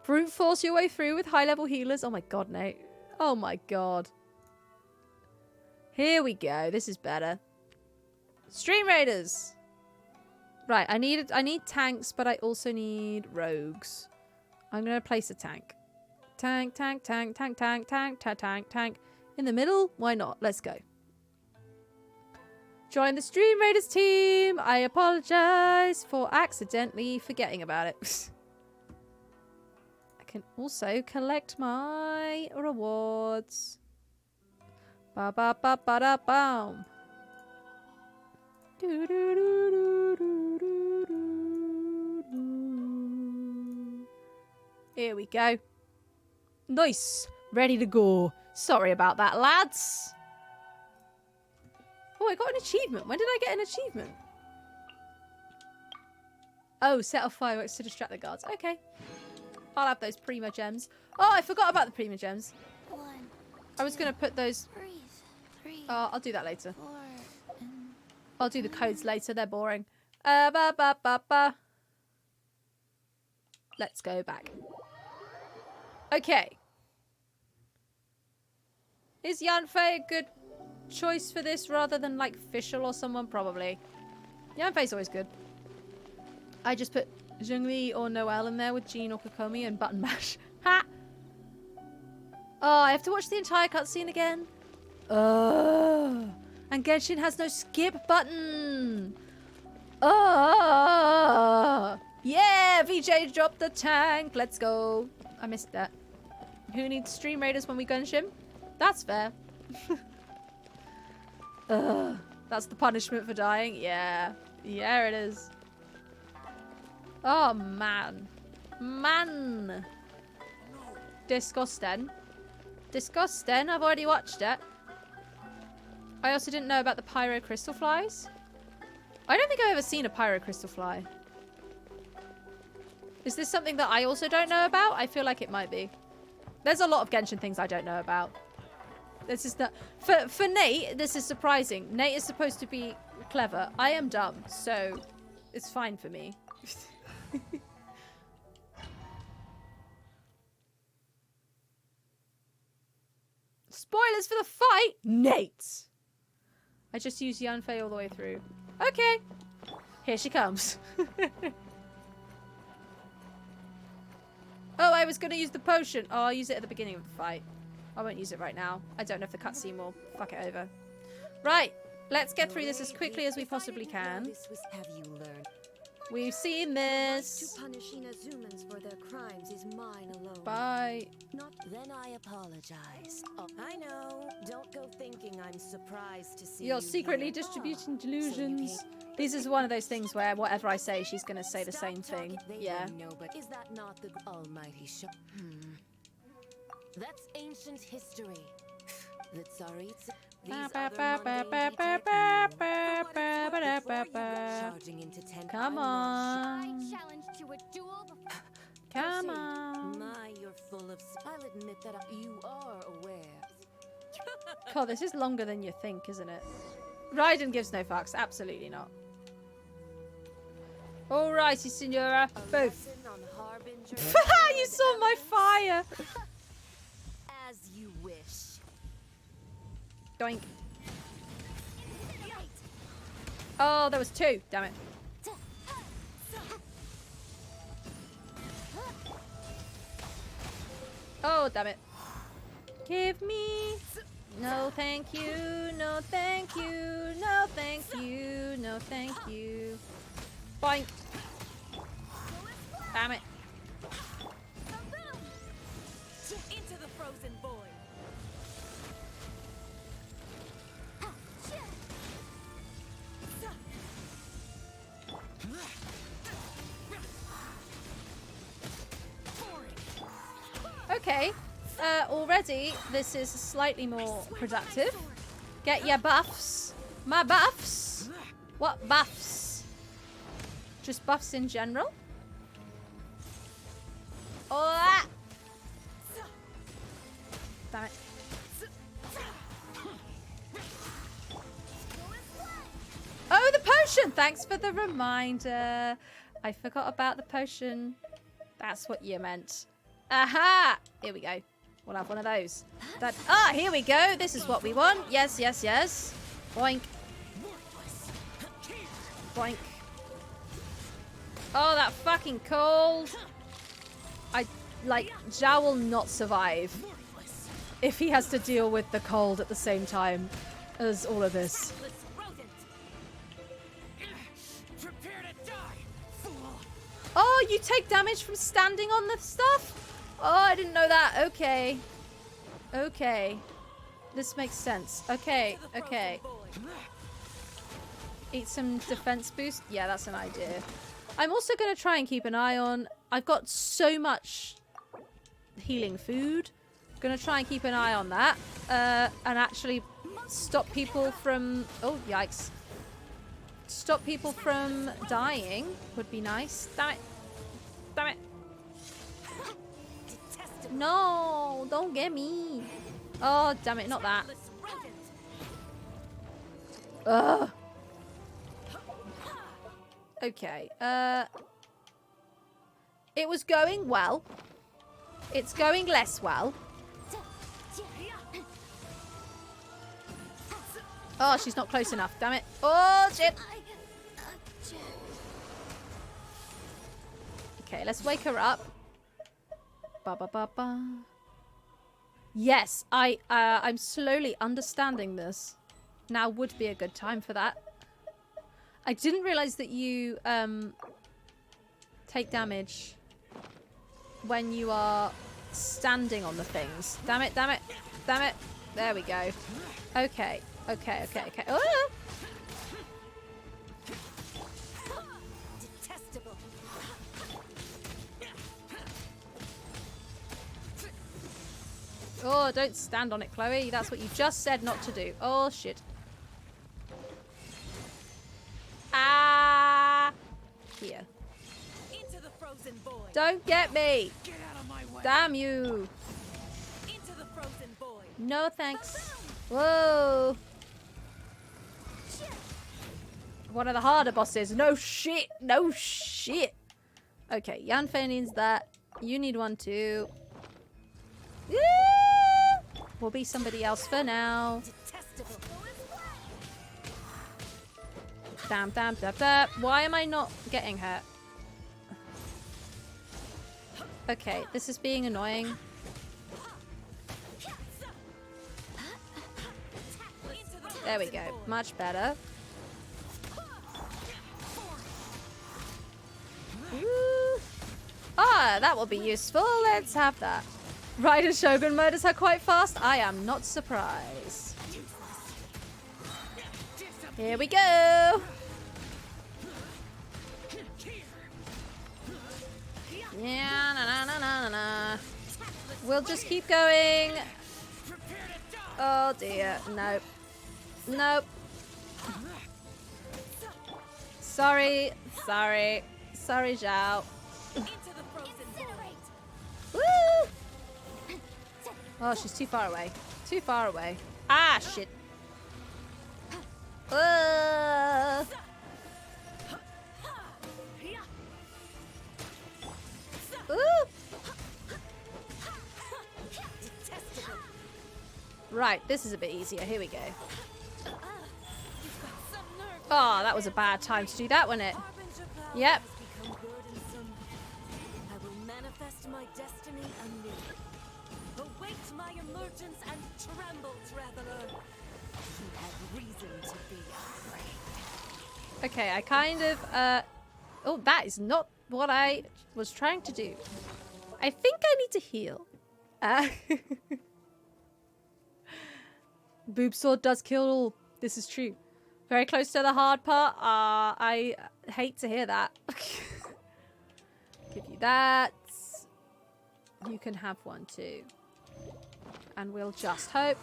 Brute force your way through with high-level healers. Oh my god, no. Oh my god. Here we go. This is better. Stream Raiders. Right, I need tanks, but I also need rogues. I'm going to place a tank. Tank. In the middle? Why not? Let's go. Join the Stream Raiders team. I apologize for accidentally forgetting about it. I can also collect my rewards. Ba-ba-ba-ba-da-boom. Here we go. Nice. Ready to go. Sorry about that, lads. Oh, I got an achievement. When did I get an achievement? Oh, set off fireworks to distract the guards. Okay. I'll have those Prima gems. Oh, I forgot about the Prima gems. I was going to put those... Oh, I'll do that later. I'll do the codes later. They're boring. Let's go back. Okay. Is Yanfei a good choice for this rather than like Fischl or someone? Probably. Yanfei's always good. I just put Zhongli or Noelle in there with Jean or Kokomi and Button Mash. Ha! Oh, I have to watch the entire cutscene again. And Genshin has no skip button. Oh, yeah, VJ dropped the tank. Let's go. I missed that. Who needs stream raiders when we Genshin? That's fair. That's the punishment for dying. Yeah. Yeah, it is. Oh, man. Man. Disgusting. Disgusting. I've already watched it. I also didn't know about the pyro crystal flies. I don't think I've ever seen a pyro crystal fly. Is this something that I also don't know about? I feel like it might be. There's a lot of Genshin things I don't know about. This is the... For Nate, this is surprising. Nate is supposed to be clever. I am dumb, so it's fine for me. Spoilers for the fight? Nate! I just used Yanfei all the way through. Okay. Here she comes. Oh, I was going to use the potion. Oh, I'll use it at the beginning of the fight. I won't use it right now. I don't know if the cutscene will fuck it over. Right. Let's get through this as quickly as we possibly can. Have you learned? We've seen this. To punish Inazumans for their crimes is mine alone. Bye. Not Then I apologize. Oh, I know. Don't go thinking I'm surprised to see You're you secretly here. distributing So you delusions. came- This is one of those things where whatever I say, she's going to say the Stop same thing. talking. They Yeah. don't know, but is that not the almighty show? That's ancient history. The Tsaritsa. These other mundane details. Charging into 10. Come I'm not on. challenge to a duel before... Come Proceed. on. My, you're full of. I'll admit that you are aware. God, this is longer than you think, isn't it? Raiden gives no fucks. Absolutely not. Alrighty, Signora. A Both. lesson on Harbinger. You saw my fire. As you wish. Doink. Oh, there was two. Damn it. Oh, damn it. Give me... No, thank you. No, thank you. No, thank you. No, thank you. Boink. Damn it. Into the frozen void. Okay. Already, this is slightly more productive. Get your buffs. My buffs. What buffs? Just buffs in general? Oh! Damn it. Oh, the potion! Thanks for the reminder. I forgot about the potion. That's what you meant. Aha! Here we go. We'll have one of those. Here we go. This is what we want. Yes, yes, yes. Boink. Boink. Oh, that fucking cold. Zhao will not survive if he has to deal with the cold at the same time as all of this. Oh, you take damage from standing on the stuff? Oh, I didn't know that. Okay. Okay. This makes sense. Okay, okay. Eat some defense boost? Yeah, that's an idea. I'm also going to try and keep an eye on... I've got so much healing food. Going to try and keep an eye on that. And actually stop people from... Oh, yikes. Stop people from dying would be nice. Damn it. Damn it. No, don't get me. Oh, damn it, not that. Ugh. Okay. It was going well. It's going less well. Oh, she's not close enough. Damn it. Oh, shit. Okay, let's wake her up. Ba ba ba ba. Yes, I'm slowly understanding this. Now would be a good time for that. I didn't realize that you take damage when you are standing on the things. Damn it, damn it, damn it. There we go. Okay, okay, okay, okay. Oh! Detestable. Oh, don't stand on it, Chloe. That's what you just said not to do. Oh, shit. Ah! Here. Into the frozen void. Don't get me! Get out of my way. Damn you! Into the frozen void. No thanks. Whoa! One of the harder bosses. No shit! No shit! Okay, Yanfei needs that. You need one too. Yeah! We'll be somebody else for now. Detestable. Damn, damn, damn, damn. Why am I not getting her? Okay, this is being annoying. There we go. Much better. Woo. Ah, that will be useful. Let's have that. Raiden Shogun murders her quite fast. I am not surprised. Here we go. Yeah, na na na na na. We'll just keep going. Oh dear. Nope. Nope. Sorry. Sorry. Sorry, Zhao. Woo! Oh, she's too far away. Too far away. Ah, shit. Ooh. Right, this is a bit easier. Here we go. Oh, that was a bad time to do that, wasn't it? Yep. I will manifest my destiny anew. Await my emergence and tremble, traveler. You have reason to be afraid. Okay, I kind of, oh, that is not what I was trying to do. I think I need to heal. Boob sword does kill. This is true. Very close to the hard part. I hate to hear that. Give you that. You can have one too. And we'll just hope.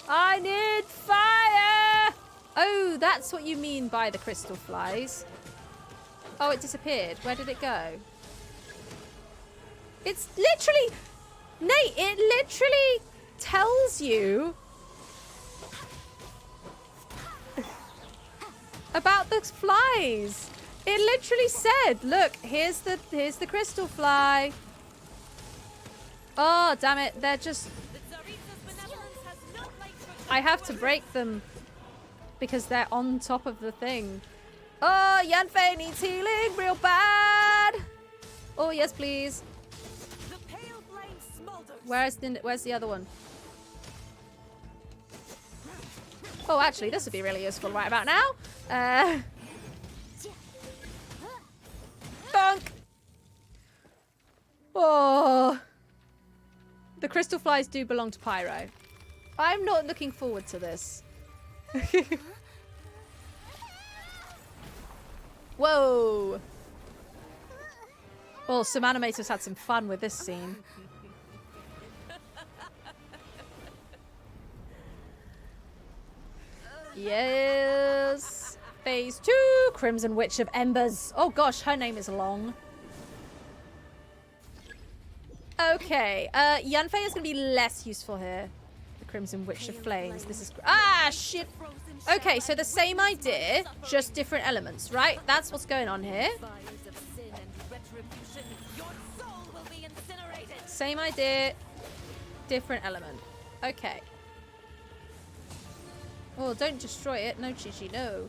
I need fire! Oh, that's what you mean by the crystal flies. Oh, it disappeared. Where did it go? It's literally... Nate, it literally tells you about the flies. It literally said, look, here's the crystal fly. Oh, damn it. They're just... I have to break them because they're on top of the thing. Oh, Yanfei needs healing real bad. Oh, yes, please. Where's the other one? Oh, actually, this would be really useful right about now. Bonk. Oh. The crystal flies do belong to Pyro. I'm not looking forward to this. Whoa. Well, some animators had some fun with this scene. Yes. Phase 2, Crimson Witch of Embers. Oh gosh, her name is long. Okay, Yanfei is going to be less useful here. The Crimson Witch of Flames. This is... Ah, shit. Okay, so the same idea, just different elements, right? That's what's going on here. Same idea, different element. Okay. Oh, don't destroy it. No, Chichi, no.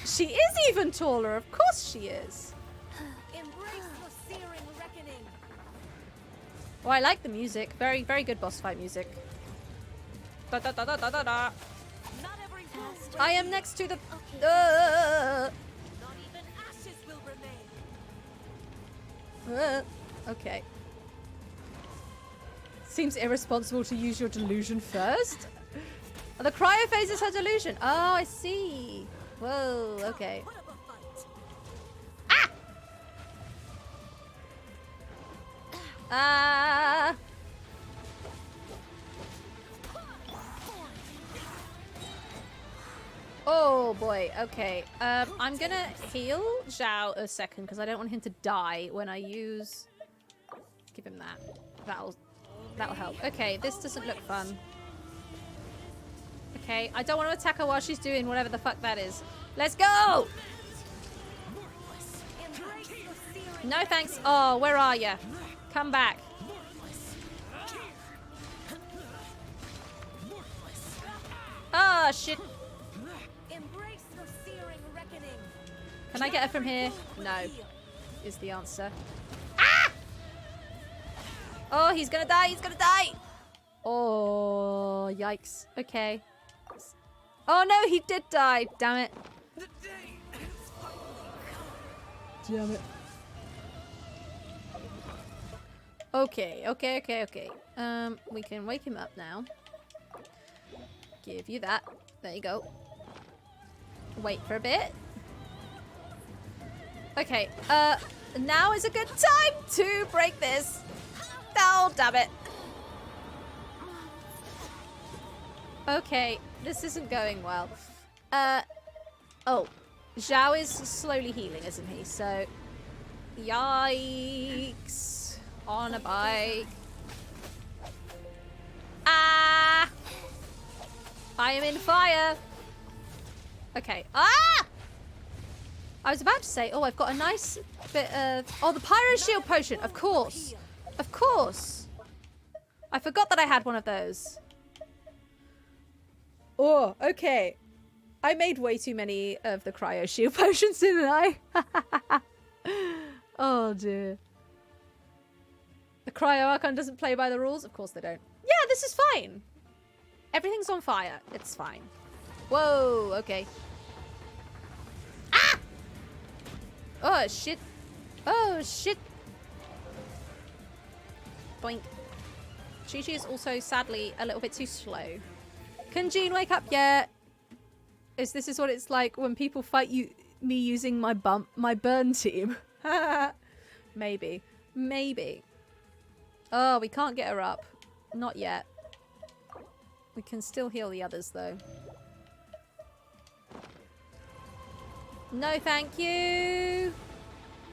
She is even taller. Of course she is. Oh, I like the music. Very, very good boss fight music. Da, da, da, da, da, da, da. Not every wound, I am next to the... not even ashes will remain. Okay. Seems irresponsible to use your delusion first. The cryo phase is her delusion. Oh, I see. Whoa, okay. Put up a fight. Ah! Oh boy, okay. I'm gonna heal Zhao a second because I don't want him to die when I use... Give him that. That'll help. Okay, this doesn't look fun. Okay, I don't want to attack her while she's doing whatever the fuck that is. Let's go! No thanks. Oh, where are you? Come back. Oh, shit. Embrace your searing reckoning. Can I get her from here? No, is the answer. Ah! Oh, he's gonna die. He's gonna die. Oh, yikes. Okay. Oh, no, he did die. Damn it. Damn it. Okay, okay. We can wake him up now. Give you that. There you go. Wait for a bit. Okay, now is a good time to break this. Oh, damn it. Okay, this isn't going well. Oh, Zhao is slowly healing, isn't he? So, yikes. On a bike. Ah! I am in fire. Okay. Ah! I was about to say, oh, I've got a nice bit of... Oh, the Pyro Shield Potion. Of course. Of course. I forgot that I had one of those. Oh, okay. I made way too many of the Cryo Shield Potions, didn't I? Oh, dear. The Cryo Archon doesn't play by the rules? Of course they don't. Yeah, this is fine. Everything's on fire. It's fine. Whoa, okay. Ah! Oh, shit. Oh, shit. Boink. Chi-Chi is also, sadly, a little bit too slow. Can Jean wake up yet? This is what it's like when people fight me using my burn team. Maybe. Maybe. Oh, we can't get her up. Not yet. We can still heal the others, though. No, thank you.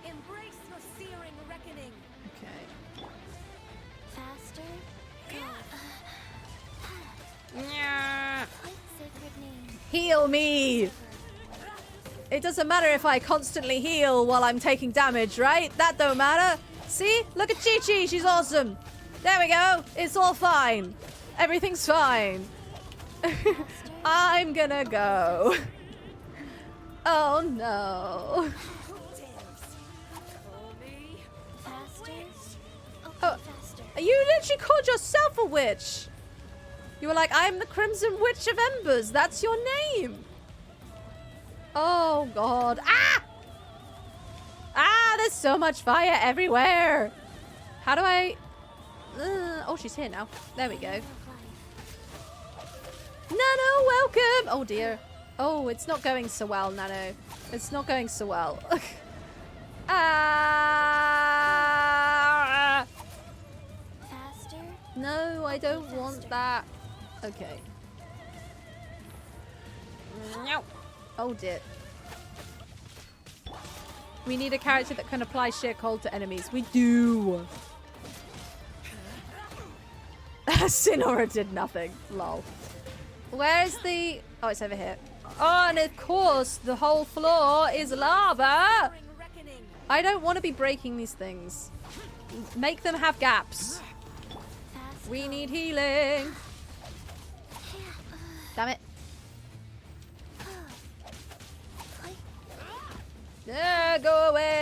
Embrace your searing reckoning. Okay. Faster. Sacred name. Heal me. It doesn't matter if I constantly heal while I'm taking damage, right? That don't matter. See? Look at Chi-Chi. She's awesome. There we go. It's all fine. Everything's fine. I'm gonna go. Oh no. Faster. Oh, Faster. you literally called yourself a witch. You were like, I'm the Crimson Witch of Embers. That's your name. Oh god. Ah! Ah, there's so much fire everywhere. How do I... oh, she's here now. There we go. Nano, welcome! Oh dear. Oh, it's not going so well, Nano. It's not going so well. Ah! Faster. No, I don't want that. Okay. No. Oh dear. We need a character that can apply sheer cold to enemies. We do. Sinora did nothing. Lol. Where's the... Oh, it's over here. Oh, and of course, the whole floor is lava. I don't want to be breaking these things. Make them have gaps. We need healing. Damn it. Yeah, go away.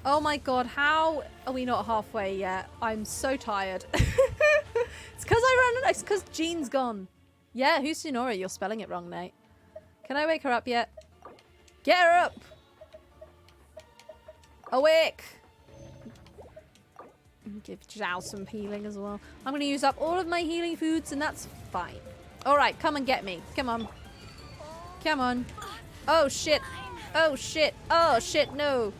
Oh my god, how are we not halfway yet? I'm so tired. It's because Jean's gone. Yeah, who's Sonora? You're spelling it wrong, Nate. Can I wake her up yet? Get her up! Awake! Give Zhao some healing as well. I'm gonna use up all of my healing foods and that's fine. Alright, come and get me. Come on. Come on. Oh shit. Oh shit. Oh shit, no.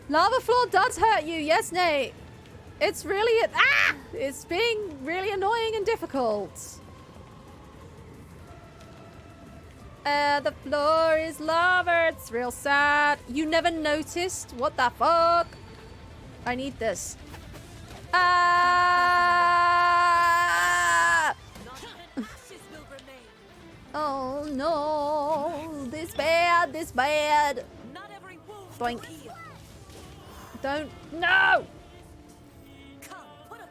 Lava floor does hurt you, yes, Nate. It's really it's being really annoying and difficult. The floor is lava. It's real sad. You never noticed? What the fuck? I need this. Ah! Oh no! This bad. This bad. Boink. Don't. No!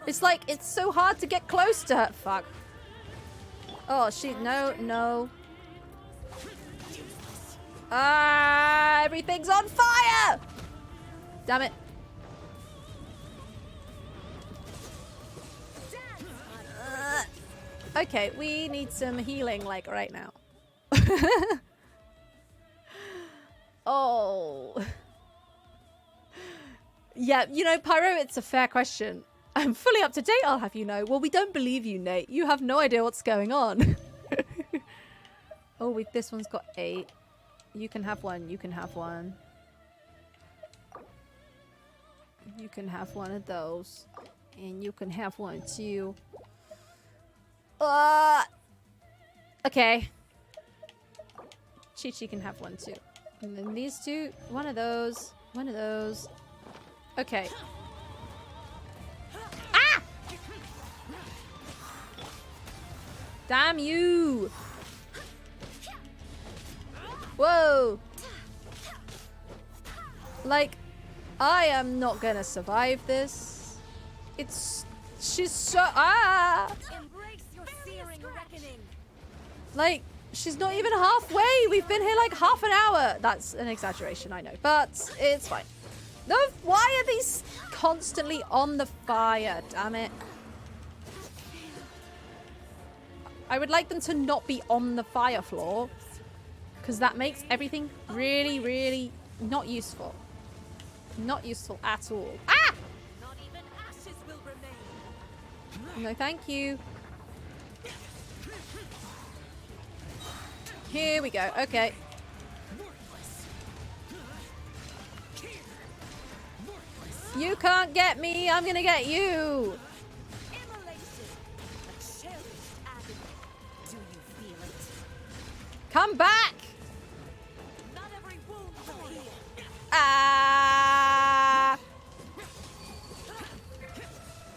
It's like, it's so hard to get close to her. Fuck. Oh, shit. No, no. Ah, everything's on fire! Damn it. Okay, we need some healing, like, right now. Oh. Yeah, you know, Pyro, it's a fair question. I'm fully up to date, I'll have you know. Well, we don't believe you, Nate. You have no idea what's going on. Oh, this one's got 8. You can have one. You can have one. You can have one of those. And you can have one too. Okay. Chi-Chi can have one too. And then these two. One of those. One of those. Okay. Ah! Damn you! Whoa! Like, I am not gonna survive this. She's so Embrace your searing reckoning. like, she's not even halfway. We've been here like half an hour. That's an exaggeration, I know, but it's fine. No, why are these constantly on the fire? Damn it. I would like them to not be on the fire floor, because that makes everything really, really not useful. Not useful at all. Ah! Not even ashes will remain. No, thank you. Here we go. Okay. You can't get me. I'm gonna get you. Immolation. A cherished agony. Do you feel it? Come back. Not every wound will heal. Ah!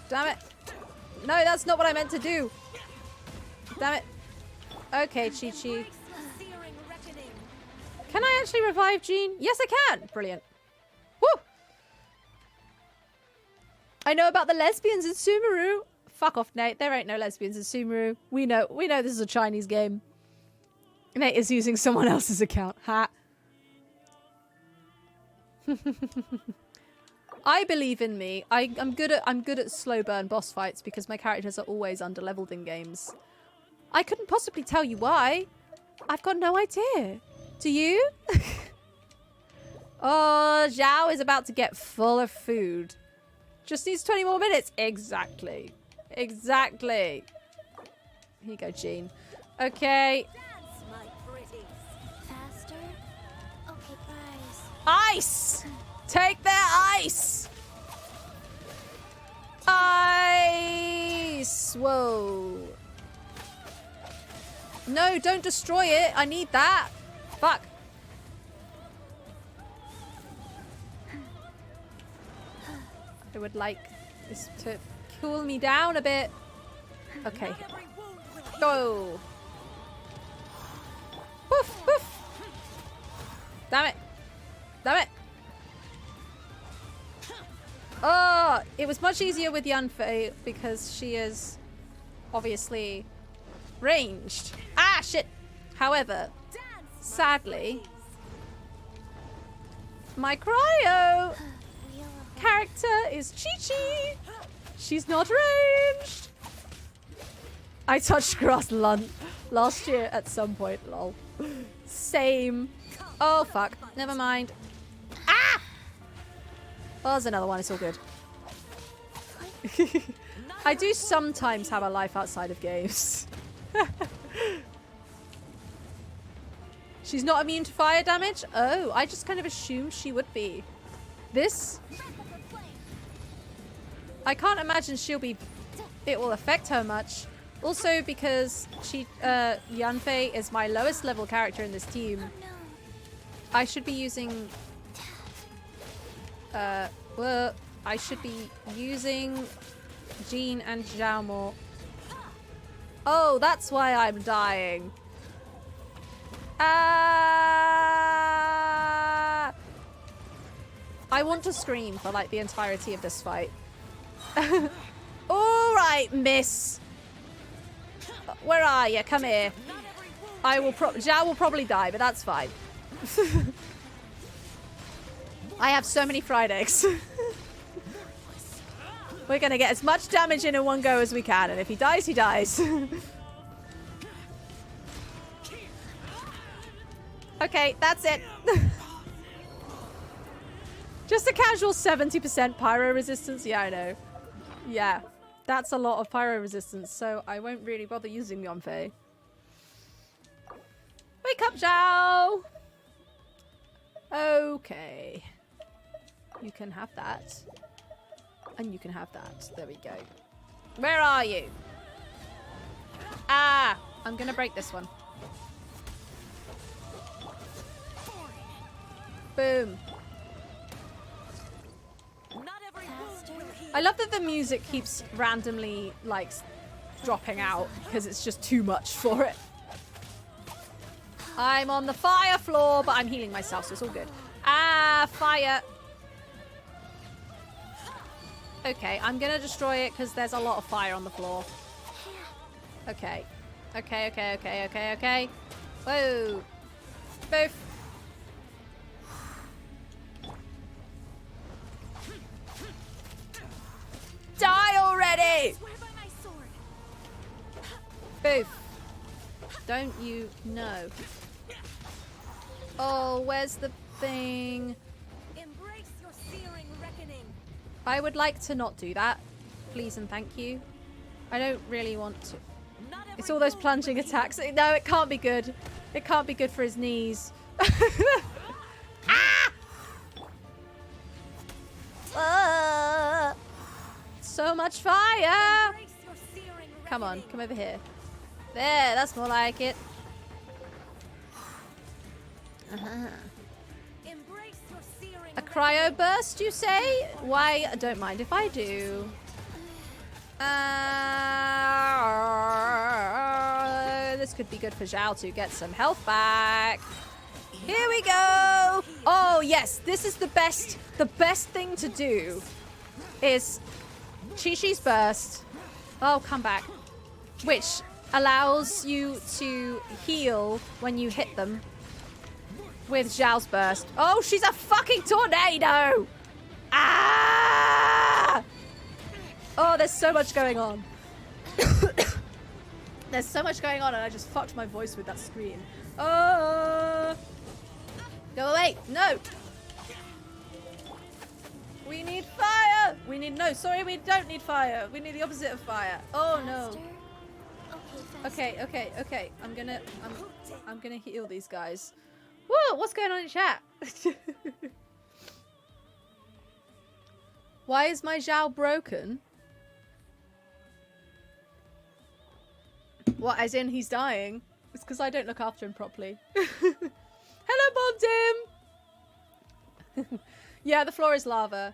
Damn it. No, that's not what I meant to do. Damn it. Okay, Chi-Chi. Embrace your searing reckoning. Can I actually revive Jean? Yes, I can. Brilliant. Woo! I know about the lesbians in Sumeru. Fuck off, Nate. There ain't no lesbians in Sumeru. We know this is a Chinese game. Nate is using someone else's account. Ha. I believe in me. I'm good at slow burn boss fights because my characters are always underleveled in games. I couldn't possibly tell you why. I've got no idea. Do you? Oh, Zhao is about to get full of food. Just needs 20 more minutes. Exactly. Exactly. Here you go, Jean. Okay. Dance, my pretties. Faster? Okay, prize. Ice! Take their ice! Ice! Whoa. No, don't destroy it. I need that. Fuck. I would like this to cool me down a bit. Okay. Not every wound will heal. Go. Woof, woof. Damn it. Damn it. Oh, it was much easier with Yanfei because she is obviously ranged. Ah, shit. However, Dance, sadly, my cryo character is Chi-Chi. She's not ranged. I touched grass last year at some point, lol. Same. Oh, fuck. Never mind. Ah! Oh, there's another one. It's all good. I do sometimes have a life outside of games. She's not immune to fire damage? Oh, I just kind of assumed she would be. This? I can't imagine it will affect her much. Also because Yanfei is my lowest level character in this team. I should be using... well, I should be using Jean and Zhao more. Oh, that's why I'm dying. I want to scream for like the entirety of this fight. All right, miss. Where are you? Come here. Zhao will probably die, but that's fine. I have so many fried eggs. We're gonna get as much damage in one go as we can, and if he dies, he dies. Okay, that's it. Just a casual 70% pyro resistance. Yeah, I know. Yeah, that's a lot of pyro resistance, so I won't really bother using Yanfei. Wake up, Zhao! Okay. You can have that. And you can have that. There we go. Where are you? Ah! I'm gonna break this one. Boom. I love that the music keeps randomly, like, dropping out because it's just too much for it. I'm on the fire floor, but I'm healing myself, so it's all good. Ah, fire. Okay, I'm gonna destroy it because there's a lot of fire on the floor. Okay. Okay. Whoa. Boof. Die already! Boof. Don't you know? Oh, where's the thing? Embrace your searing reckoning. I would like to not do that. Please and thank you. I don't really want to. It's all those plunging attacks. No, it can't be good. It can't be good for his knees. Ah! So much fire! Come on, come over here. There, that's more like it. A cryo burst, you say? Why, I don't mind if I do. This could be good for Zhao to get some health back. Here we go. Oh, yes, this is the best thing to do is Chi-Chi's burst. Oh, come back. Which allows you to heal when you hit them with Zhao's burst. Oh, she's a fucking tornado! Ah! Oh, there's so much going on. There's so much going on and I just fucked my voice with that screen. Oh! Go away! No! We need fire! No, sorry, we don't need fire. We need the opposite of fire. Oh no. Okay. I'm gonna heal these guys. Whoa, what's going on in chat? Why is my Zhao broken? What, as in he's dying? It's because I don't look after him properly. Hello, Bob Dim! Yeah, the floor is lava.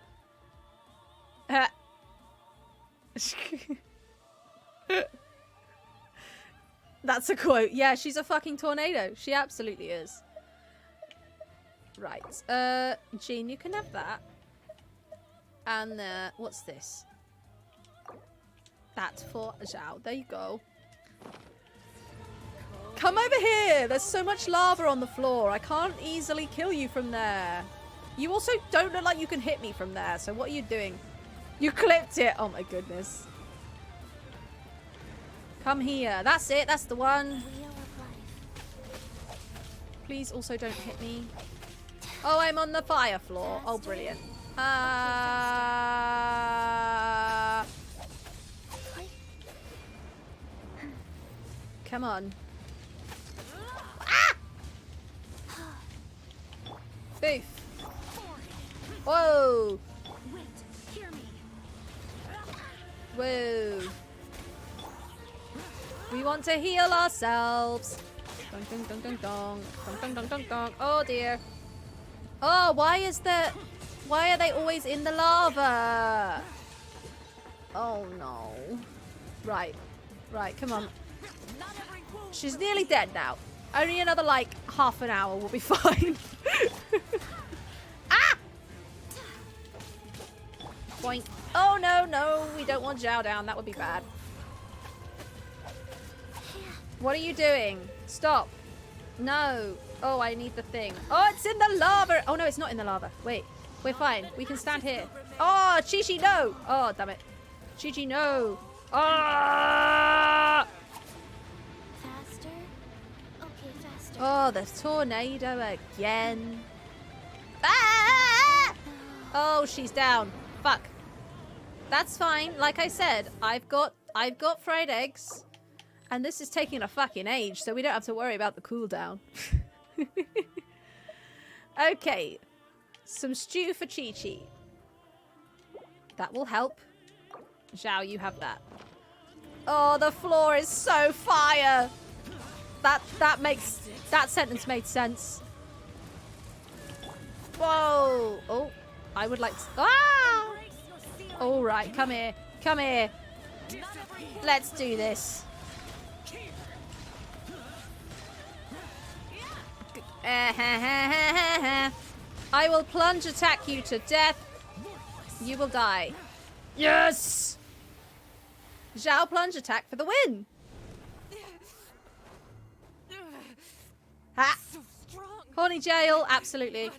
That's a quote. Yeah, she's a fucking tornado. She absolutely is. Right. Jean, you can have that. And, what's this? That's for Zhao. There you go. Come over here. There's so much lava on the floor. I can't easily kill you from there. You also don't look like you can hit me from there. So what are you doing? You clipped it. Oh my goodness. Come here. That's it. That's the one. Please also don't hit me. Oh, I'm on the fire floor. Oh, brilliant. Come on. Ah! Boof. Whoa. Whoa. We want to heal ourselves. Dong, dong, dong, dong, dong. Dong, dong, dong, dong, dong. Oh dear. Oh, why are they always in the lava? Oh no. Right. Right, come on. She's nearly dead now. Only another like half an hour will be fine. Ah! Boink. Oh no, no, we don't want Zhao down. That would be bad. What are you doing? Stop. No. Oh, I need the thing. Oh, it's in the lava. Oh no, it's not in the lava. Wait, we're fine. We can stand here. Oh, Chi-Chi, no. Oh, damn it. Chi-Chi, no. Ah! Faster? Okay, faster. Oh, the tornado again. Ah! Oh, she's down. Fuck. That's fine. Like I said, I've got fried eggs. And this is taking a fucking age, so we don't have to worry about the cooldown. Okay. Some stew for Chi-Chi. That will help. Zhao, you have that. Oh, the floor is so fire. That sentence made sense. Whoa. Oh, I would like to... Ah! All right, come here. Come here. Let's do this. I will plunge attack you to death. You will die. Yes! Zhao plunge attack for the win. Ha! Horny jail, absolutely.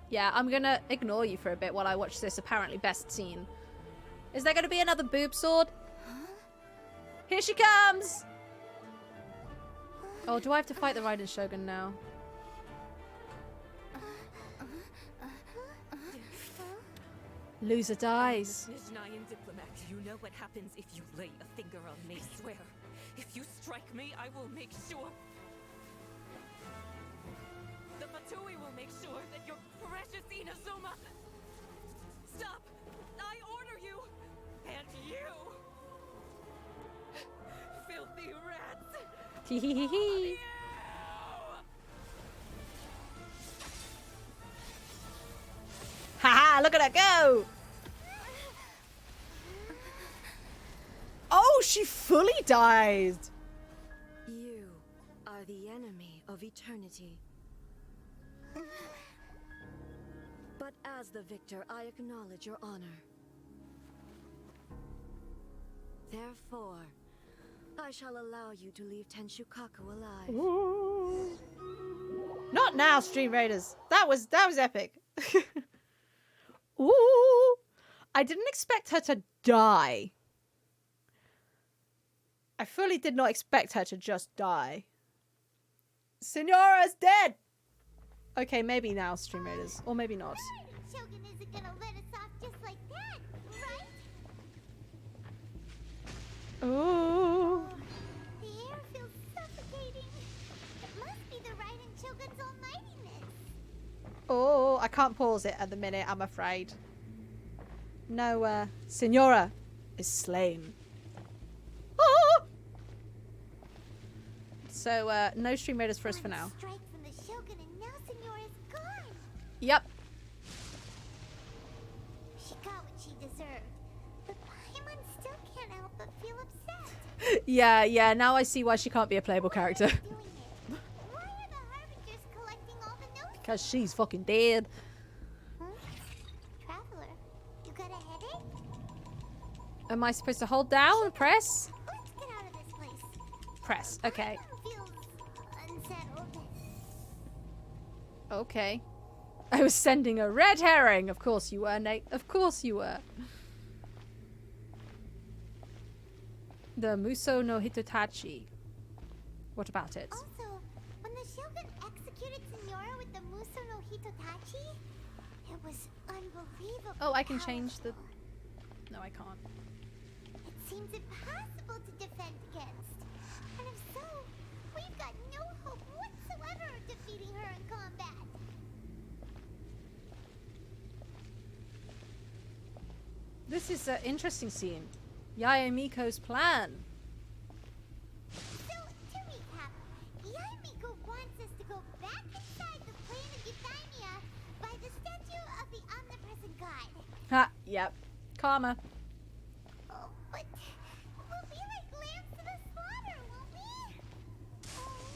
Yeah, I'm gonna ignore you for a bit while I watch this apparently best scene. Is there gonna be another boob sword? Here she comes! Oh, do I have to fight the Raiden Shogun now? Loser dies. Nizhnayan diplomat, you know what happens if you lay a finger on me, swear. If you strike me, I will make sure... The Fatui will make sure that your precious Inazuma... Stop! I order you! And you! Filthy rats! Hehehehe. Haha, look at her go! Oh, she fully died! You are the enemy of eternity. But as the victor, I acknowledge your honor. Therefore, I shall allow you to leave Tenshukaku alive. Ooh. Not now, Stream Raiders. That was epic. Ooh. I didn't expect her to die. I fully did not expect her to just die. Signora's dead! Okay, maybe now, Stream Raiders. Or maybe not. Shogun isn't gonna let us off just like that, right? Ooh. The air feels suffocating. It must be the Raiden Shogun's almightiness. Oh, I can't pause it at the minute, I'm afraid. No, Signora is slain. Oh! So, no Stream Raiders for us for now. Strike from the Shogun and now Signora's gone. Yep. She got what she deserved. But Paimon still can't help but feel upset. Yeah, now I see why she can't be a playable character. Doing it. Why are the Harbingers collecting all the notes? Because she's fucking dead. Huh? Traveler, you got a headache? Am I supposed to hold down and press? Let's press. Okay. Feels unsettled. Okay. I was sending a red herring. Of course you were, Nate. Of course you were. The Muso no Hitotachi. What about it? Also, when the Shogun executed Senora with the Muso no Hitotachi, it was unbelievable. Oh, I can change the... powerful. No, I can't. It seems impossible to defend against. And if so, we've got no hope whatsoever of defeating her in combat. This is an interesting scene. Yaemiko's plan. So, to recap, Yaemiko wants us to go back inside the plane of Euthymia by the statue of the omnipresent god. Ha, yep. Karma. Oh, but we'll be like lambs to the slaughter, won't we? Oh,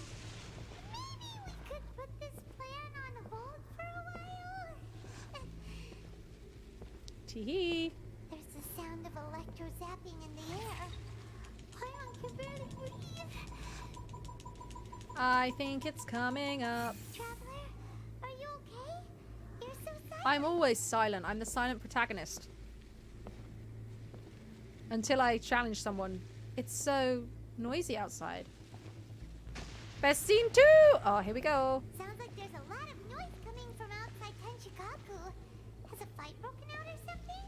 maybe we could put this plan on hold for a while? Tee-hee. There's the sound of electro zapping in the air. Paimon can barely breathe. I think it's coming up. Traveler, are you okay? You're so silent. I'm always silent. I'm the silent protagonist. Until I challenge someone. It's so noisy outside. Best scene 2! Oh, here we go. Sounds like there's a lot of noise coming from outside Tenshikaku. Has a fight broken out or something?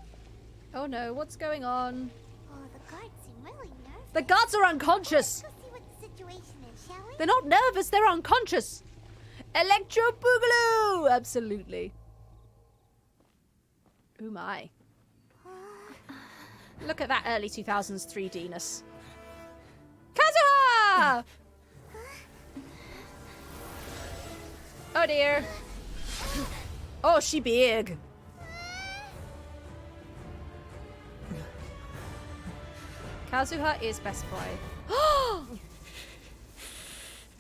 Oh no, what's going on? Oh, the guards seem really nervous. The guards are unconscious! Let's go see what the situation is, shall we? They're not nervous, they're unconscious! Electro Boogaloo! Absolutely. Oh my. Look at that early 2000s 3D-ness. Kazuha! Oh dear. Oh, she big. Kazuha is best boy.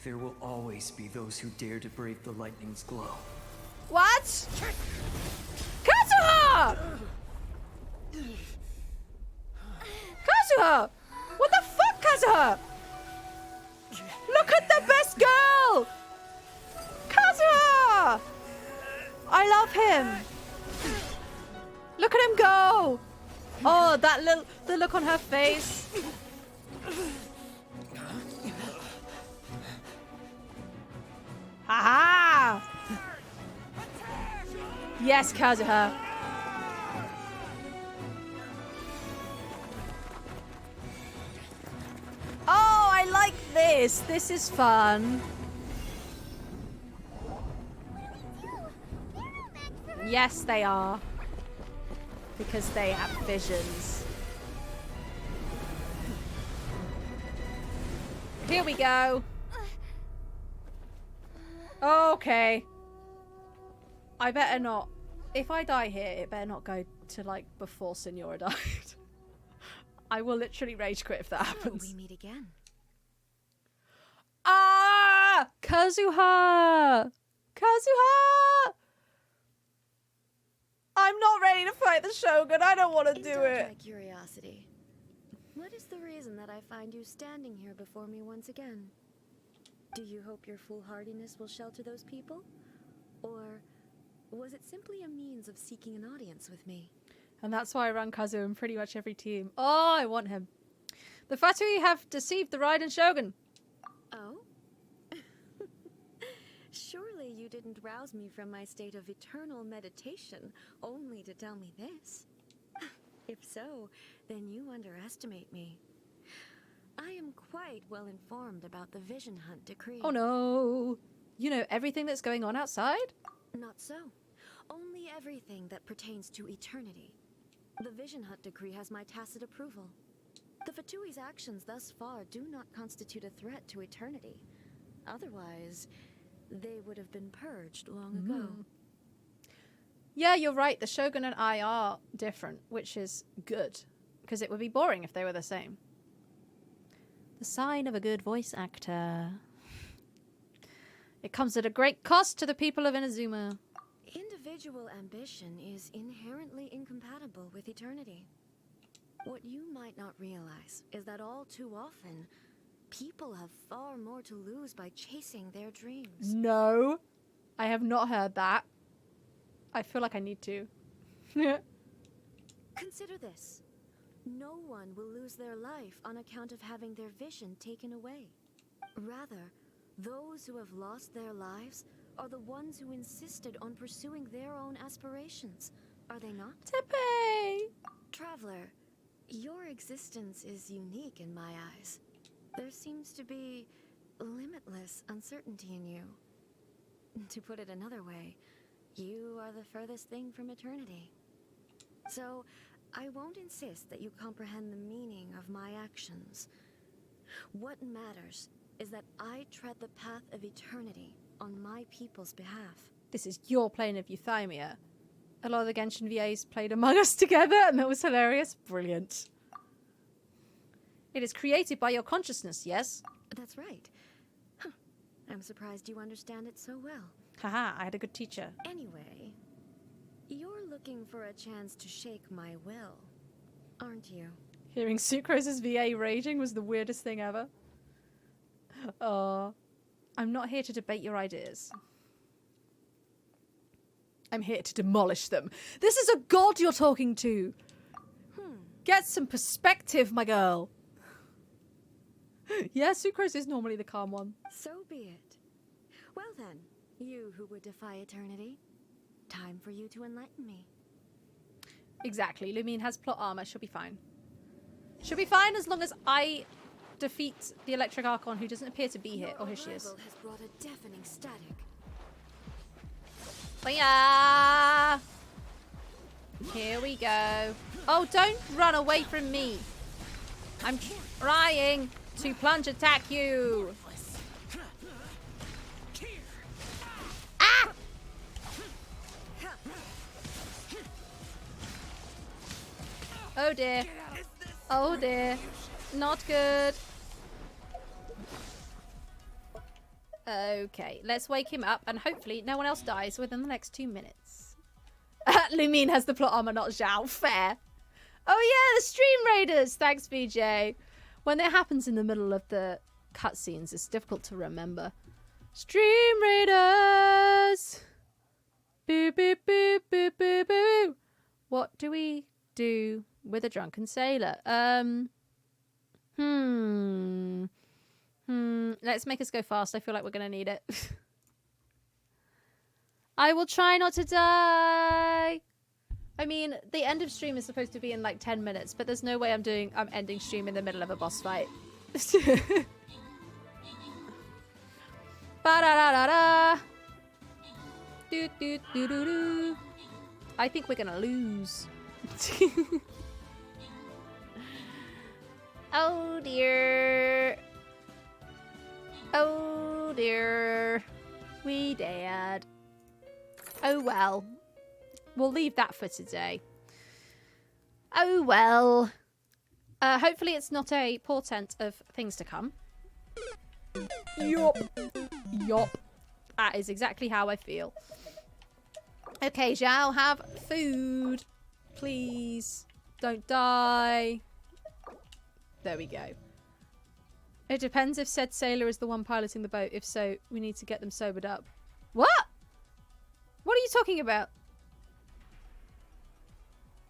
There will always be those who dare to brave the lightning's glow. What? Kazuha! Kazuha! What the fuck, Kazuha? Look at the best girl! Kazuha! I love him. Look at him go! Oh, the look on her face. Ha ha! Yes, Kazuha. Oh, I like this. This is fun. Yes, they are. Because they have visions. Here we go. Okay. I better not. If I die here, it better not go to like before Senora died. I will literally rage quit if that happens. We meet again. Ah! Kazuha! Kazuha! I'm not ready to fight the Shogun. I don't want to do Indulge it. my curiosity. What is the reason that I find you standing here before me once again? Do you hope your foolhardiness will shelter those people? Or was it simply a means of seeking an audience with me? And that's why I run Kazu in pretty much every team. Oh, I want him. The Fatui have deceived the Raiden Shogun. Oh? Surely you didn't rouse me from my state of eternal meditation only to tell me this. If so, then you underestimate me. I am quite well informed about the Vision Hunt decree. Oh no. You know everything that's going on outside? Not so. Only everything that pertains to eternity. The Vision Hunt decree has my tacit approval. The Fatui's actions thus far do not constitute a threat to eternity. Otherwise, they would have been purged long ago. Yeah, you're right. The Shogun and I are different, which is good. Because it would be boring if they were the same. The sign of a good voice actor. It comes at a great cost to the people of Inazuma. Individual ambition is inherently incompatible with eternity. What you might not realize is that all too often, People have far more to lose by chasing their dreams. No, I have not heard that. I feel like I need to. Consider this. No one will lose their life on account of having their vision taken away. Rather, those who have lost their lives are the ones who insisted on pursuing their own aspirations, are they not? Tepe! Traveler, your existence is unique in my eyes. There seems to be limitless uncertainty in you. To put it another way, you are the furthest thing from eternity. So, I won't insist that you comprehend the meaning of my actions. What matters is that I tread the path of eternity on my people's behalf. This is your plane of euthymia. A lot of the Genshin VAs played Among Us together, and that was hilarious. Brilliant. It is created by your consciousness, yes? That's right. Huh. I'm surprised you understand it so well. Haha, I had a good teacher. Anyway, you're looking for a chance to shake my will, aren't you? Hearing Sucrose's VA raging was the weirdest thing ever. Oh, I'm not here to debate your ideas. I'm here to demolish them. This is a god you're talking to. Get some perspective, my girl. Yeah, Sucrose is normally the calm one. So be it. Well then, you who would defy eternity, time for you to enlighten me. Exactly. Lumine has plot armor. She'll be fine. She'll be fine as long as I defeat the Electric Archon, who doesn't appear to be here. Oh, here she is. Has brought a deafening static. Booyah! Here we go. Oh, don't run away from me. I'm trying to plunge attack you. Ah! Oh dear. Oh dear. Not good. Okay, let's wake him up and hopefully no one else dies within the next 2 minutes. Lumine has the plot armor, not Zhao. Fair. Oh yeah, the Stream Raiders. Thanks, BJ. When it happens in the middle of the cutscenes, it's difficult to remember. Stream Raiders. Boo, boo, boo, boo, boo, boo. What do we do with a drunken sailor? Let's make us go fast. I feel like we're going to need it. I will try not to die. I mean, the end of stream is supposed to be in like 10 minutes, but there's no way I'm ending stream in the middle of a boss fight. Ba-da-da-da-da. Do-do-do-do-do. I think we're going to lose. Oh dear. Oh dear. We dead. Oh well. We'll leave that for today. Oh well. Hopefully it's not a portent of things to come. Yup. Yup. That is exactly how I feel. Okay, Zhao, have food. Please. Don't die. There we go. It depends if said sailor is the one piloting the boat. If so, we need to get them sobered up. What? What are you talking about?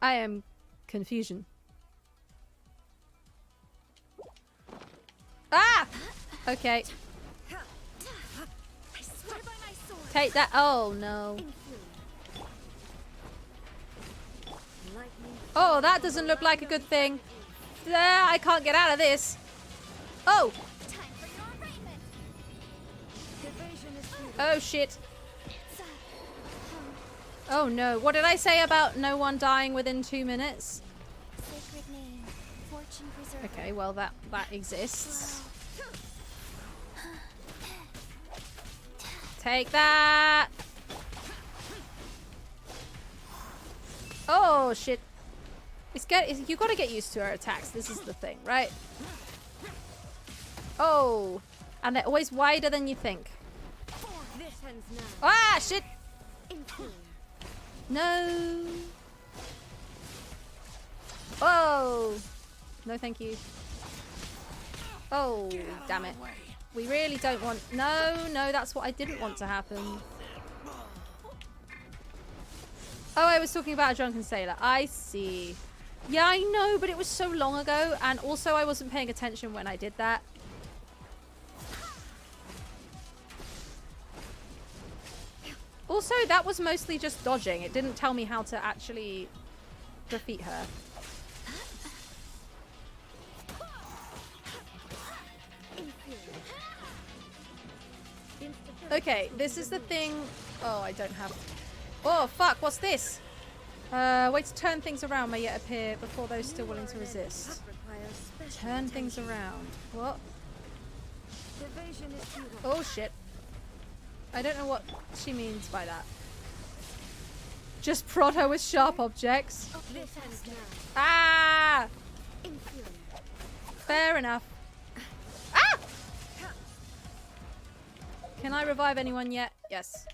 I am confusion. Ah! Okay. Take that. Oh, no. Oh, that doesn't look like a good thing. I can't get out of this. Oh! Oh, shit. Oh, no. What did I say about no one dying within 2 minutes? Okay, well, that exists. Take that! Oh, shit. You gotta get used to her attacks. This is the thing, right? Oh! And they're always wider than you think. Ah, shit! No! Oh! No, thank you. Oh, damn it. We really don't want... No, no, that's what I didn't want to happen. Oh, I was talking about a drunken sailor. I see. Yeah, I know, but it was so long ago. And also, I wasn't paying attention when I did that. Also, that was mostly just dodging. It didn't tell me how to actually defeat her. Okay, this is the thing... Oh, I don't have... Oh, fuck, what's this? Way to turn things around may yet appear before those still willing to resist. Turn things around. What? Oh, shit. I don't know what she means by that. Just prod her with sharp objects. Ah! Fair enough. Ah! Can I revive anyone yet? Yes.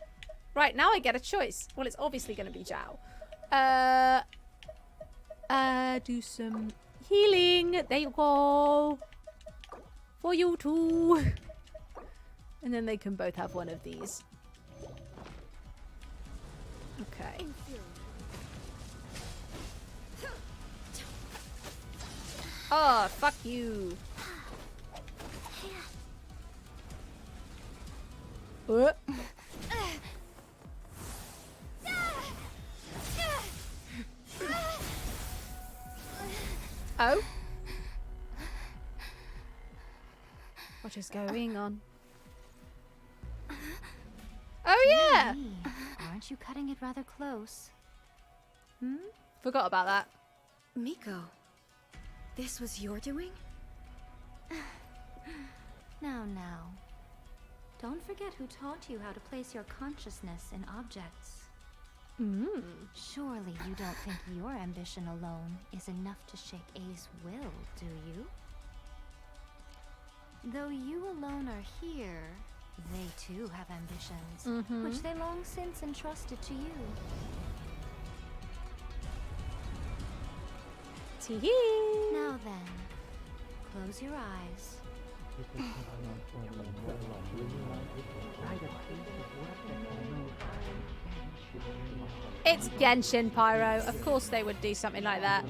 Right, now I get a choice. Well, it's obviously going to be Zhao. Do some healing. There you go. For you too. And then they can both have one of these. Okay. Oh, fuck you. Oh? What is going on? Oh yeah! Aren't you cutting it rather close? Hmm? Forgot about that. Miko, this was your doing? Now. Don't forget who taught you how to place your consciousness in objects. Surely you don't think your ambition alone is enough to shake A's will, do you? Though you alone are here, they too have ambitions, which they long since entrusted to you. Tee-hee! Now then, close your eyes. It's Genshin, Pyro. Of course they would do something like that.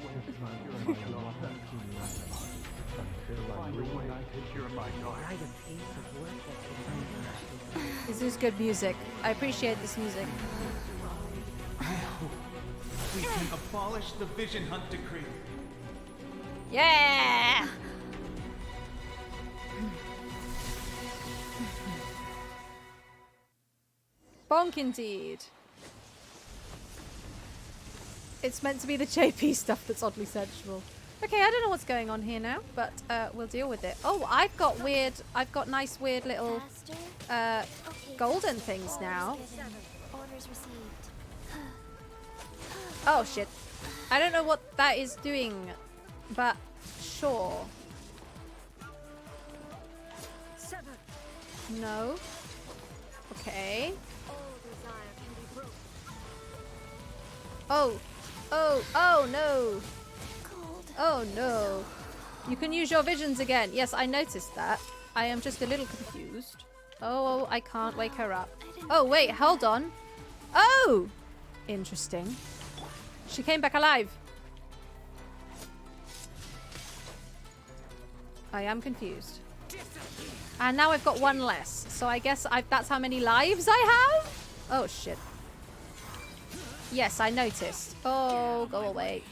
This is good music. I appreciate this music. We can abolish the Vision Hunt Decree. Yeah! Bonk indeed. It's meant to be the JP stuff that's oddly sensual. Okay, I don't know what's going on here now, but we'll deal with it. Oh, I've got nice weird little golden things now. Oh shit. I don't know what that is doing, but sure. No. Okay. Oh no. Oh no. You can use your visions again. Yes, I noticed that. I am just a little confused. Oh, I can't wake her up. Oh, wait, hold on. Oh! Interesting. She came back alive. I am confused. And now I've got one less. So I guess that's how many lives I have? Oh, shit. Yes, I noticed. Oh, go away.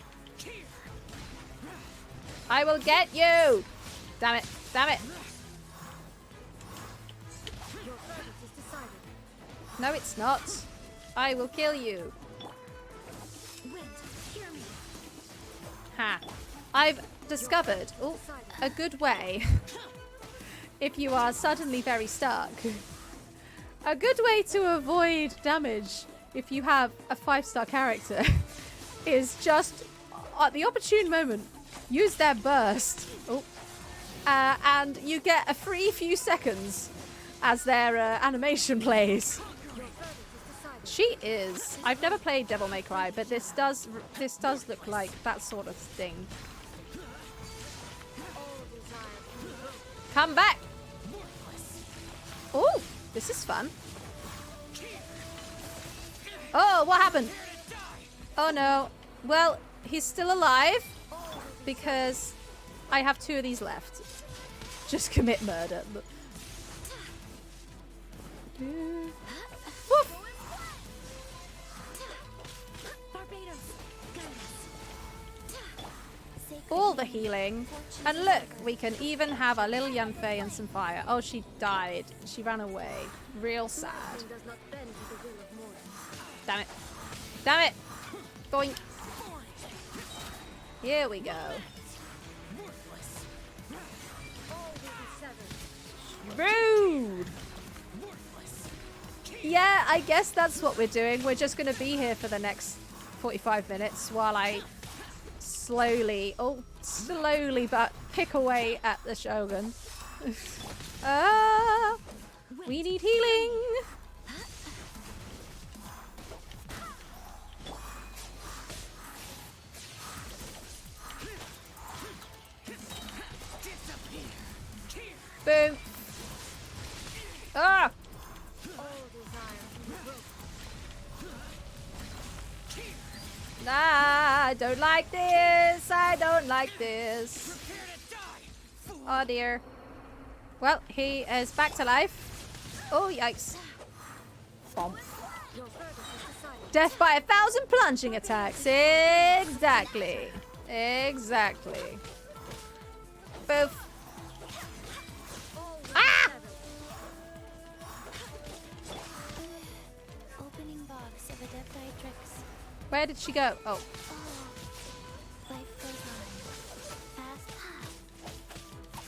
I will get you! Damn it. Damn it. No, it's not. I will kill you. Ha. I've discovered a good way. If you are suddenly very stuck. A good way to avoid damage if you have a 5-star character is just at the opportune moment use their burst. And you get a free few seconds as their animation plays. She is. I've never played Devil May Cry, but this does look like that sort of thing. Come back. Oh, this is fun. Oh, what happened? Oh no. Well, he's still alive because I have 2 of these left. Just commit murder. Woof. All the healing. And look, we can even have our little Yanfei and some fire. Oh, she died. She ran away. Real sad. Damn it. Damn it. Boink. Here we go. Rude. Yeah, I guess that's what we're doing. We're just going to be here for the next 45 minutes while I slowly but pick away at the Shogun. We need healing. Boom. Ah! Nah, I don't like this. I don't like this. Oh dear. Well, he is back to life. Oh, yikes. Bomb. Death by 1,000 plunging attacks. Exactly. Exactly. Boof. Ah! Opening box of Adeptitrix. Where did she go? Oh. Life goes on. Fast.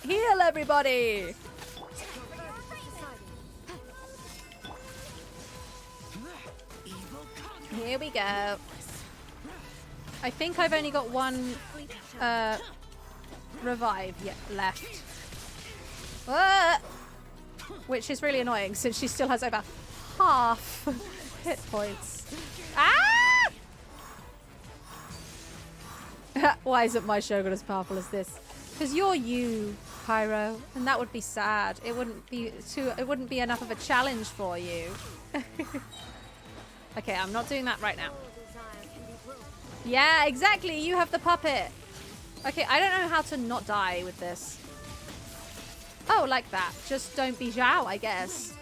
Heal everybody! Here we go. I think I've only got one revive yet left. Which is really annoying since she still has over half hit points. Ah! Why isn't my Shogun as powerful as this? Because you're you, Pyro, and that would be sad. It wouldn't be enough of a challenge for you. Okay, I'm not doing that right now. Yeah, exactly. You have the puppet. Okay, I don't know how to not die with this. Oh, like that. Just don't be Zhao, I guess.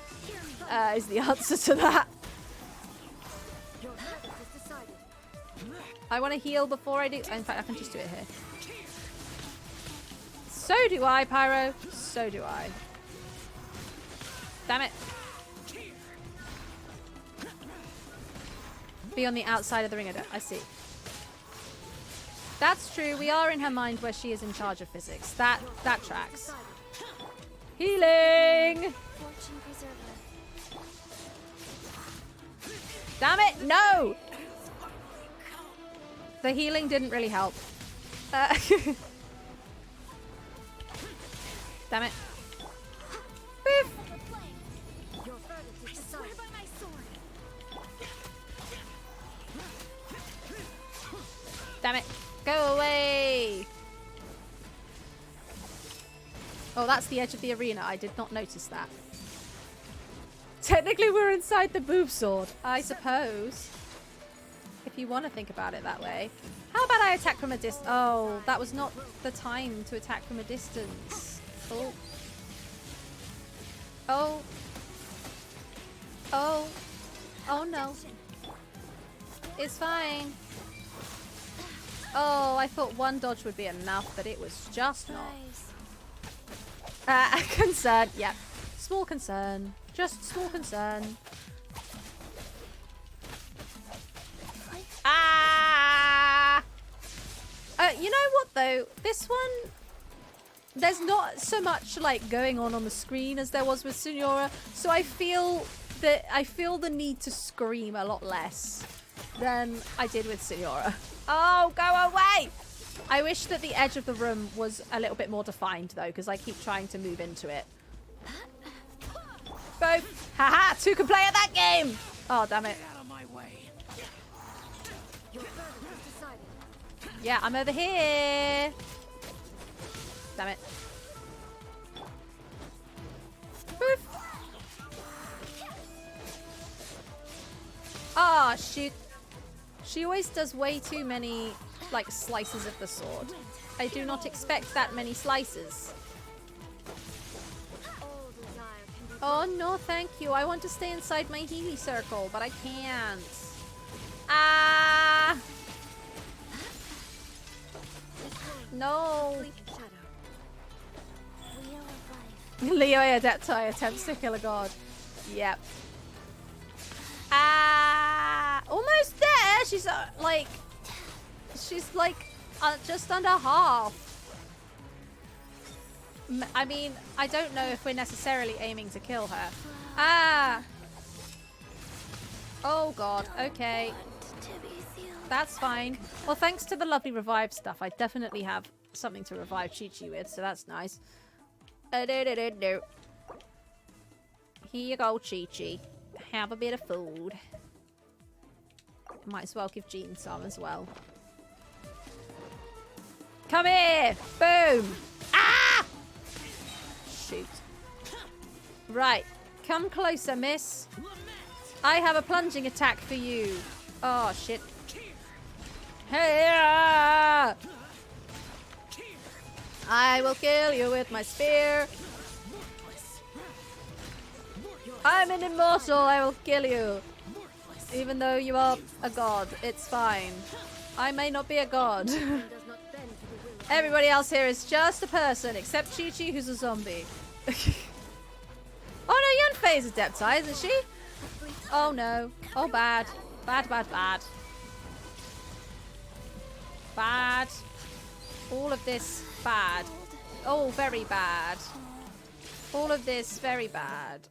Is the answer to that. I want to heal before I do. In fact, I can just do it here. So do I, Pyro. So do I. Damn it. Be on the outside of the ring. I see. That's true. We are in her mind where she is in charge of physics. That tracks. Healing! Damn it! No! The healing didn't really help. Damn it. Beep. Damn it. Go away. Oh, that's the edge of the arena. I did not notice that. Technically, we're inside the boob sword, I suppose. If you want to think about it that way. How about I attack from a distance? Oh, that was not the time to attack from a distance. Oh. Oh. Oh. Oh, no. It's fine. Oh, I thought one dodge would be enough, but it was just not. Concern. Yep. Small concern. Just small concern. Ah! You know what though? This one, there's not so much like going on the screen as there was with Signora, so I feel the need to scream a lot less than I did with Signora. Oh, go away! I wish that the edge of the room was a little bit more defined though, because I keep trying to move into it. Boom! Haha! 2 can play at that game! Oh, damn it. Yeah, I'm over here. Damn it. Ah, shoot. She always does way too many, like, slices of the sword. I do not expect that many slices. Oh, no, thank you. I want to stay inside my Healy circle, but I can't. Ah! No. Leo Adepti attempts to kill a god. Yep. Ah! Almost there! She's like just under half. I mean, I don't know if we're necessarily aiming to kill her. Ah! Oh god, okay. That's fine. Well, thanks to the lovely revive stuff, I definitely have something to revive Chi-Chi with, so that's nice. Here you go, Chi-Chi. Have a bit of food. Might as well give Jean some as well. Come here! Boom! Ah! Shoot. Right. Come closer, miss. I have a plunging attack for you. Oh, shit. Hey! I will kill you with my spear. I'm an immortal. I will kill you. Even though you are a god, it's fine. I may not be a god. Everybody else here is just a person, except Chi-Chi, who's a zombie. Oh no, Yunfei is Adepti, isn't she? Oh no. Oh, bad. Bad, bad, bad. Bad. All of this, bad. Oh, very bad. All of this, very bad.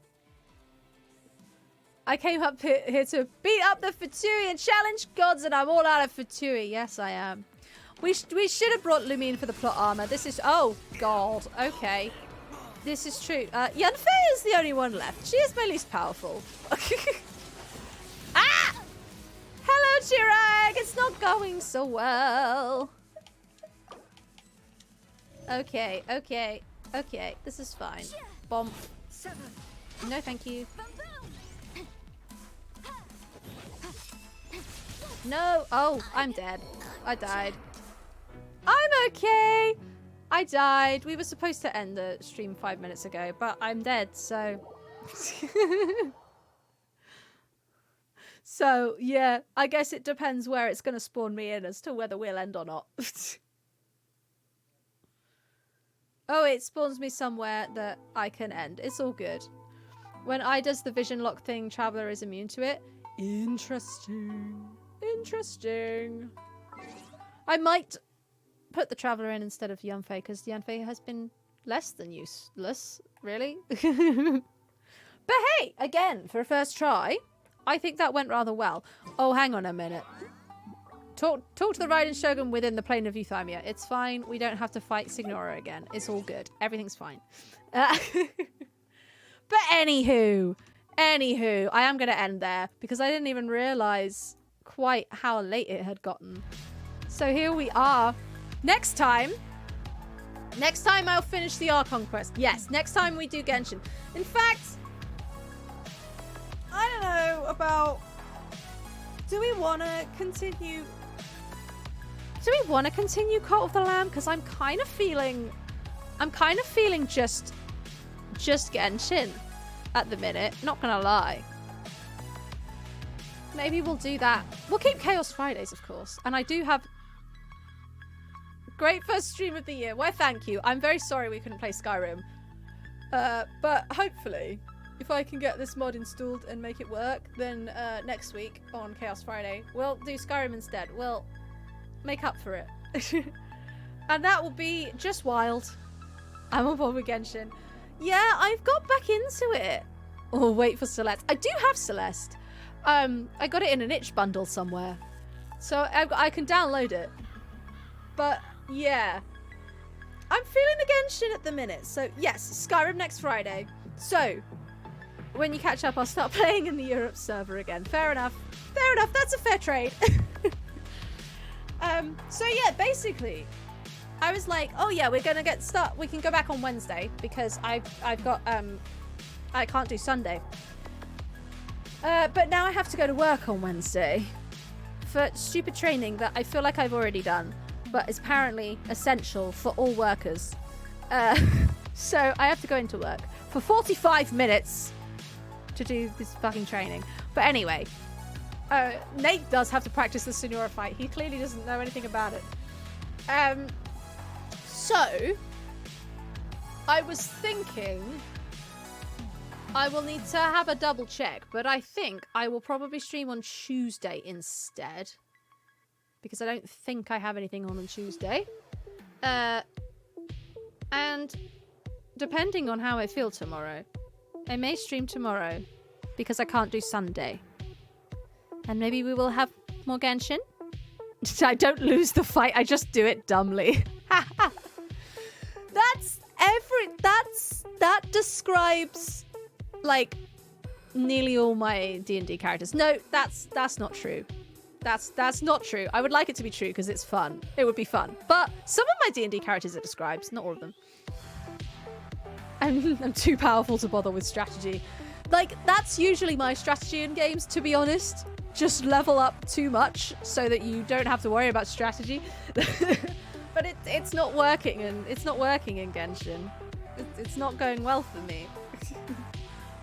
I came up here to beat up the Fatui and challenge gods, and I'm all out of Fatui. Yes, I am. We should have brought Lumine for the plot armor. This is... Oh, God. Okay. This is true. Yunfei is the only one left. She is my least powerful. Ah! Hello, Chirag. It's not going so well. Okay, okay, okay. This is fine. Bomb. No, thank you. No. Oh, I'm dead. I died. I'm okay. I died. We were supposed to end the stream 5 minutes ago, but I'm dead, so... So, yeah. I guess it depends where it's going to spawn me in as to whether we'll end or not. Oh, it spawns me somewhere that I can end. It's all good. When I does the vision lock thing, Traveler is immune to it. Interesting. Interesting. I might put the Traveler in instead of Yunfei, because Yunfei has been less than useless, really. But hey, again, for a first try, I think that went rather well. Oh, hang on a minute. Talk to the Raiden Shogun within the plane of Euthymia. It's fine. We don't have to fight Signora again. It's all good. Everything's fine. But anywho, I am going to end there because I didn't even realize quite how late it had gotten. So here we are. Next time I'll finish the Archon quest. Yes, next time we do Genshin. In fact, I don't know about... Do we want to continue Cult of the Lamb? Because I'm kind of feeling just Genshin at the minute. Not gonna lie. Maybe we'll do that. We'll keep Chaos Fridays, of course. And I do have... Great first stream of the year. Why, thank you. I'm very sorry we couldn't play Skyrim. But hopefully, if I can get this mod installed and make it work, then next week on Chaos Friday, we'll do Skyrim instead. We'll make up for it. And that will be just wild. I'm on board with Genshin. Yeah, I've got back into it. Oh, wait for Celeste. I do have Celeste. I got it in an itch bundle somewhere. So I can download it. But, yeah. I'm feeling the Genshin at the minute. So, yes, Skyrim next Friday. So, when you catch up, I'll start playing in the Europe server again. Fair enough. Fair enough. That's a fair trade. So, yeah, basically, I was like, oh, yeah, we're going to we can go back on Wednesday because I've got, I can't do Sunday. But now I have to go to work on Wednesday for stupid training that I feel like I've already done, but is apparently essential for all workers. So I have to go into work for 45 minutes to do this fucking training. But anyway, Nate does have to practice the Sonora fight. He clearly doesn't know anything about it. So I was thinking I will need to have a double check, but I think I will probably stream on Tuesday instead, because I don't think I have anything on Tuesday. And depending on how I feel tomorrow, I may stream tomorrow because I can't do Sunday. And maybe we will have more Genshin. I don't lose the fight, I just do it dumbly. That describes like nearly all my D&D characters. No, that's not true. That's not true. I would like it to be true because it's fun. It would be fun. But some of my D&D characters it describes, not all of them. I'm too powerful to bother with strategy. Like, that's usually my strategy in games, to be honest. Just level up too much so that you don't have to worry about strategy. But it's not working, and it's not working in Genshin. It's not going well for me.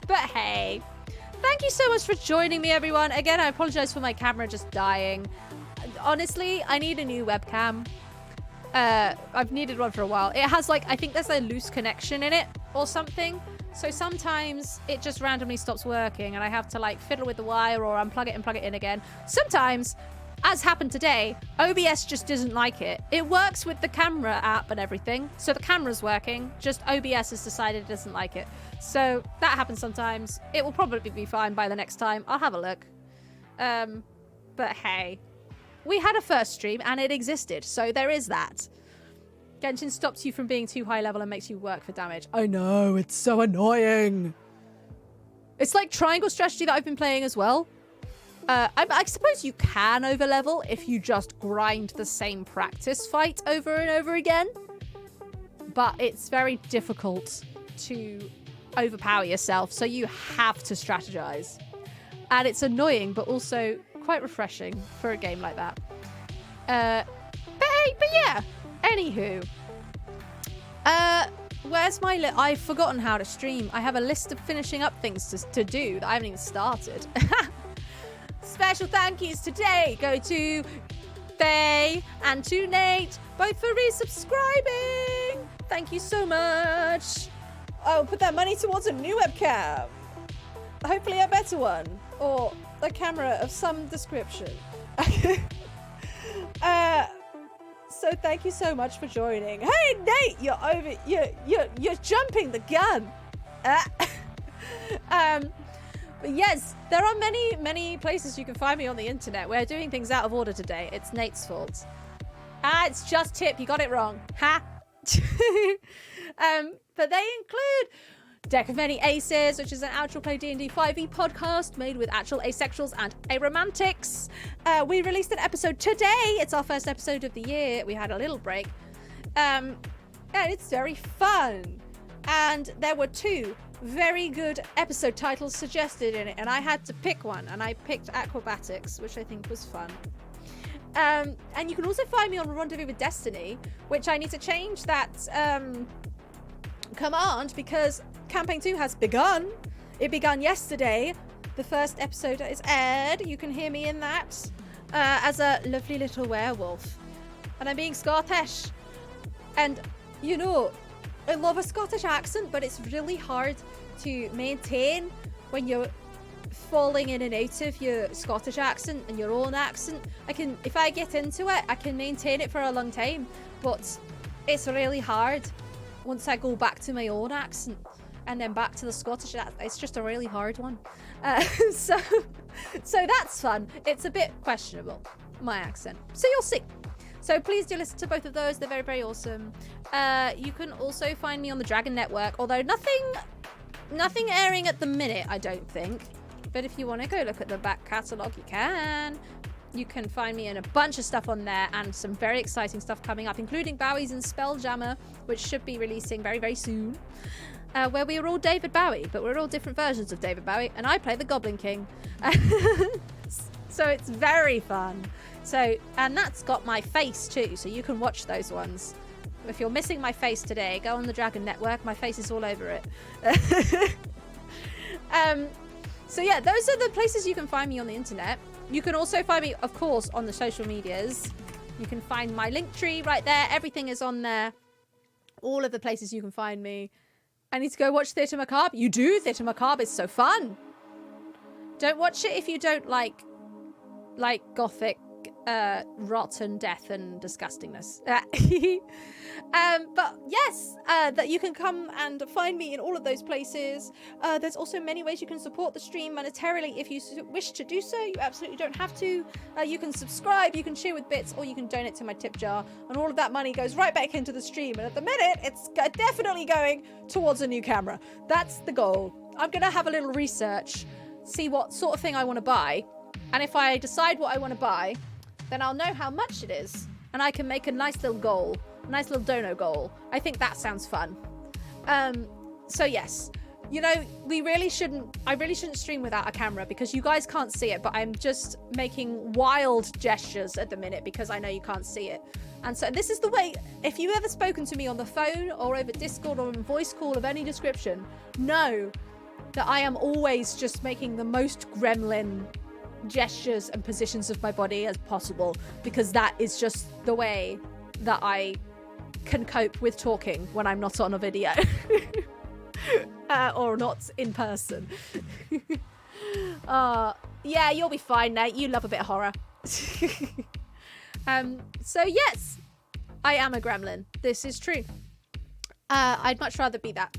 But hey, thank you so much for joining me, everyone. Again, I apologize for my camera just dying. Honestly, I need a new webcam. I've needed one for a while. It has like, I think there's a loose connection in it or something. So sometimes it just randomly stops working and I have to like fiddle with the wire or unplug it and plug it in again. Sometimes, as happened today, OBS just doesn't like it. It works with the camera app and everything. So the camera's working, just OBS has decided it doesn't like it. So that happens sometimes. It will probably be fine by the next time. I'll have a look. But hey, we had a first stream and it existed. So there is that. Genshin stops you from being too high level and makes you work for damage. I know, it's so annoying. It's like triangle strategy that I've been playing as well. I suppose you can overlevel if you just grind the same practice fight over and over again. But it's very difficult to overpower yourself, so you have to strategize. And it's annoying, but also quite refreshing for a game like that. But yeah, anywho. Where's my I've forgotten how to stream. I have a list of finishing up things to do that I haven't even started. Special thank yous today go to Faye and to Nate, both for resubscribing. Thank you so much. I'll put that money towards a new webcam. Hopefully a better one. Or a camera of some description. So thank you so much for joining. Hey Nate, you're jumping the gun. But yes, there are many places you can find me on the internet. We're doing things out of order today. It's Nate's fault. It's just Tip. You got it wrong. Ha! But they include Deck of Many Aces, which is an actual play D&D 5e podcast made with actual asexuals and aromantics. We released an episode today. It's our first episode of the year. We had a little break. And it's very fun. And there were 2 very good episode titles suggested in it, and I had to pick one, and I picked Acrobatics, which I think was fun. And you can also find me on Rendezvous with Destiny, which I need to change that command because Campaign 2 has begun. It began yesterday. The first episode is aired. You can hear me in that as a lovely little werewolf. And I'm being Scottish. And, you know, I love a Scottish accent, but it's really hard to maintain when you're falling in and out of your Scottish accent and your own accent. If I get into it, I can maintain it for a long time, but it's really hard once I go back to my own accent and then back to the Scottish accent. It's just a really hard one. So that's fun. It's a bit questionable, my accent. So you'll see. So please do listen to both of those. They're very, very awesome. You can also find me on the Dragon Network, although nothing airing at the minute, I don't think. But if you want to go look at the back catalogue, you can. You can find me in a bunch of stuff on there and some very exciting stuff coming up, including Bowie's and Spelljammer, which should be releasing very, very soon. where we were all David Bowie, but we're all different versions of David Bowie, and I play the Goblin King. So it's very fun. So, and that's got my face too, so you can watch those ones. If you're missing my face today, go on the Dragon Network. My face is all over it. So yeah, those are the places you can find me on the internet. You can also find me, of course, on the social medias. You can find my link tree right there. Everything is on there. All of the places you can find me. I need to go watch Theatre Macabre. You do? Theatre Macabre is so fun. Don't watch it if you don't like gothic rot and death and disgustingness. But yes, that you can come and find me in all of those places. There's also many ways you can support the stream monetarily if you wish to do so. You absolutely don't have to. You can subscribe, you can share with bits, or you can donate to my tip jar, and all of that money goes right back into the stream. And at the minute, it's definitely going towards a new camera. That's the goal. I'm gonna have a little research, see what sort of thing I want to buy, and if I decide what I want to buy, then I'll know how much it is, and I can make a nice little goal, a nice little dono goal. I think that sounds fun. So yes, you know, I really shouldn't stream without a camera because you guys can't see it, but I'm just making wild gestures at the minute because I know you can't see it. And so this is the way, if you've ever spoken to me on the phone or over Discord or in voice call of any description, know that I am always just making the most gremlin gestures and positions of my body as possible, because that is just the way that I can cope with talking when I'm not on a video or not in person. Yeah, you'll be fine, Nate. You love a bit of horror. So yes, I am a gremlin. This is true. I'd much rather be that.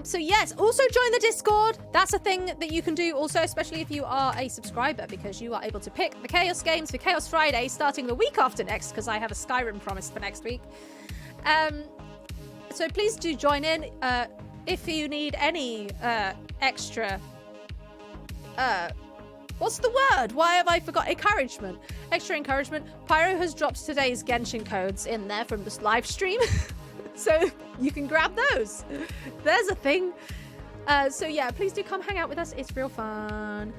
So yes, also join the Discord. That's a thing that you can do also, especially if you are a subscriber, because you are able to pick the Chaos games for Chaos Friday starting the week after next, because I have a Skyrim promise for next week. So please do join in. If you need any extra... what's the word? Why have I forgot? Encouragement. Extra encouragement. Pyro has dropped today's Genshin codes in there from this live stream. So you can grab those. There's a thing. So yeah, please do come hang out with us. It's real fun.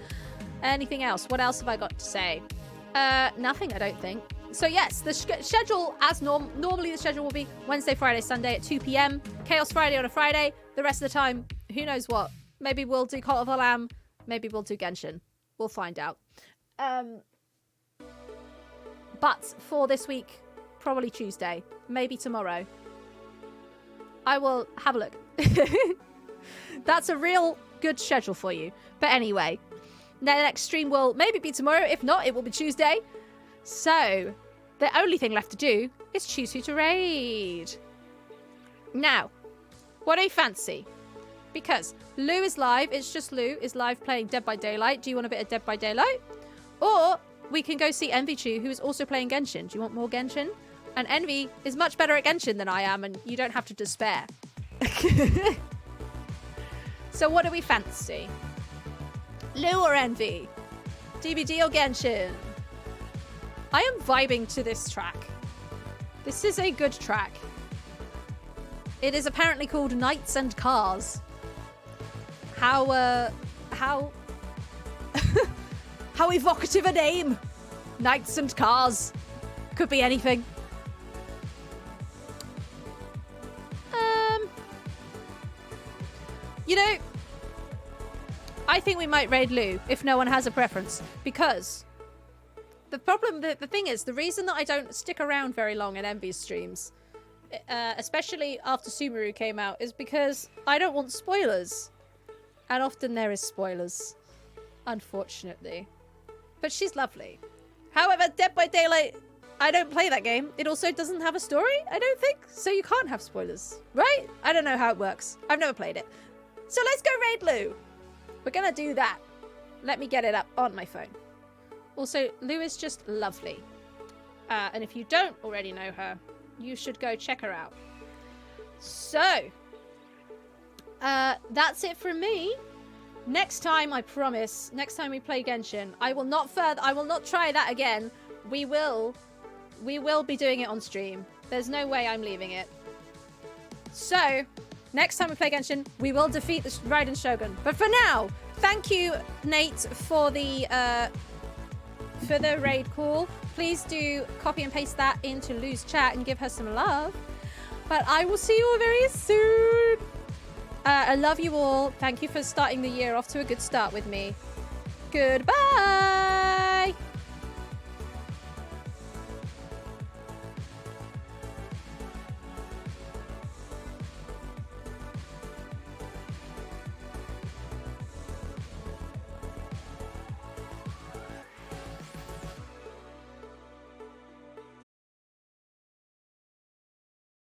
Anything else? What else have I got to say? Nothing, I don't think. So yes, the schedule as normally the schedule will be Wednesday, Friday, Sunday at 2 p.m. Chaos Friday on a Friday. The rest of the time, who knows what? Maybe we'll do Cult of the Lamb. Maybe we'll do Genshin. We'll find out. But for this week, probably Tuesday. Maybe tomorrow. I will have a look. That's a real good schedule for you. But anyway, the next stream will maybe be tomorrow. If not, it will be Tuesday. So, the only thing left to do is choose who to raid. Now, what do you fancy? Because Lou is live. It's just Lou is live playing Dead by Daylight. Do you want a bit of Dead by Daylight? Or we can go see Envy Chu, who is also playing Genshin. Do you want more Genshin? And Envy is much better at Genshin than I am, and you don't have to despair. So what do we fancy? Lou or Envy? DBD or Genshin? I am vibing to this track. This is a good track. It is apparently called Knights and Cars. How how evocative a name. Knights and Cars. Could be anything. You know, I think we might raid Lou if no one has a preference, because the thing is, the reason that I don't stick around very long in Envy's streams, especially after Sumeru came out, is because I don't want spoilers. And often there is spoilers, unfortunately. But she's lovely. However, Dead by Daylight, I don't play that game. It also doesn't have a story, I don't think. So you can't have spoilers, right? I don't know how it works. I've never played it. So let's go raid Lou. We're gonna do that. Let me get it up on my phone. Also, Lou is just lovely. And if you don't already know her, you should go check her out. So, that's it from me. Next time, I promise, next time we play Genshin, I will not try that again. We will be doing it on stream. There's no way I'm leaving it. So, next time we play Genshin, we will defeat the Raiden Shogun. But for now, thank you, Nate, for the raid call. Please do copy and paste that into Lou's chat and give her some love. But I will see you all very soon. I love you all. Thank you for starting the year off to a good start with me. Goodbye.